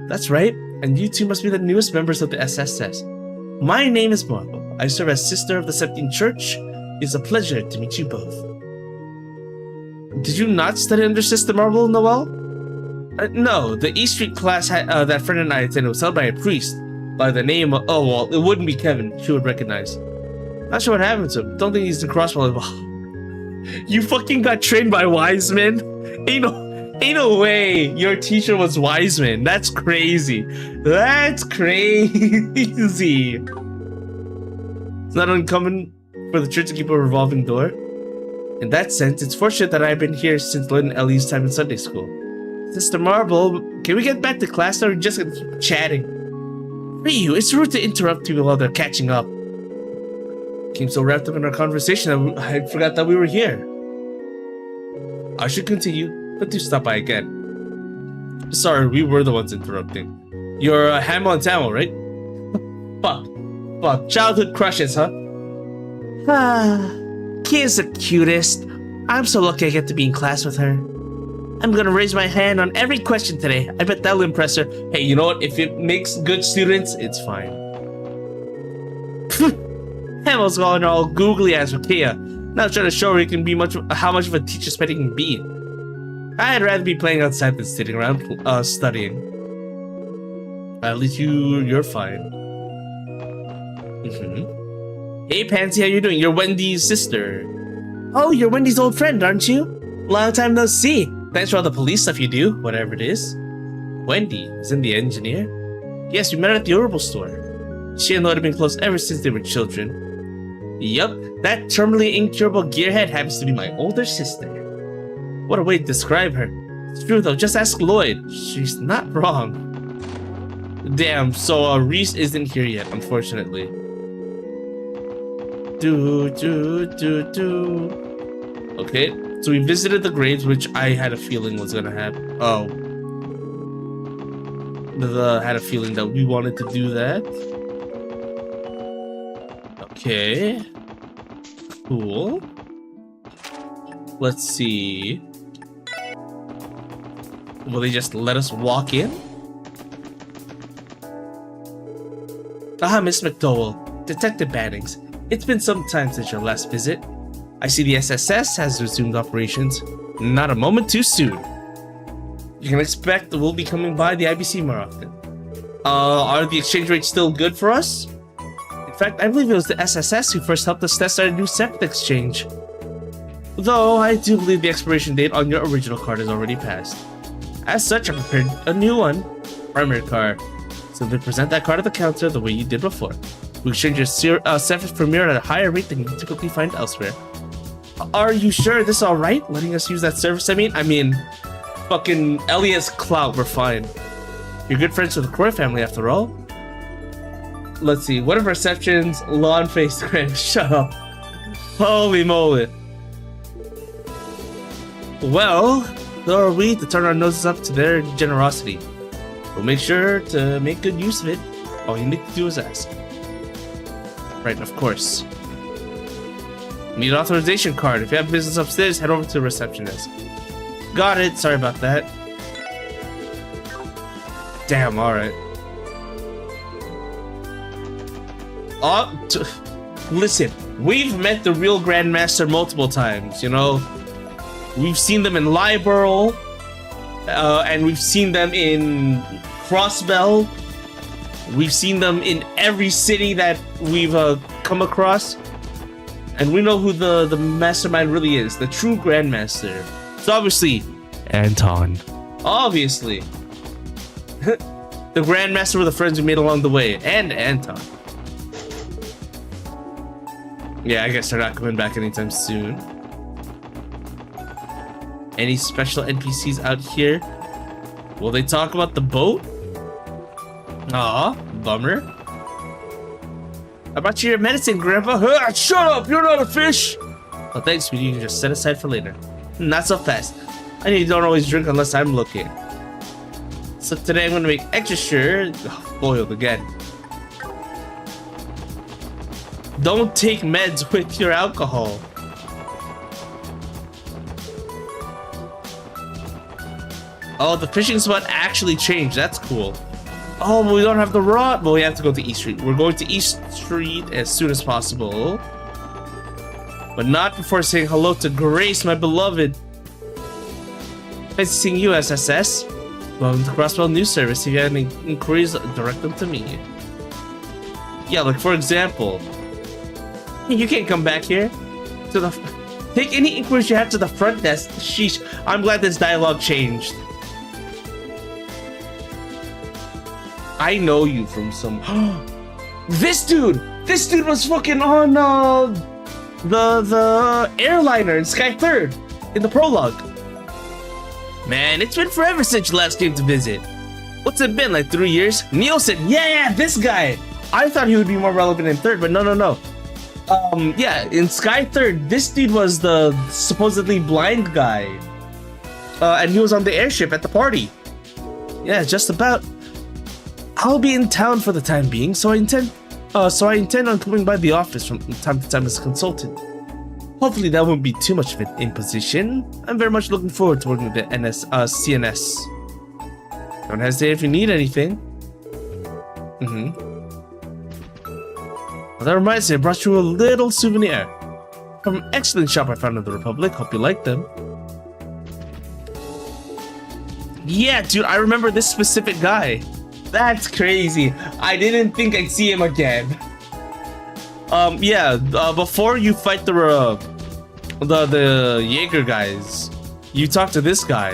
That's right. And you two must be the newest members of the SSS. My name is Marble. I serve as sister of the Septine Church. It's a pleasure to meet you both. Did you not study under Sister Marble, Noel? No, the East Street class that friend and I attended was held by a priest by the name of... Oh, well, it wouldn't be Kevin. She would recognize. Not sure what happened to him. Don't think he's the crossbow. You fucking got trained by Wiseman? Ain't no way your teacher was Wiseman. That's crazy. That's crazy. It's not uncommon for the church to keep a revolving door. In that sense, it's fortunate that I've been here since Lloyd and Ellie's time in Sunday school. Sister Marble, can we get back to class or are we just gonna keep chatting? Ryu, it's rude to interrupt people while they're catching up. Came so wrapped up in our conversation that I forgot that we were here. I should continue, but do stop by again. Sorry, we were the ones interrupting. You're Hamo and Tamo, right? Fuck. Childhood crushes, huh? Kia's the cutest. I'm so lucky I get to be in class with her. I'm gonna raise my hand on every question today. I bet that'll impress her. Hey, you know what? If it makes good students, it's fine. Hamo's going all googly eyes for Kia. Now trying to show her he can be how much of a teacher Spetty can be. I'd rather be playing outside than sitting around studying. At least you're fine. Hey Pansy, how you doing? You're Wendy's sister. Oh, you're Wendy's old friend, aren't you? Long time no see. Thanks for all the police stuff you do, whatever it is. Wendy, isn't the engineer? Yes, we met at the herbal store. She and Lloyd have been close ever since they were children. Yup, that terminally incurable gearhead happens to be my older sister. What a way to describe her. It's true though, just ask Lloyd. She's not wrong. Damn, so Reese isn't here yet, unfortunately. Okay, so we visited the graves, which I had a feeling was gonna happen. Oh. Had a feeling that we wanted to do that. Okay. Cool. Let's see. Will they just let us walk in? Ah, Miss McDowell. Detective Bannings. It's been some time since your last visit. I see the SSS has resumed operations. Not a moment too soon. You can expect that we'll be coming by the IBC more often. Are the exchange rates still good for us? In fact, I believe it was the SSS who first helped us test our new SEPT exchange. Though, I do believe the expiration date on your original card has already passed. As such, I prepared a new one. primary card. So they present that card at the counter the way you did before. We exchange your service premier at a higher rate than you typically find elsewhere. Are you sure this is alright? Letting us use that service, I mean, fucking Elias Clout, we're fine. You're good friends with the Croy family after all. Let's see, what are perceptions? Lawn-faced grand. Shut up. Holy moly. Well, who are we to turn our noses up to their generosity? We'll make sure to make good use of it. All you need to do is ask. Right, of course. Need an authorization card. If you have business upstairs, head over to the receptionist. Got it. Sorry about that. Damn, alright. Listen, we've met the real Grandmaster multiple times, you know? We've seen them in Liberl, and we've seen them in Crossbell. We've seen them in every city that we've come across. And we know who the mastermind really is, the true Grandmaster. It's obviously Anton. Obviously. The Grandmaster were the friends we made along the way, and Anton. Yeah, I guess they're not coming back anytime soon. Any special NPCs out here? Will they talk about the boat? Aw, bummer. I brought you your medicine, Grandpa. Shut up! You're not a fish! Oh, thanks, sweetie. You can just set aside for later. Not so fast. I know you don't always drink unless I'm looking. So today I'm gonna make extra sure. Oh, boiled again. Don't take meds with your alcohol. Oh, the fishing spot actually changed. That's cool. Oh, but we don't have the rod. Well, we have to go to East Street. We're going to East Street as soon as possible. But not before saying hello to Grace, my beloved. Nice seeing you, SSS. Welcome to Crossbell News Service. If you have any inquiries, direct them to me. Yeah, like for example, you can't come back here. Take any inquiries you have to the front desk. Sheesh, I'm glad this dialogue changed. I know you from some. This dude was fucking on the airliner in Sky 3rd in the prologue. Man, it's been forever since you last came to visit. What's it been, like 3 years? Neil said, yeah, this guy. I thought he would be more relevant in 3rd, but no. Yeah, in Sky 3rd, this dude was the supposedly blind guy. And he was on the airship at the party. Yeah, just about. I'll be in town for the time being, so I intend on coming by the office from time to time as a consultant. Hopefully that won't be too much of an imposition. I'm very much looking forward to working with the CNS. Don't hesitate if you need anything. Well, that reminds me, I brought you a little souvenir from an excellent shop I found in the Republic. Hope you like them. Yeah, dude, I remember this specific guy. That's crazy. I didn't think I'd see him again. Before you fight the Jaeger guys, you talk to this guy.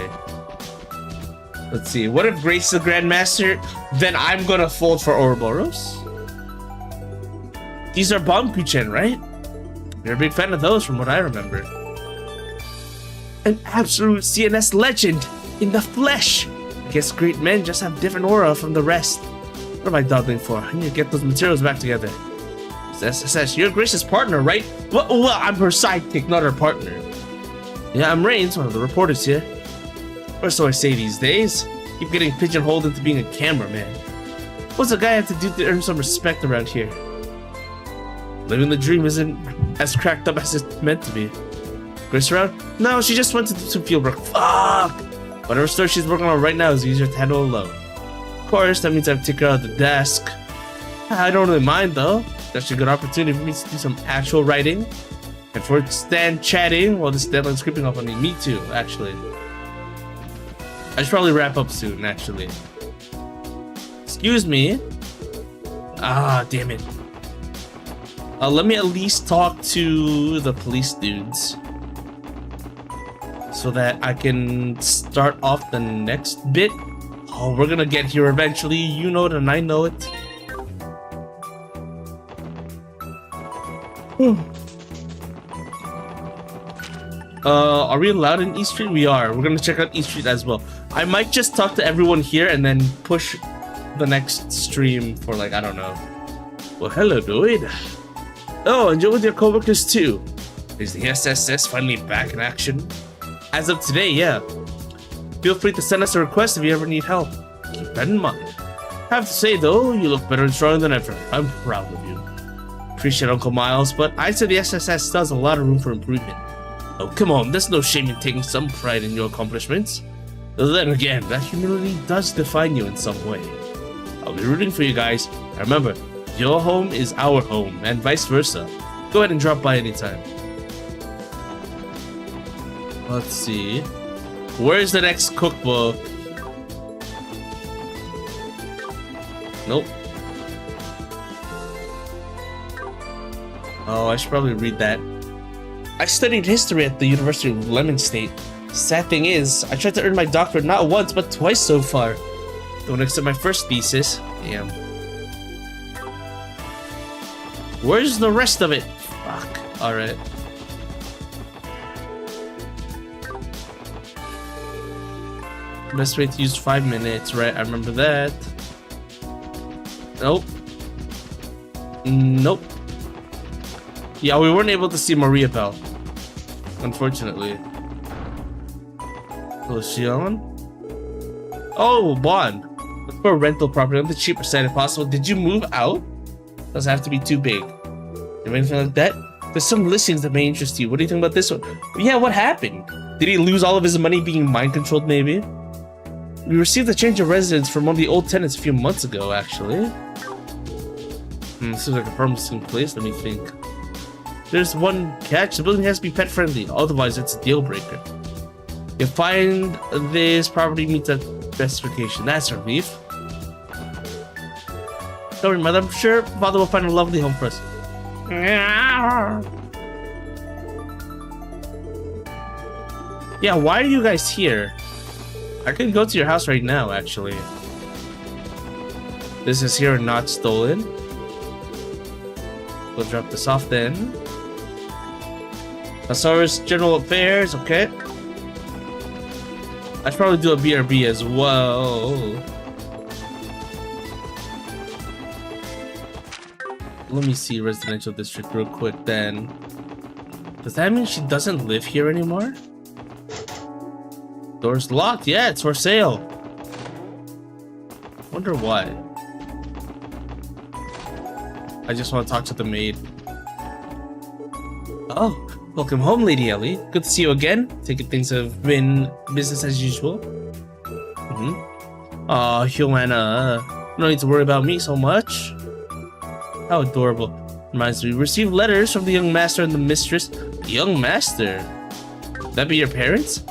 Let's see. What if Grace is the Grandmaster? Then I'm gonna fold for Ouroboros. These are Bomkuchen, right? You're a big fan of those from what I remember. An absolute CNS legend in the flesh. I guess great men just have different aura from the rest. What am I dawdling for? I need to get those materials back together. SSS, you're Grace's partner, right? Well, I'm her sidekick, not her partner. Yeah, I'm Rains, one of the reporters here. Or so I say these days. Keep getting pigeonholed into being a cameraman. What's a guy have to do to earn some respect around here? Living the dream isn't as cracked up as it's meant to be. Grace around? No, she just went to do some field work. Fuck! Whatever store she's working on right now is easier to handle alone. Of course, that means I have to take her out of the desk. I don't really mind though. That's a good opportunity for me to do some actual writing. And for it to stand chatting while this deadline's creeping up on me. Me too, actually. I should probably wrap up soon, actually. Excuse me. Ah, damn it. Let me at least talk to the police dudes. So that I can start off the next bit. Oh, we're gonna get here eventually. You know it and I know it. Are we allowed in East Street? We are. We're gonna check out East Street as well. I might just talk to everyone here and then push the next stream for like, I don't know. Well, hello, dude. Oh, enjoy with your coworkers too. Is the SSS finally back in action? As of today, yeah. Feel free to send us a request if you ever need help. Keep that in mind. I have to say though, you look better and stronger than ever. I'm proud of you. Appreciate Uncle Miles, but I'd say the SSS still has a lot of room for improvement. Oh, come on, there's no shame in taking some pride in your accomplishments. Then again, that humility does define you in some way. I'll be rooting for you guys. And remember, your home is our home, and vice versa. Go ahead and drop by anytime. Let's see. Where's the next cookbook? Nope. Oh, I should probably read that. I studied history at the University of Lemon State. Sad thing is, I tried to earn my doctorate not once, but twice so far. Don't accept my first thesis. Damn. Where's the rest of it? Fuck. Alright. Best way to use 5 minutes, right? I remember that. Nope. Nope. Yeah, we weren't able to see Maria Bell. Unfortunately. Oh, is she on? Oh, bond. Look for a rental property on the cheaper side if possible. Did you move out? Doesn't have to be too big. You have anything like that? There's some listings that may interest you. What do you think about this one? Yeah, what happened? Did he lose all of his money being mind controlled, maybe? We received a change of residence from one of the old tenants a few months ago, actually. This is like a promising place, let me think. There's one catch, the building has to be pet friendly, otherwise it's a deal breaker. You find this property meets that specification. That's a relief. Don't worry, mother, I'm sure father will find a lovely home for us. Yeah, why are you guys here? I could go to your house right now, actually. This is here and not stolen. We'll drop this off then. Azure General Affairs, okay. I should probably do a BRB as well. Let me see residential district real quick then. Does that mean she doesn't live here anymore? Door's locked. Yeah, it's for sale. Wonder why. I just want to talk to the maid. Oh, welcome home, Lady Ellie. Good to see you again. Take it things have been business as usual. Aw, Joanna. No need to worry about me so much. How adorable. Reminds me, we received letters from the young master and the mistress. The young master? That be your parents?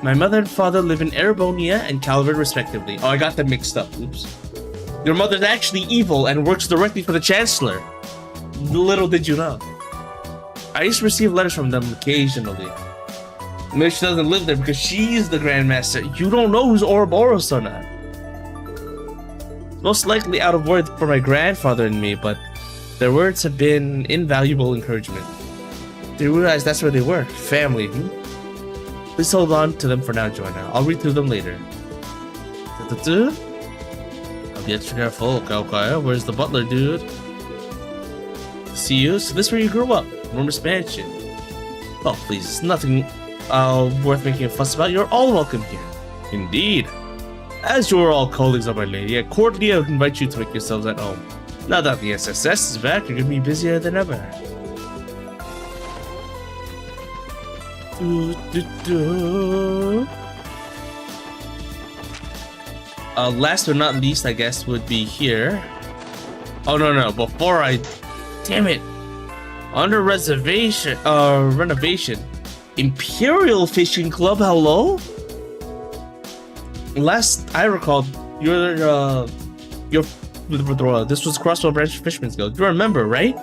My mother and father live in Erebonia and Calvert, respectively. Oh, I got them mixed up. Oops. Your mother's actually evil and works directly for the Chancellor. Little did you know. I used to receive letters from them occasionally. Maybe she doesn't live there because she's the Grandmaster. You don't know who's Ouroboros or not. Most likely out of word for my grandfather and me, but their words have been invaluable encouragement. They realized that's where they were. Family, Please hold on to them for now, Joanna. I'll read through them later. I'll be extra careful. Okay. Where's the butler, dude? See you. So this is where you grew up. Enormous mansion. Oh, please. It's nothing worth making a fuss about. You're all welcome here. Indeed. As you are all colleagues of my lady, I cordially invite you to make yourselves at home. Now that the SSS is back, you're going to be busier than ever. Last but not least, I guess, would be here. Oh, no. Before I... Damn it. Under reservation... renovation. Imperial Fishing Club, hello? Last I recall, this was Crosswell Branch Fisherman's Guild. You remember, right?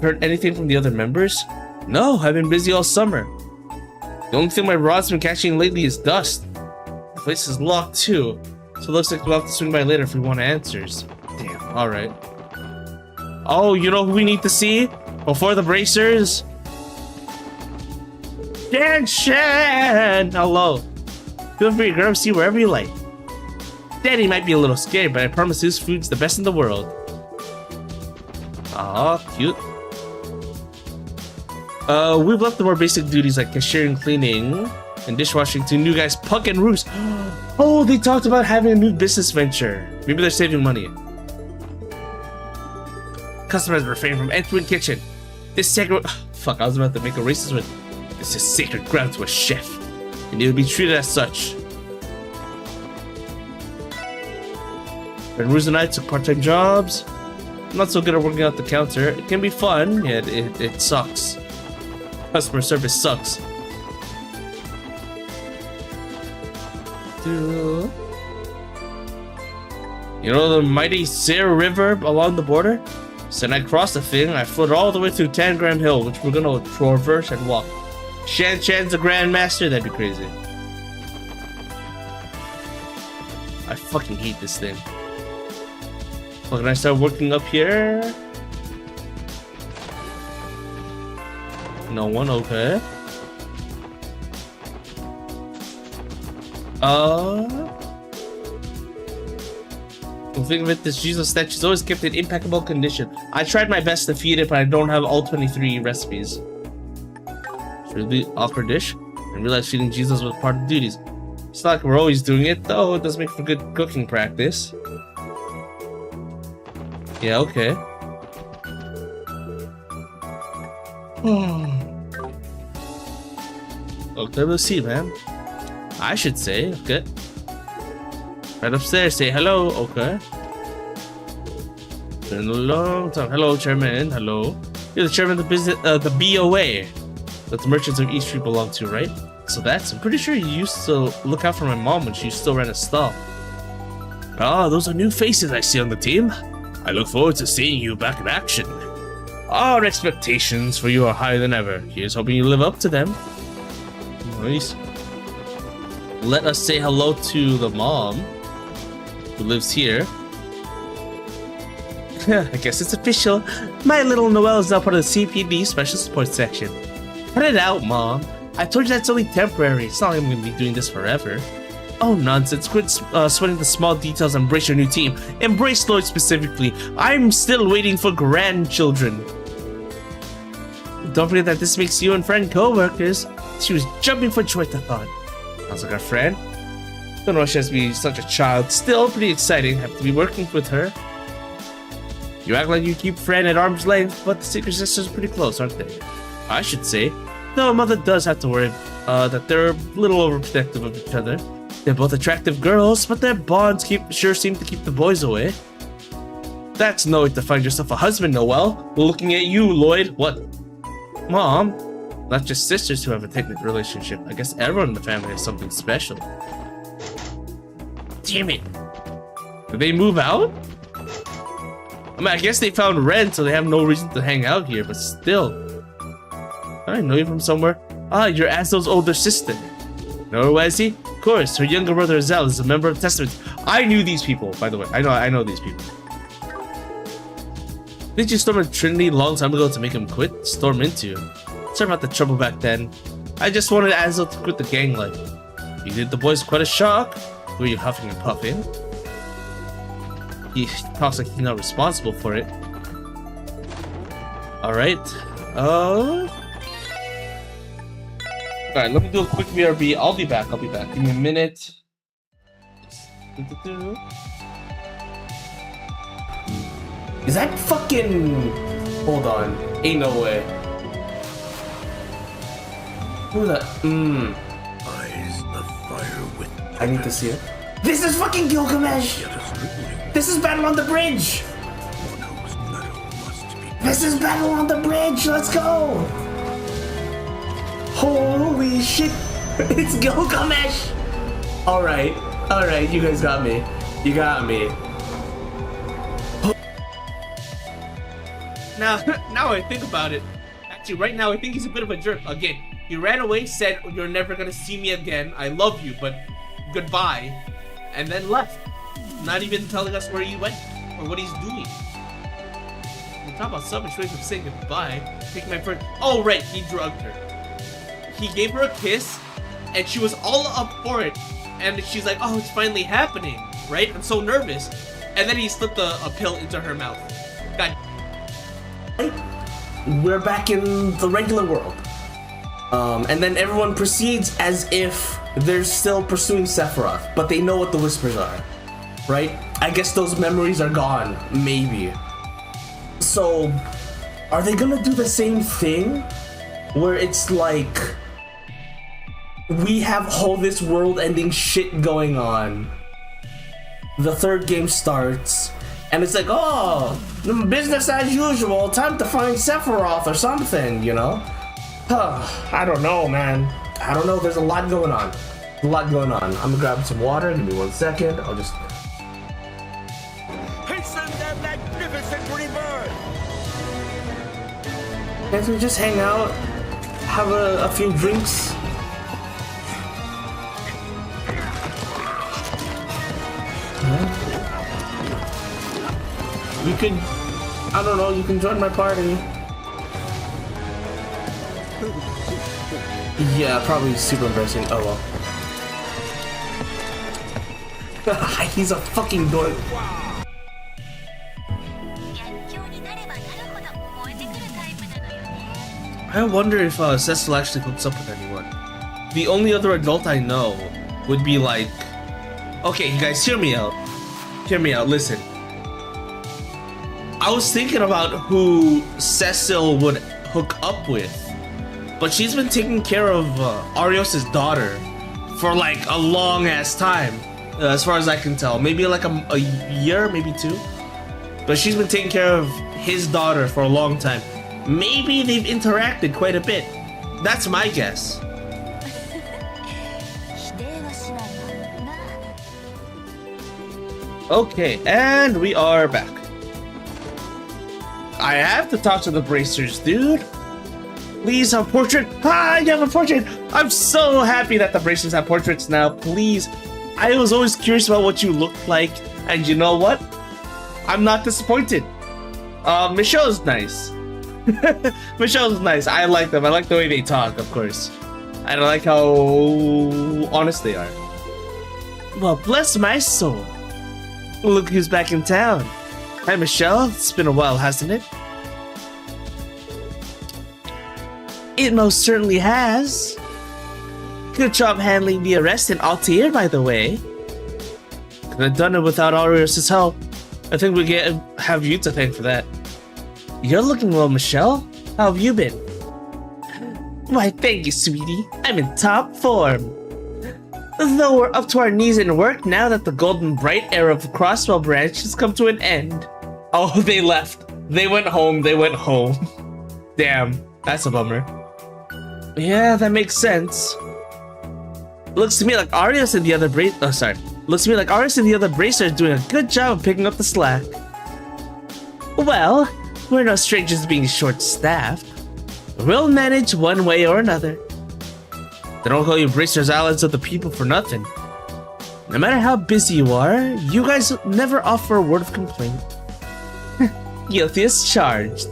Heard anything from the other members? No, I've been busy all summer. The only thing my rod's been catching lately is dust. The place is locked too. So it looks like we'll have to swing by later if we want answers. Damn, alright. Oh, you know who we need to see? Before the bracers? Shan! Hello. Feel free to grab a seat wherever you like. Daddy might be a little scared, but I promise his food's the best in the world. Aw, cute. We've left the more basic duties like cashiering, cleaning, and dishwashing to new guys Puck and Roos. Oh, they talked about having a new business venture. Maybe they're saving money. Customers refrain from entering kitchen. This sacred... Fuck, I was about to make a racist with... This is sacred ground to a chef, and he will be treated as such. When Roos and I took part-time jobs, I'm not so good at working out the counter. It can be fun, yet it sucks. Customer service sucks. You know the mighty Sierra River along the border? So when I crossed the thing, I floated all the way through Tangram Hill, which we're gonna traverse and walk. Shan's a grandmaster? That'd be crazy. I fucking hate this thing. Well, can I start working up here? No one, okay. The thing of it, this Jesus statue is always kept in impeccable condition. I tried my best to feed it, but I don't have all 23 recipes. Should it be awkward dish? I realized feeding Jesus was part of the duties. It's not like we're always doing it, though. It does make for good cooking practice. Yeah, okay. Okay, let's see, man. I should say, okay. Right upstairs, say hello, okay. Been a long time. Hello, Chairman. Hello. You're the chairman of the business, the BOA that the merchants of East Street belong to, right? So I'm pretty sure you used to look out for my mom when she still ran a stall. Ah, those are new faces I see on the team. I look forward to seeing you back in action. Our expectations for you are higher than ever. Here's hoping you live up to them. Nice. Let us say hello to the mom who lives here. I guess it's official. My little Noelle is now part of the CPD Special Support Section. Cut it out, Mom. I told you that's only temporary. It's not like I'm going to be doing this forever. Oh, nonsense. Quit sweating the small details and embrace your new team. Embrace Lloyd specifically. I'm still waiting for grandchildren. Don't forget that this makes you and friend co-workers. She was jumping for joy at the thought. Sounds like our friend. Don't know if she has to be such a child. Still pretty exciting. Have to be working with her. You act like you keep Fran at arm's length, but the Secret Sisters are pretty close, aren't they? I should say. Though Mother does have to worry that they're a little overprotective of each other. They're both attractive girls, but their bonds sure seem to keep the boys away. That's no way to find yourself a husband, Noelle. Looking at you, Lloyd. What? Mom? Not just sisters who have a technical relationship. I guess everyone in the family has something special. Damn it. Did they move out? I mean, I guess they found rent, so they have no reason to hang out here, but still. I know you from somewhere. Ah, you're Azel's older sister. Know her, Wazzy? Of course, her younger brother Azel is a member of the Testament. I knew these people, by the way. I know these people. Did you storm a Trinity a long time ago to make him quit? Storm into. Sorry about the trouble back then. I just wanted Azel to quit the gang life. You did the boys quite a shock. Were you huffing and puffing? He talks like he's not responsible for it. Alright. Alright, let me do a quick BRB. I'll be back. Give me a minute. Is that fucking... Hold on. Ain't no way. Who's that? Eyes the fire with... I need to see it. This is fucking Gilgamesh! This is Battle on the Bridge! This is Battle on the Bridge! Let's go! Holy shit! It's Gilgamesh! Alright, you guys got me. You got me. Now I think about it. Actually, right now I think he's a bit of a jerk. Again, he ran away, said, "You're never gonna see me again. I love you, but goodbye," and then left. Not even telling us where he went or what he's doing. We talk about selfish ways of saying goodbye. Taking my friend. Oh right, he drugged her. He gave her a kiss, and she was all up for it. And she's like, "Oh, it's finally happening, right? I'm so nervous." And then he slipped a pill into her mouth. God. We're back in the regular world. And then everyone proceeds as if they're still pursuing Sephiroth, but they know what the whispers are, right? I guess those memories are gone, maybe. So, are they gonna do the same thing? Where it's like, we have all this world-ending shit going on. The third game starts, and it's like, oh, business as usual, time to find Sephiroth or something, you know? I don't know, man. I don't know, there's a lot going on. A lot going on. I'm gonna grab some water, give me 1 second, I'll just... Hasten that magnificent rebirth! Can't we just hang out, have a few drinks? You could, I don't know, you can join my party. Yeah, probably super embarrassing. Oh well. He's a fucking dork. I wonder if Cecil actually hooks up with anyone. The only other adult I know would be like... Okay, you guys, hear me out. Hear me out, listen. I was thinking about who Cecil would hook up with, but she's been taking care of Arios' daughter for like a long ass time, as far as I can tell. Maybe like a year, maybe 2. But she's been taking care of his daughter for a long time. Maybe they've interacted quite a bit. That's my guess. Okay, and we are back. I have to talk to the bracers, dude. Please have portrait. Ah, you have a portrait. I'm so happy that the bracers have portraits now. Please. I was always curious about what you looked like, and you know what? I'm not disappointed. Michelle's nice. Michelle's nice. I like them. I like the way they talk, of course. I like how honest they are. Well, bless my soul. Look who's back in town. Hi, Michelle. It's been a while, hasn't it? It most certainly has. Good job handling the arrest in Altair, by the way. Could have done it without Arios' help. I think we have you to thank for that. You're looking well, Michelle. How have you been? Why, thank you, sweetie. I'm in top form. Though we're up to our knees in work now that the Golden Bright era of the Crosswell branch has come to an end. Oh, they left. They went home. They went home. Damn, that's a bummer. Yeah, that makes sense. Looks to me like Arios and the other Looks to me like Arios and the other Bracer are doing a good job of picking up the slack. Well, we're no strangers to being short-staffed. We'll manage one way or another. They don't call you Bracers allies of the people for nothing. No matter how busy you are, you guys never offer a word of complaint. Guilty as charged.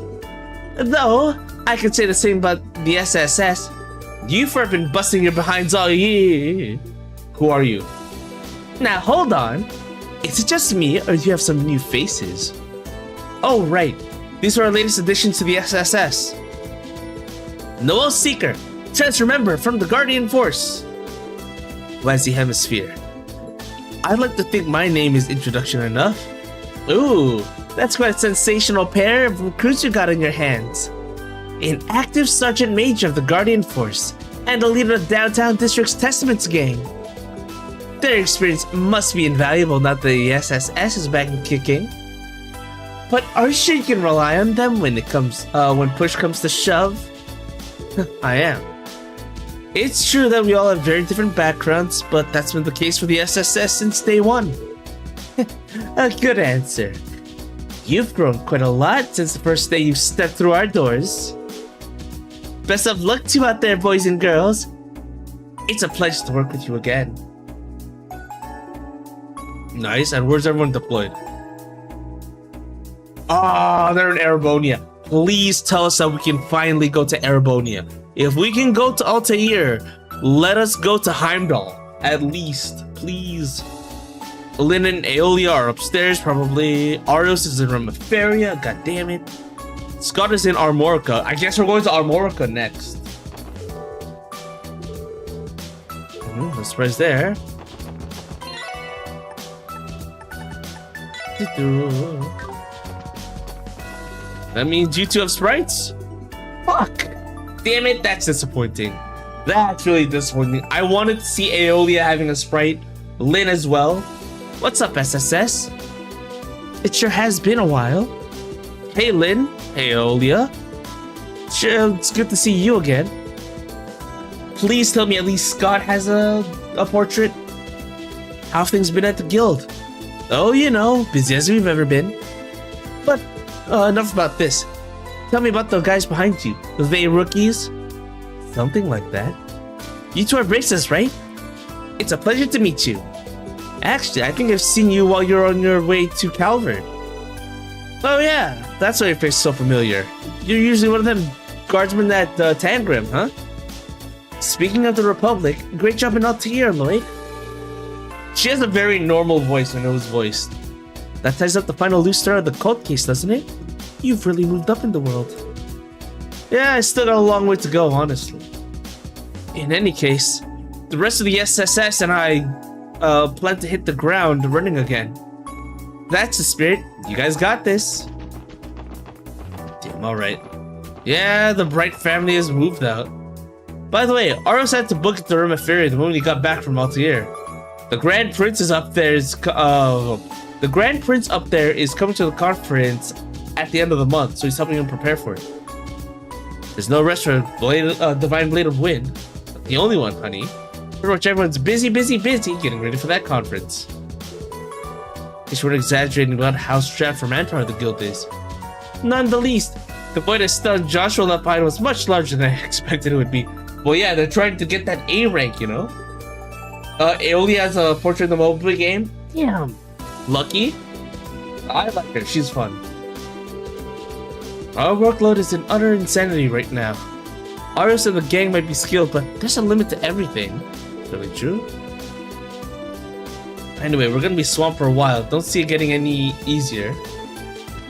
Though, I could say the same about the SSS. You've been busting your behinds all year. Who are you? Now hold on. Is it just me, or do you have some new faces? Oh right, these are our latest additions to the SSS. Noel Seeker, transfer member from the Guardian Force. Wazy Hemisphere. I'd like to think my name is introduction enough. Ooh, that's quite a sensational pair of recruits you got on your hands. An active Sergeant Major of the Guardian Force, and a leader of Downtown District's Testaments gang. Their experience must be invaluable now that the SSS is back and kicking. But are you sure you can rely on them when push comes to shove? I am. It's true that we all have very different backgrounds, but that's been the case for the SSS since day one. A good answer. You've grown quite a lot since the first day you stepped through our doors. Best of luck to you out there, boys and girls. It's a pleasure to work with you again. Nice. And where's everyone deployed? Ah, they're in Arabonia. Please tell us that we can finally go to Arabonia. If we can go to Altair, let us go to Heimdall. At least, please. Lynn and Aeolia are upstairs, probably. Arios is in Remiferia. God damn it. Scott is in Armorica. I guess we're going to Armorica next. No surprise there. That means you two have sprites? Fuck! Damn it, that's disappointing. That's really disappointing. I wanted to see Aeolia having a sprite. Lynn as well. What's up, SSS? It sure has been a while. Hey, Lynn. Hey, Aeolia. Sure, it's good to see you again. Please tell me at least Scott has a portrait. How have things been at the guild? Oh, you know, busy as we've ever been. But enough about this. Tell me about the guys behind you. Are they rookies? Something like that. You two are braces, right? It's a pleasure to meet you. Actually, I think I've seen you while you're on your way to Calvert. Oh yeah, that's why your face is so familiar. You're usually one of them guardsmen at Tangram, huh? Speaking of the Republic, great job in Altair, Lloyd. She has a very normal voice when it was voiced. That ties up the final loose star of the cult case, doesn't it? You've really moved up in the world. Yeah, I still got a long way to go, honestly. In any case, the rest of the SSS and I plan to hit the ground running again. That's the spirit. You guys got this. Damn, alright. Yeah, the Bright family has moved out. By the way, Aros had to book at the Remiferia the moment he got back from Altair. The Grand Prince is up there. The Grand Prince up there is coming to the conference at the end of the month, so he's helping him prepare for it. There's no rest for Divine Blade of Wind. The only one, honey. Pretty much everyone's busy getting ready for that conference. I guess we're exaggerating about how strapped for manpower the guild is. None the least. The boy that stunned Joshua left behind was much larger than I expected it would be. Well, yeah, they're trying to get that A rank, you know? Aeolia has a portrait in the mobile game. Damn. Lucky. I like her. She's fun. Our workload is in utter insanity right now. Arios and the gang might be skilled, but there's a limit to everything. Really true? Anyway, we're gonna be swamped for a while. Don't see it getting any easier.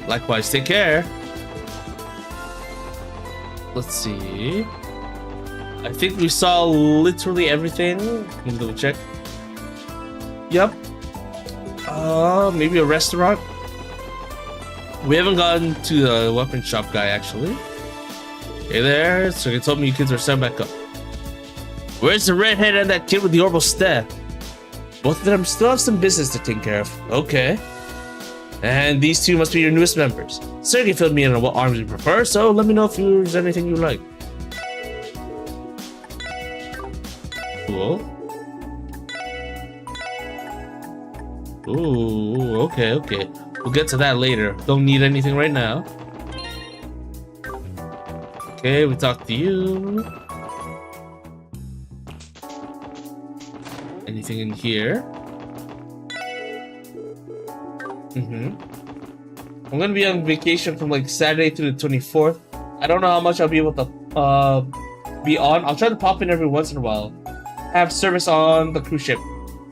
Likewise, take care. Let's see. I think we saw literally everything. Let me double check. Yep. Maybe a restaurant. We haven't gotten to the weapon shop guy actually. Hey there, so you told me you kids are set back up. Where's the redhead and that kid with the orbital stare? Both of them still have some business to take care of. Okay. And these two must be your newest members. Sergey filled me in on what arms you prefer, so let me know if there's anything you like. Cool. Ooh, okay. We'll get to that later. Don't need anything right now. Okay, we talked to you. Anything in here? I'm gonna be on vacation from like Saturday to the 24th. I don't know how much I'll be able to be on. I'll try to pop in every once in a while. Have service on the cruise ship.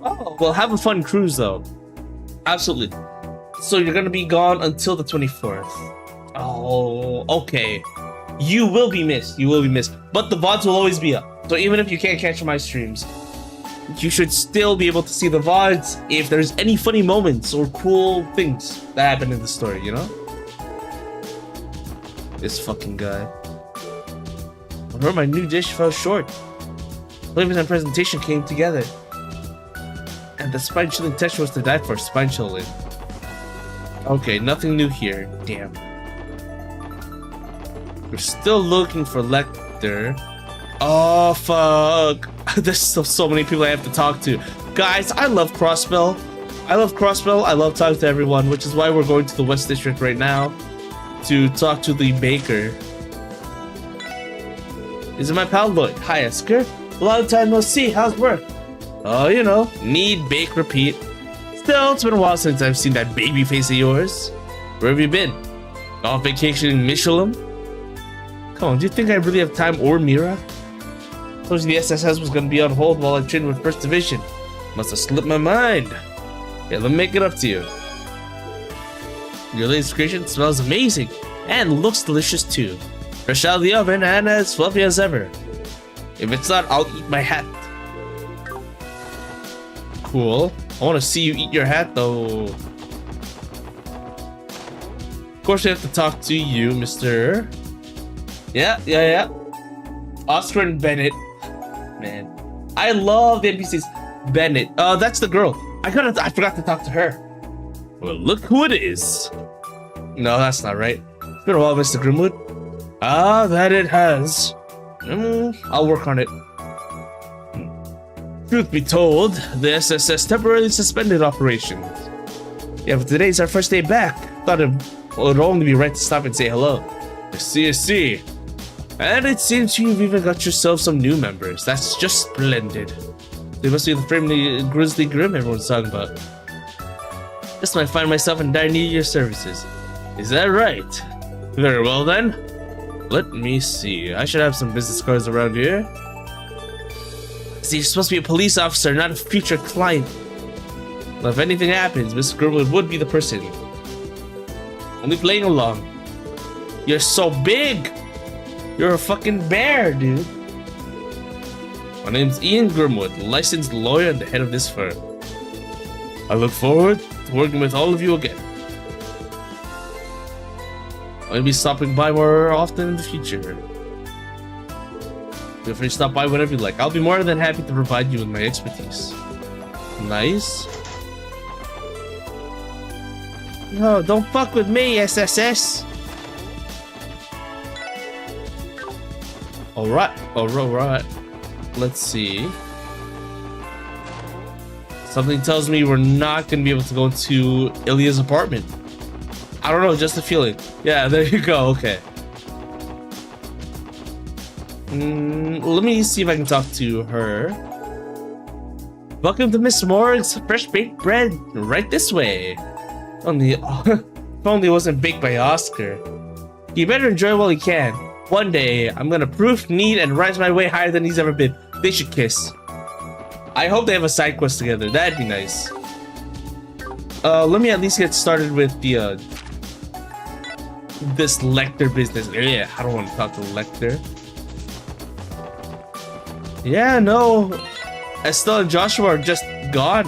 Oh, well, have a fun cruise though. Absolutely. So you're gonna be gone until the 24th. Oh, okay. You will be missed. But the VODs will always be up. So even if you can't catch my streams, you should still be able to see the VODs if there's any funny moments or cool things that happen in the story, you know? This fucking guy. I heard my new dish fell short. Flavors and presentation came together. And the spine chilling texture was to die for. Spine chilling. Okay, nothing new here. Damn. We're still looking for Lecter. Oh, fuck. There's still so many people I have to talk to. Guys, I love Crossbell. I love talking to everyone, which is why we're going to the West District right now to talk to the baker. Is it my pal Lloyd? Hi, Esker. A lot of time no see. How's work? Oh, you know, need, bake, repeat. Still, it's been a while since I've seen that baby face of yours. Where have you been? Off vacation in Michelin? Come on, do you think I really have time or Mira? Told you the SSS was gonna be on hold while I trained with First Division. Must have slipped my mind. Yeah, let me make it up to you. Your latest creation smells amazing and looks delicious too. Fresh out of the oven and as fluffy as ever. If it's not, I'll eat my hat. Cool. I want to see you eat your hat though. Of course, we have to talk to you, Mr. Yeah. Oscar and Bennett. Man, I love the NPCs. Bennett. That's the girl. I forgot to talk to her. Well, look who it is. No, that's not right. It's been a while, Mr. Grimwood. Ah, that it has. I'll work on it. Truth be told, the SSS temporarily suspended operations. Yeah, but today's our first day back. Thought it would only be right to stop and say hello. I see. And it seems you've even got yourself some new members. That's just splendid. They must be the friendly Grizzly Grim everyone's talking about. Just might find myself in dire need of your services. Is that right? Very well then. Let me see. I should have some business cards around here. See, you're supposed to be a police officer, not a future client. Well, if anything happens, Mr. Grimwood would be the person. Only playing along. You're so big! You're a fucking bear, dude. My name's Ian Grimwood, licensed lawyer and the head of this firm. I look forward to working with all of you again. I'll be stopping by more often in the future. Feel free to stop by whenever you like. I'll be more than happy to provide you with my expertise. Nice. No, don't fuck with me, SSS. Alright. Let's see. Something tells me we're not gonna be able to go into Ilya's apartment. I don't know, just a feeling. Yeah, there you go, okay. Let me see if I can talk to her. Welcome to Miss Morg's fresh baked bread. Right this way. If only it wasn't baked by Oscar. You better enjoy while you can. One day, I'm gonna proof, knead, and rise my way higher than he's ever been. They should kiss. I hope they have a side quest together. That'd be nice. Let me at least get started with the this Lecter business. Yeah, I don't want to talk to Lecter. Yeah, no. Estelle and Joshua are just gone.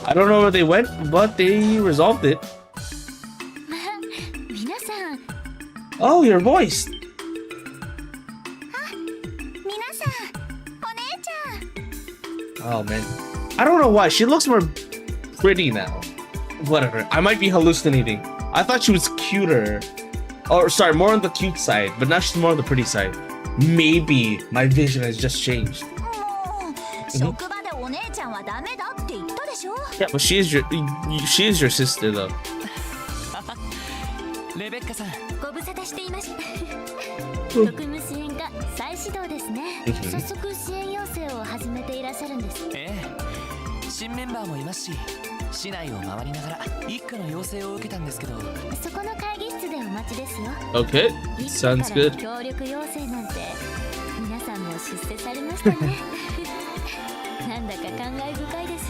I don't know where they went, but they resolved it. Oh, your voice. Oh man, I don't know why she looks more pretty now. Whatever, I might be hallucinating. I thought she was cuter, or sorry, more on the cute side, but now she's more on the pretty side. Maybe my vision has just changed. Yeah, but she is your sister though. Okay, sounds good.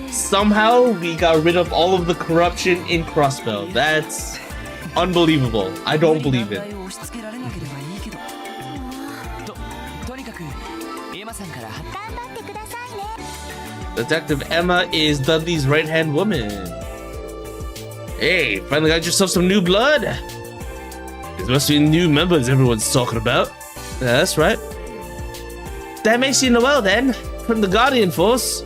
Somehow we got rid of all of the corruption in Crossbell. That's unbelievable. I don't believe it. Detective Emma is Dudley's right-hand woman. Hey, finally got yourself some new blood. This must be new members everyone's talking about. Yeah, that's right. That makes you Noel then, from the Guardian Force.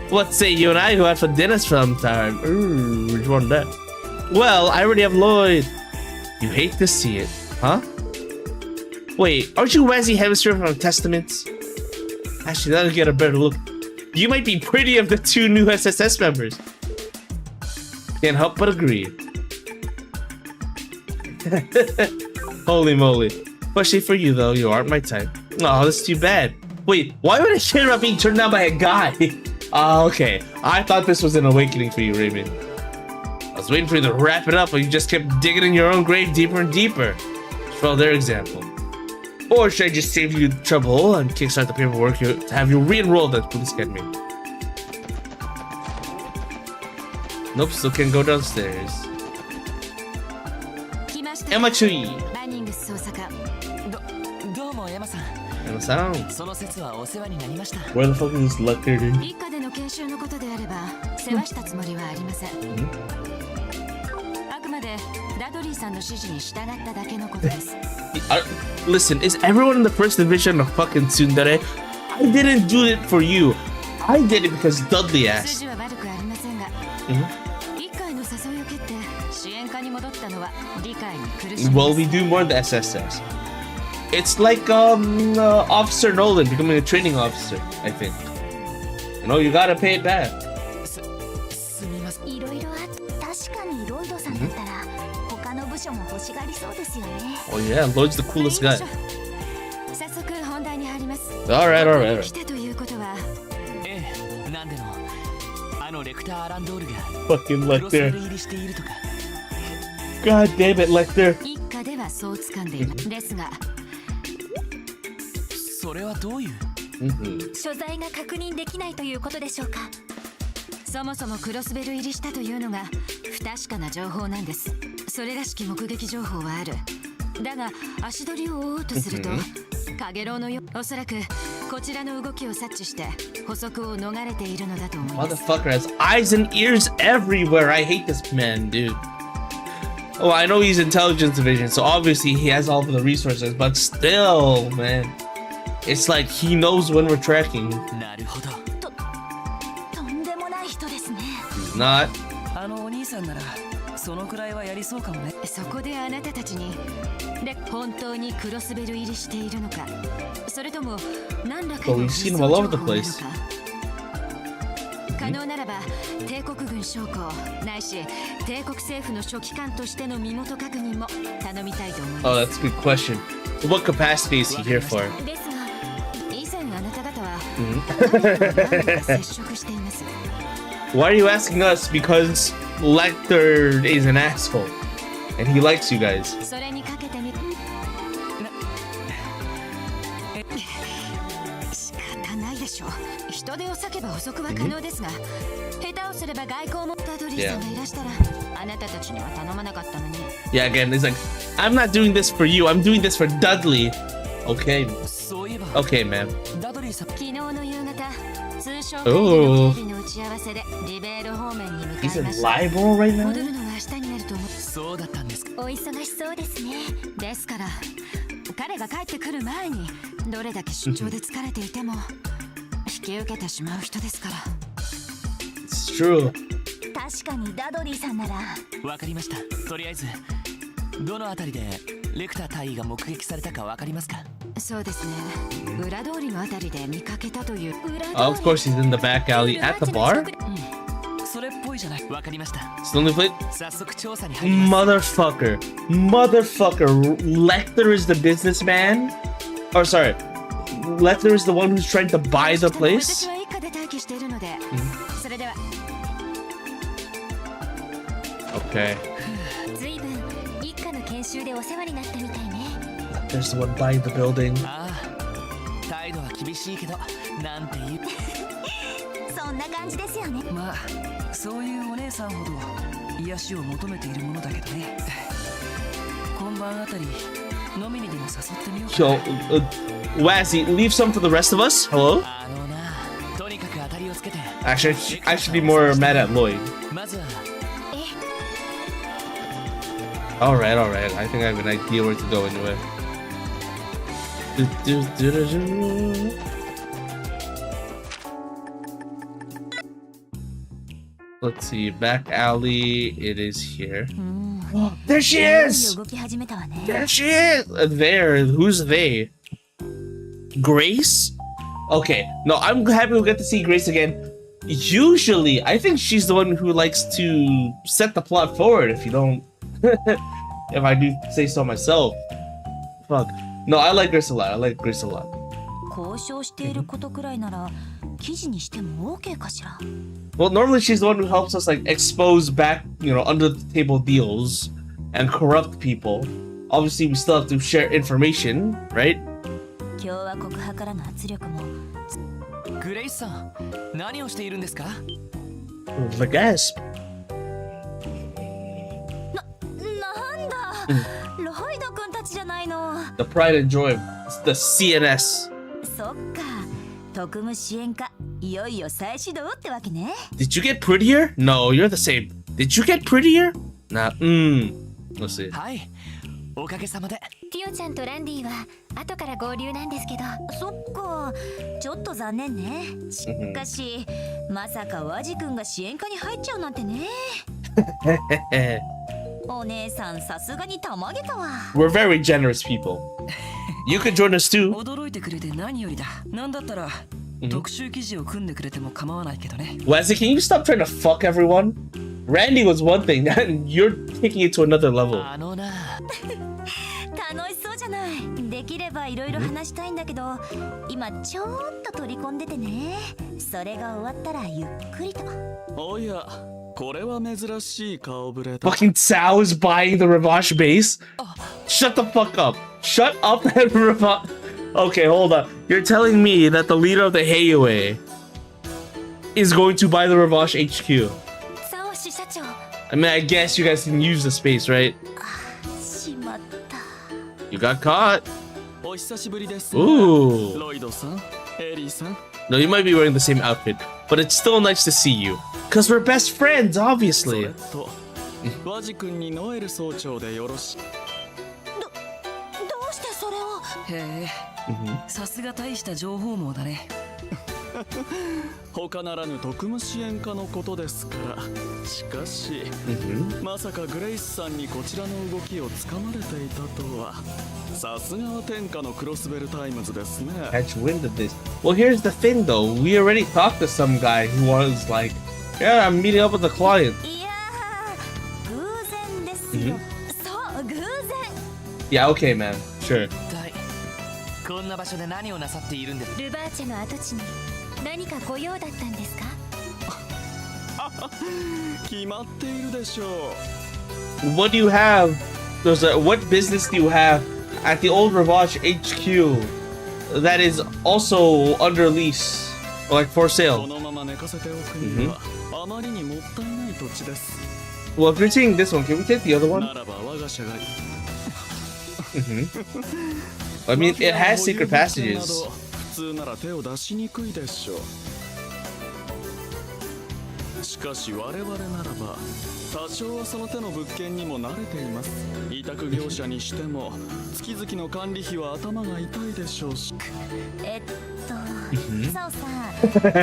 What say you and I go out for dinner sometime? Ooh, which one that? Well, I already have Lloyd. You hate to see it, huh? Wait, aren't you Wesley Hemisphere from Testaments? Actually, that'll get a better look. You might be pretty of the two new SSS members. Can't help but agree. Holy moly. Especially for you though, you aren't my type. Oh, that's too bad. Wait, why would I care about being turned down by a guy? Okay. I thought this was an awakening for you, Raymond. I was waiting for you to wrap it up, but you just kept digging in your own grave deeper and deeper. Follow their example. Or should I just save you trouble and kickstart the paperwork to have you re-enrolled at Police Academy? Nope, still can't go downstairs. TheAntiYuu. どうもエマさん。 Emma-san. その説はお世話になりました。 Where the fuck is this lecture, dude? 一家での研修のことであれば世話したつもりはありません。あくまでダドリーさんの指示に従っただけのことです。Listen, is everyone in the first division a fucking tsundere? I didn't do it for you. I did it because Dudley asked. 筋は悪くありませんが、一家への誘いを蹴って支援課に戻ったのは理解に苦しみま Well, す。 we do more than SSS. It's like Officer Nolan becoming a training officer, I think. You know, you gotta pay it back. すみません。いろいろ確かにロイドさんだったら他の部署も欲しがりそうですよね。 Oh yeah, Lloyd's the coolest guy. 早速本題に入ります。 Alright, alright, 来 alright. たということは、ええ、なんでもあのレクター・アランドールが Fucking クロスベル Lecter. 入りしているとか。 God damn it, Lecter. 一家ではそう掴んでいます。ですが、それはどういう？ 所在が確認できないということでしょうか。そもそもクロスベル入りしたというのが不確かな情報なんです。それらしき目撃情報はある。だが足取りを追おうとすると、カゲロウのよ、おそらくこちらの動きを察知して捕捉を逃れているのだと思います。 Motherfucker has eyes and ears everywhere. I hate this man, dude. Oh, I know he's intelligence division, so obviously he has all of the resources, but still, man. It's like he knows when we're tracking. なるほど。とんでもない人ですね。 He's not. あのお兄さんならそのくらいはやりそうかもね。そこであなたたちに本当にクロスベル入りしているのか、それとも何らか But の we've 偽 seen 装 him 情 all 報 over な the のか。 place. 可能ならば帝国軍将校ないし帝国政府の書記官としての身元確認も頼みたいと思い Oh, ま that's a good question. What capacity is he here for? す。ですが以前あなた方は何度か接触しています。 Why are you asking us? Because Lecter is an asshole. And he likes you guys. それにかけてみ仕方ないでしょう。人手を割けば補足は可能ですが、下手をすれば外交もダドリーさんがいらしたらあなたたちには頼まなかったのに。 Yeah, again, it's like, I'm not doing this for you. I'm doing this for Dudley. Okay. そういえば、 Okay, man. ダドリーさん。昨日の夕方、通称会 Oh. 議の警備の打ち合わせでリベール方面に向か He's い in ました。 Libel right 戻 now? るのは明日になると思う。そうだったんですか。お忙しそうですね。ですから彼が帰ってくる前にどれだけ出張で疲れていても引き受けてしまう人ですから。 It's true. 確かにダドリーさんならわかりました。とりあえずどのあたりでレクター隊員が目撃されたかわかりますか？そうですね、裏通りのあたりで見かけたという。裏通り Of course, he's in the back alley at the bar. それっぽいじゃない。わかりました。 Still in the plate? 早速調査に入ります Motherfucker. Motherfucker. Lecter is the businessman? Or sorry. Lecter is the one who's trying to buy the 私 place? は一家で待機しているので、それでは Okay. 随分一家の研修でお世話になったみたいね。 There's the one buying the building. ああ、態度は厳しいけどなんて言う。そんな感じですよね。まあそういうお姉さんほど癒しを求めているものだけどね。今晩あたり飲みにでも誘ってみようか。 Yo, Wazzy, leave some for the rest of us? Hello? あのな、とにかく当たりをつけて。 Actually, I should be more mad at Lloyd. まずは Alright, alright. I think I have an idea where to go anyway. Let's see. Back alley. It is here. There she いよいよ is! 動き始めたわね。 There she is! There. Who's they? Grace? Okay. No, I'm happy we get to see Grace again. Usually, I think she's the one who likes to set the plot forward, if you don't... if I do say so myself. Fuck. No, I like Grace a lot. I like Grace a lot. 交渉していることくらいなら記事にしても OK かしら。 Well, normally she's the one who helps us like expose back, under the table deals and corrupt people. Obviously, we still have to share information, right? 共和国派からの圧力も。グレイスさん、何をしているんですか？ The gasp. なんだ、ロイド君たちじゃないの。 The pride and joy of the CNS. そっか、特務支援課いよいよ再始動ってわけね。 Did you get prettier? No, you're the same. Did you get prettier? Nah. Let's see. はい、おかげさまで。ティオちゃんとランディは後から合流なんですけど。そっか、ちょっと残念ね。しかしまさかワジ君が支援課に入っちゃうなんてね。お姉さんさすがにたまげたわ。 We're very generous people. You could join us too. 驚いてくれて何よりだ。なんだったら、特集記事を組んでくれても構わないけどね。Wesley, can you stop trying to fuck everyone? Randy was one thing, and you're taking it to another level. あのな。楽しそうじゃない。できればいろいろ話したいんだけど、今ちょっと取り込んでてね。それが終わったらゆっくりと。おや、これは珍しい顔ぶれだ。 Fucking Tsao is buying the Ravash base? Shut the fuck up. Shut up and Ravash. Okay, hold on. You're telling me that the leader of the Heiyue is going to buy the Ravash HQ? サオシ社長。 I mean, I guess you guys can use the space, right? しまった。 You got caught. お久しぶりです。 Ooh. ロイドさん、エリーさん。 No, you might be wearing the same outfit, but it's still nice to see you. Cause we're best friends, それ obviously. と、ワジ君にノエル総長でよろしい。どうしてそれを。へえ、さすが大した情報網だね。他ならぬ特務支援課のことですから。しかし、まさかグレイスさんにこちらの動きをつかまれていたとは。さすがは天下のクロスベルタイムズですね。 Catch wind of this. Well, here's the thing, though. We already talked to some guy who was like, "Yeah, I'm meeting up with the client." いやー、偶然ですよ。そう、偶然。 Yeah, okay, man. Sure. 一体こんな場所で何をなさっているんです？ルバーチェの跡地に何かご用だったんですか？決まっているでしょう。 What do you have? What business do you have at the old Ravash HQ that is also under lease, or like for こ sale? のまま寝かせておくには、あまりにもったいない土地です。 Well, if you're taking this one, can we take the other one? ならば我が社がいい。 I mean, it has マフィ secret アの保有物件な passages. ど普通なら手を出しにくいでしょう。しかし我々ならば多少はその手の物件にも慣れています。委託業者にしても月々の管理費は頭が痛いでしょうし。サオさ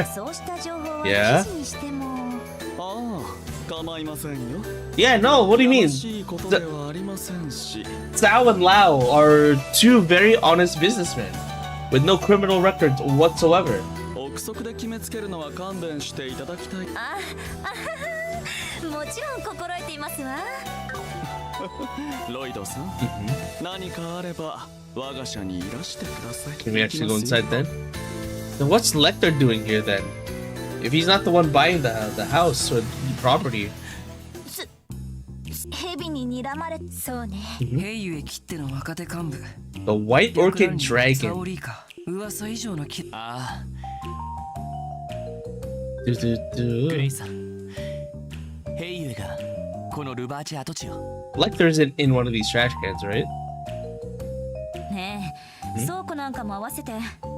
ん、そうした情報は Yeah? 記事にしても。ああ、構いませんよ。 Yeah, no, what do you や mean? ましいことではありませんし。 Zhao and Lao are two very honest businessmen with no criminal records whatsoever. 憶測で決めつけるのは勘弁していただきたい。あはは、もちろん心得ていますわ。ロイドさん、何かあれば我が社にいらしてください。 Can we actually go inside then? Then what's Lecter doing here then? If he's not the one buying the house or the property. 蛇に睨まれ。そうね。ヘイユへ切っての若手幹部。 The White Orchid サオ Dragon. リーか。噂以上のき。ああ、 Do-do-do. グレイさん。ヘイユがこのルバーチ跡地を。 Lecter's in one of these trash cans, right? ねえ、倉庫なんかも合わせて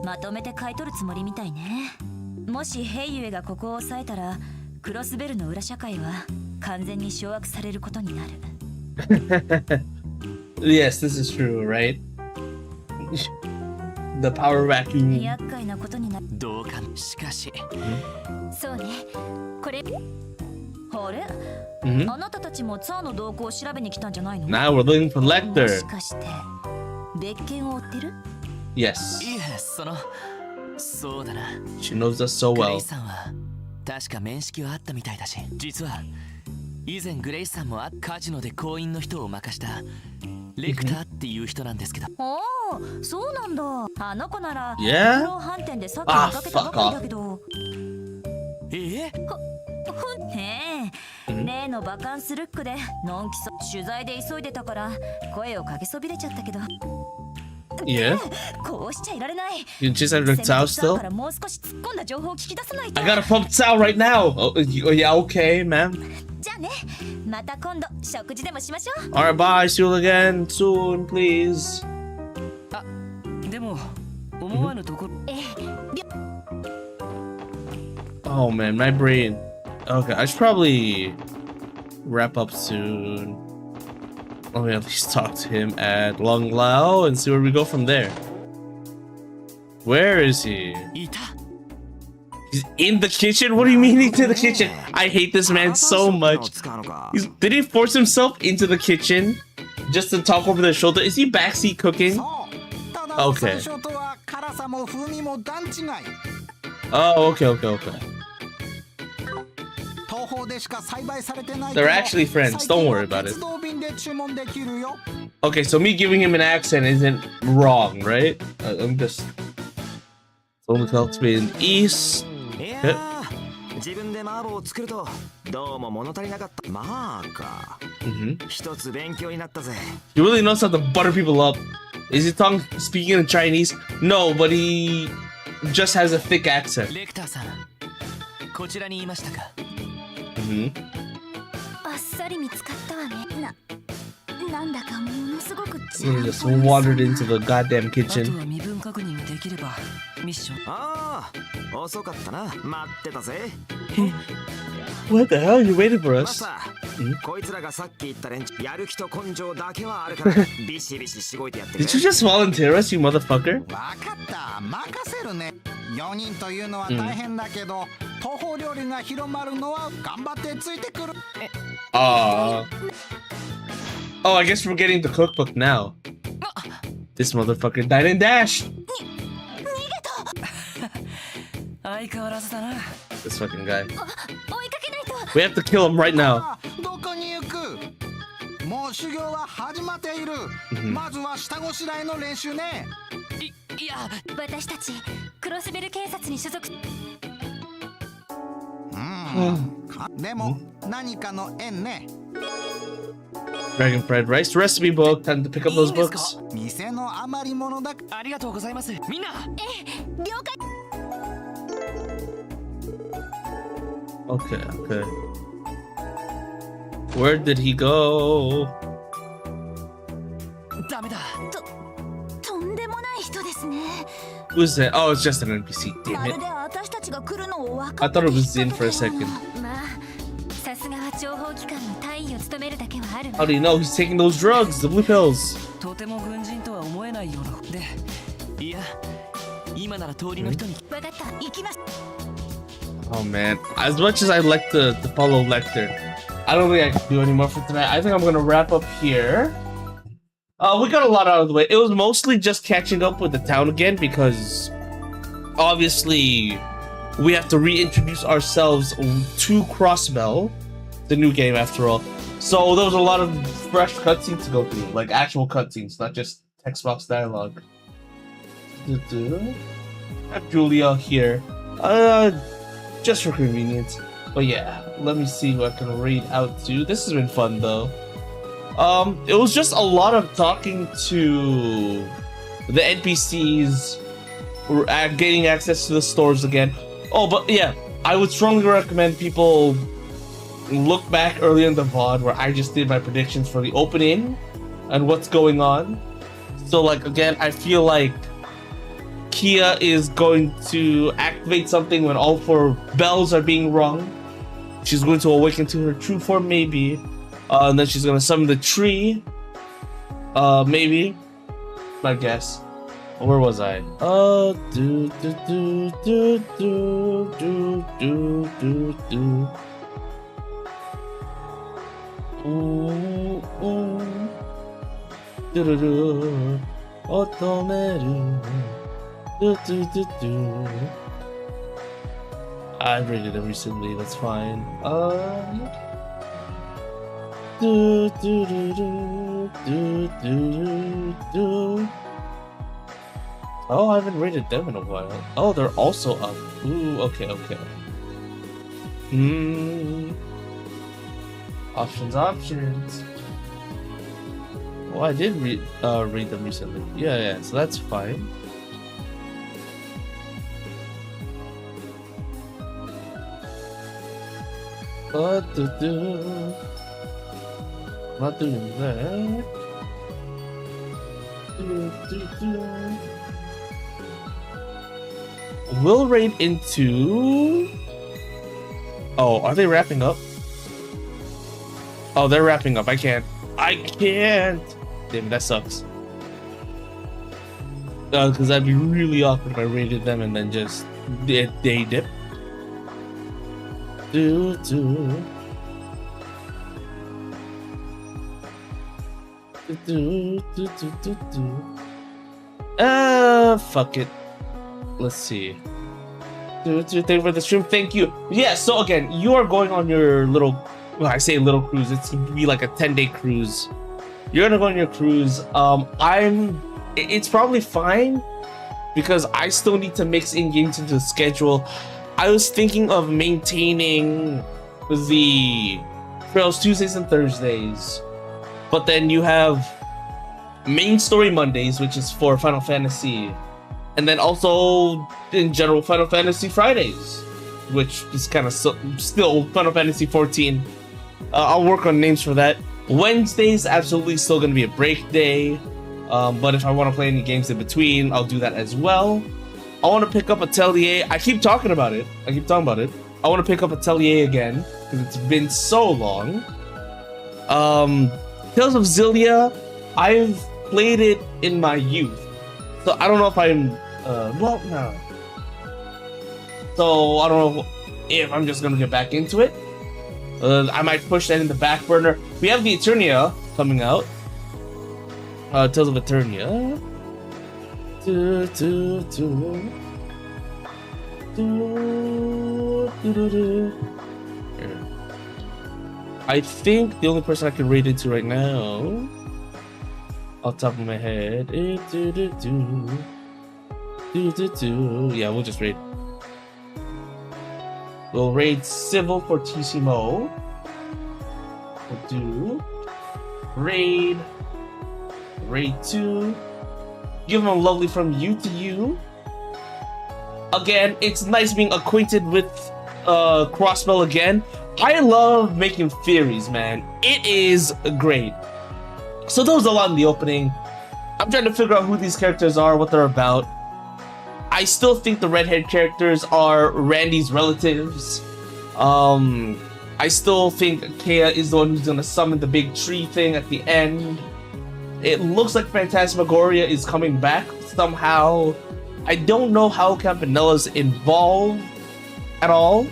まとめて買い取るつもりみたいね。もしヘイユエがここを抑えたら、クロスベルの裏社会は完全に掌握されることになる。Yes, this is true, right? The power vacuum. 厄介なことになる。どうか。しかし、そうね。これ。あれ、Mhm. あなたたちもツァーの動向を調べに来たんじゃないの？ Now we're looking for も Lecter. しかして別件を追ってる？ Yes. いえ、そうだな。 She knows us so グレ well. イさんは確か面識はあったみたいだし、実は以前グレイさんもカジノで行員の人を任したレクターっていう人なんですけど。おお、そうなんだ。あの子なら Yeah? 量販店でさっき見かけたばかりだけど。えねえ、例のバカンスルックでのんき取材で急いでたから声をかけそびれちゃったけど。Yeah? こうしちゃいられない。 You just had your towel せめて still? からもう少し突っ込んだ情報を聞き出さないと。 I got a pump towel right now! Oh, yeah, okay, man. じゃあね、また今度食事でもしましょう。 Alright, bye. See you again soon, please. でも思わぬところ。Oh, man, my brain. Okay, I should probably wrap up soon. Let me at least talk to him at Long Lao and see where we go from there. Where is he? いた。 He's in the kitchen? What do you mean he's in the kitchen? I hate this man so much. Did he force himself into the kitchen just to talk over their shoulder? Is he backseat cooking? Okay. Oh, okay. They're actually friends. Don't worry about it. Okay, so me giving him an accent isn't wrong, right? I'm just... Only cultivating east. いやー、自分で麻婆を作るとどうも物足りなかった。まあか。一つ勉強になったぜ。 He really knows how to butter people up. Is he speaking in Chinese? No, but he just has a thick accent. レクターさん、こちらにいましたか。あっさり見つかったわね。なんだかものすごく He just wandered into the goddamn あと kitchen. は身分確認できればミッション。ああ、遅かったな。待ってたぜ。 What the hell? You waited for マ us? スター、こいつらがさっき言った連中、やる気と根性だけはあるから、ビシビシしごいてやってくれ。 Did you just volunteer us, you motherfucker? わかった、任せるね。4人というのは大変だけど、東方料理が広まるのは頑張ってついてくる。Oh, I guess we're getting the cookbook now. This motherfucker died and dashed. 相変わらずだな。 This fucking guy. 追いかけないと。 We have to kill him right now. どこに行く？もう修行は始まっている。まずは下ごしらえの練習ね。いや、私たちクロスベル警察に所属。でも何かの縁ね。 Dragon fried rice recipe book. Time to pick up those books. 店の余り物だ。ありがとうございます。みんな。了解。 Okay. Where did he go? ダメだ。とんでもない人ですね。 Who's that? Oh, it's just an NPC. ま Damn る it. で私たちが来るのを分 I かっ thought て it was in for a second. まあ、さすがは情報機関の大尉を務めるだけはあるわ。 How do you know he's taking those drugs? The blue pills. とても軍人とは思えないような。で、いや、今なら通りの人に。分かった、行きます。 Oh man. As much as I'd like to follow Lecter, I don't think I can do any more for tonight. I think I'm gonna wrap up here. We got a lot out of the way. It was mostly just catching up with the town again because obviously we have to reintroduce ourselves to Crossbell, the new game after all. So there was a lot of fresh cutscenes to go through, like actual cutscenes, not just text box dialogue. Have Julia here. Just for convenience. But yeah, let me see who I can read out to. This has been fun though. It was just a lot of talking to the NPCs, gaining access to the stores again. Oh, but yeah, I would strongly recommend people look back earlier in the VOD where I just did my predictions for the opening and what's going on. So like, again, I feel like Kia is going to activate something when all 4 bells are being rung. She's going to awaken to her true form, maybe. And then she's gonna summon the tree. Maybe. My guess. Where was I? Do do do do do do do do do. Ooh, ooh. Do do do. Otomeru. Do, do, do, do. I rated it recently, that's fine. Do, do, do, do. Oh, I haven't rated them in a while. Oh, they're also up. Ooh, okay. Options. Oh, I did read them recently. Yeah, so that's fine. Not doing that. We'll raid into... Oh, are they wrapping up? Oh, they're wrapping up. I can't. Damn, that sucks. Because that'd be really awkward if I raided them and then just they dip. Fuck it. Let's see. Thank you for the stream. Thank you. Yeah, so again, you are going on your little, well, I say little cruise, it's gonna be like a 10-day cruise. You're gonna go on your cruise. It's probably fine because I still need to mix in games into the schedule. I was thinking of maintaining the Trails Tuesdays and Thursdays, but then you have main story Mondays, which is for Final Fantasy, and then also in general Final Fantasy Fridays, which is kind of still Final Fantasy 14. I'll work on names for that. Wednesdays absolutely still going to be a break day, but if I want to play any games in between, I'll do that as well. I want to pick up Atelier. I keep talking about it. I want to pick up Atelier again because it's been so long. Tales of Xillia, I've played it in my youth, so I don't know if I'm no. So I don't know if I'm just gonna get back into it. I might push that in the back burner. We have the Eternia coming out. Tales of Eternia. I think the only person I can rate into right now, off the top of my head, yeah, we'll just raid. We'll raid Civil Fortissimo. We'll do raid 2. Give him a lovely from you to you. Again, it's nice being acquainted with Crossbell again. I love making theories, man. It is great. So that was a lot in the opening. I'm trying to figure out who these characters are, what they're about. I still think the red-haired characters are Randy's relatives. I still think Kea is the one who's gonna summon the big tree thing at the end. It looks like Phantasmagoria is coming back somehow. I don't know how Campanella's involved at all.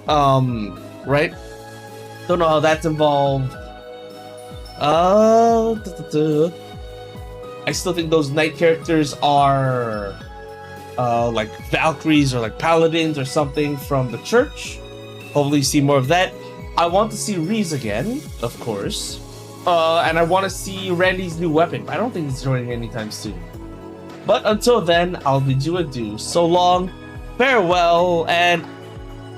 Right? Don't know how that's involved. I still think those knight characters are like Valkyries or like Paladins or something from the church. Hopefully see more of that. I want to see Reese again, of course. And I want to see Randy's new weapon. I don't think he's joining anytime soon. But until then, I'll bid you adieu. So long, farewell, and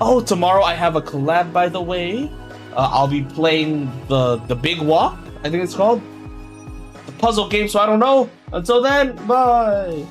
oh, tomorrow I have a collab, by the way. I'll be playing the Big Walk, I think it's called. The puzzle game, so I don't know. Until then, bye!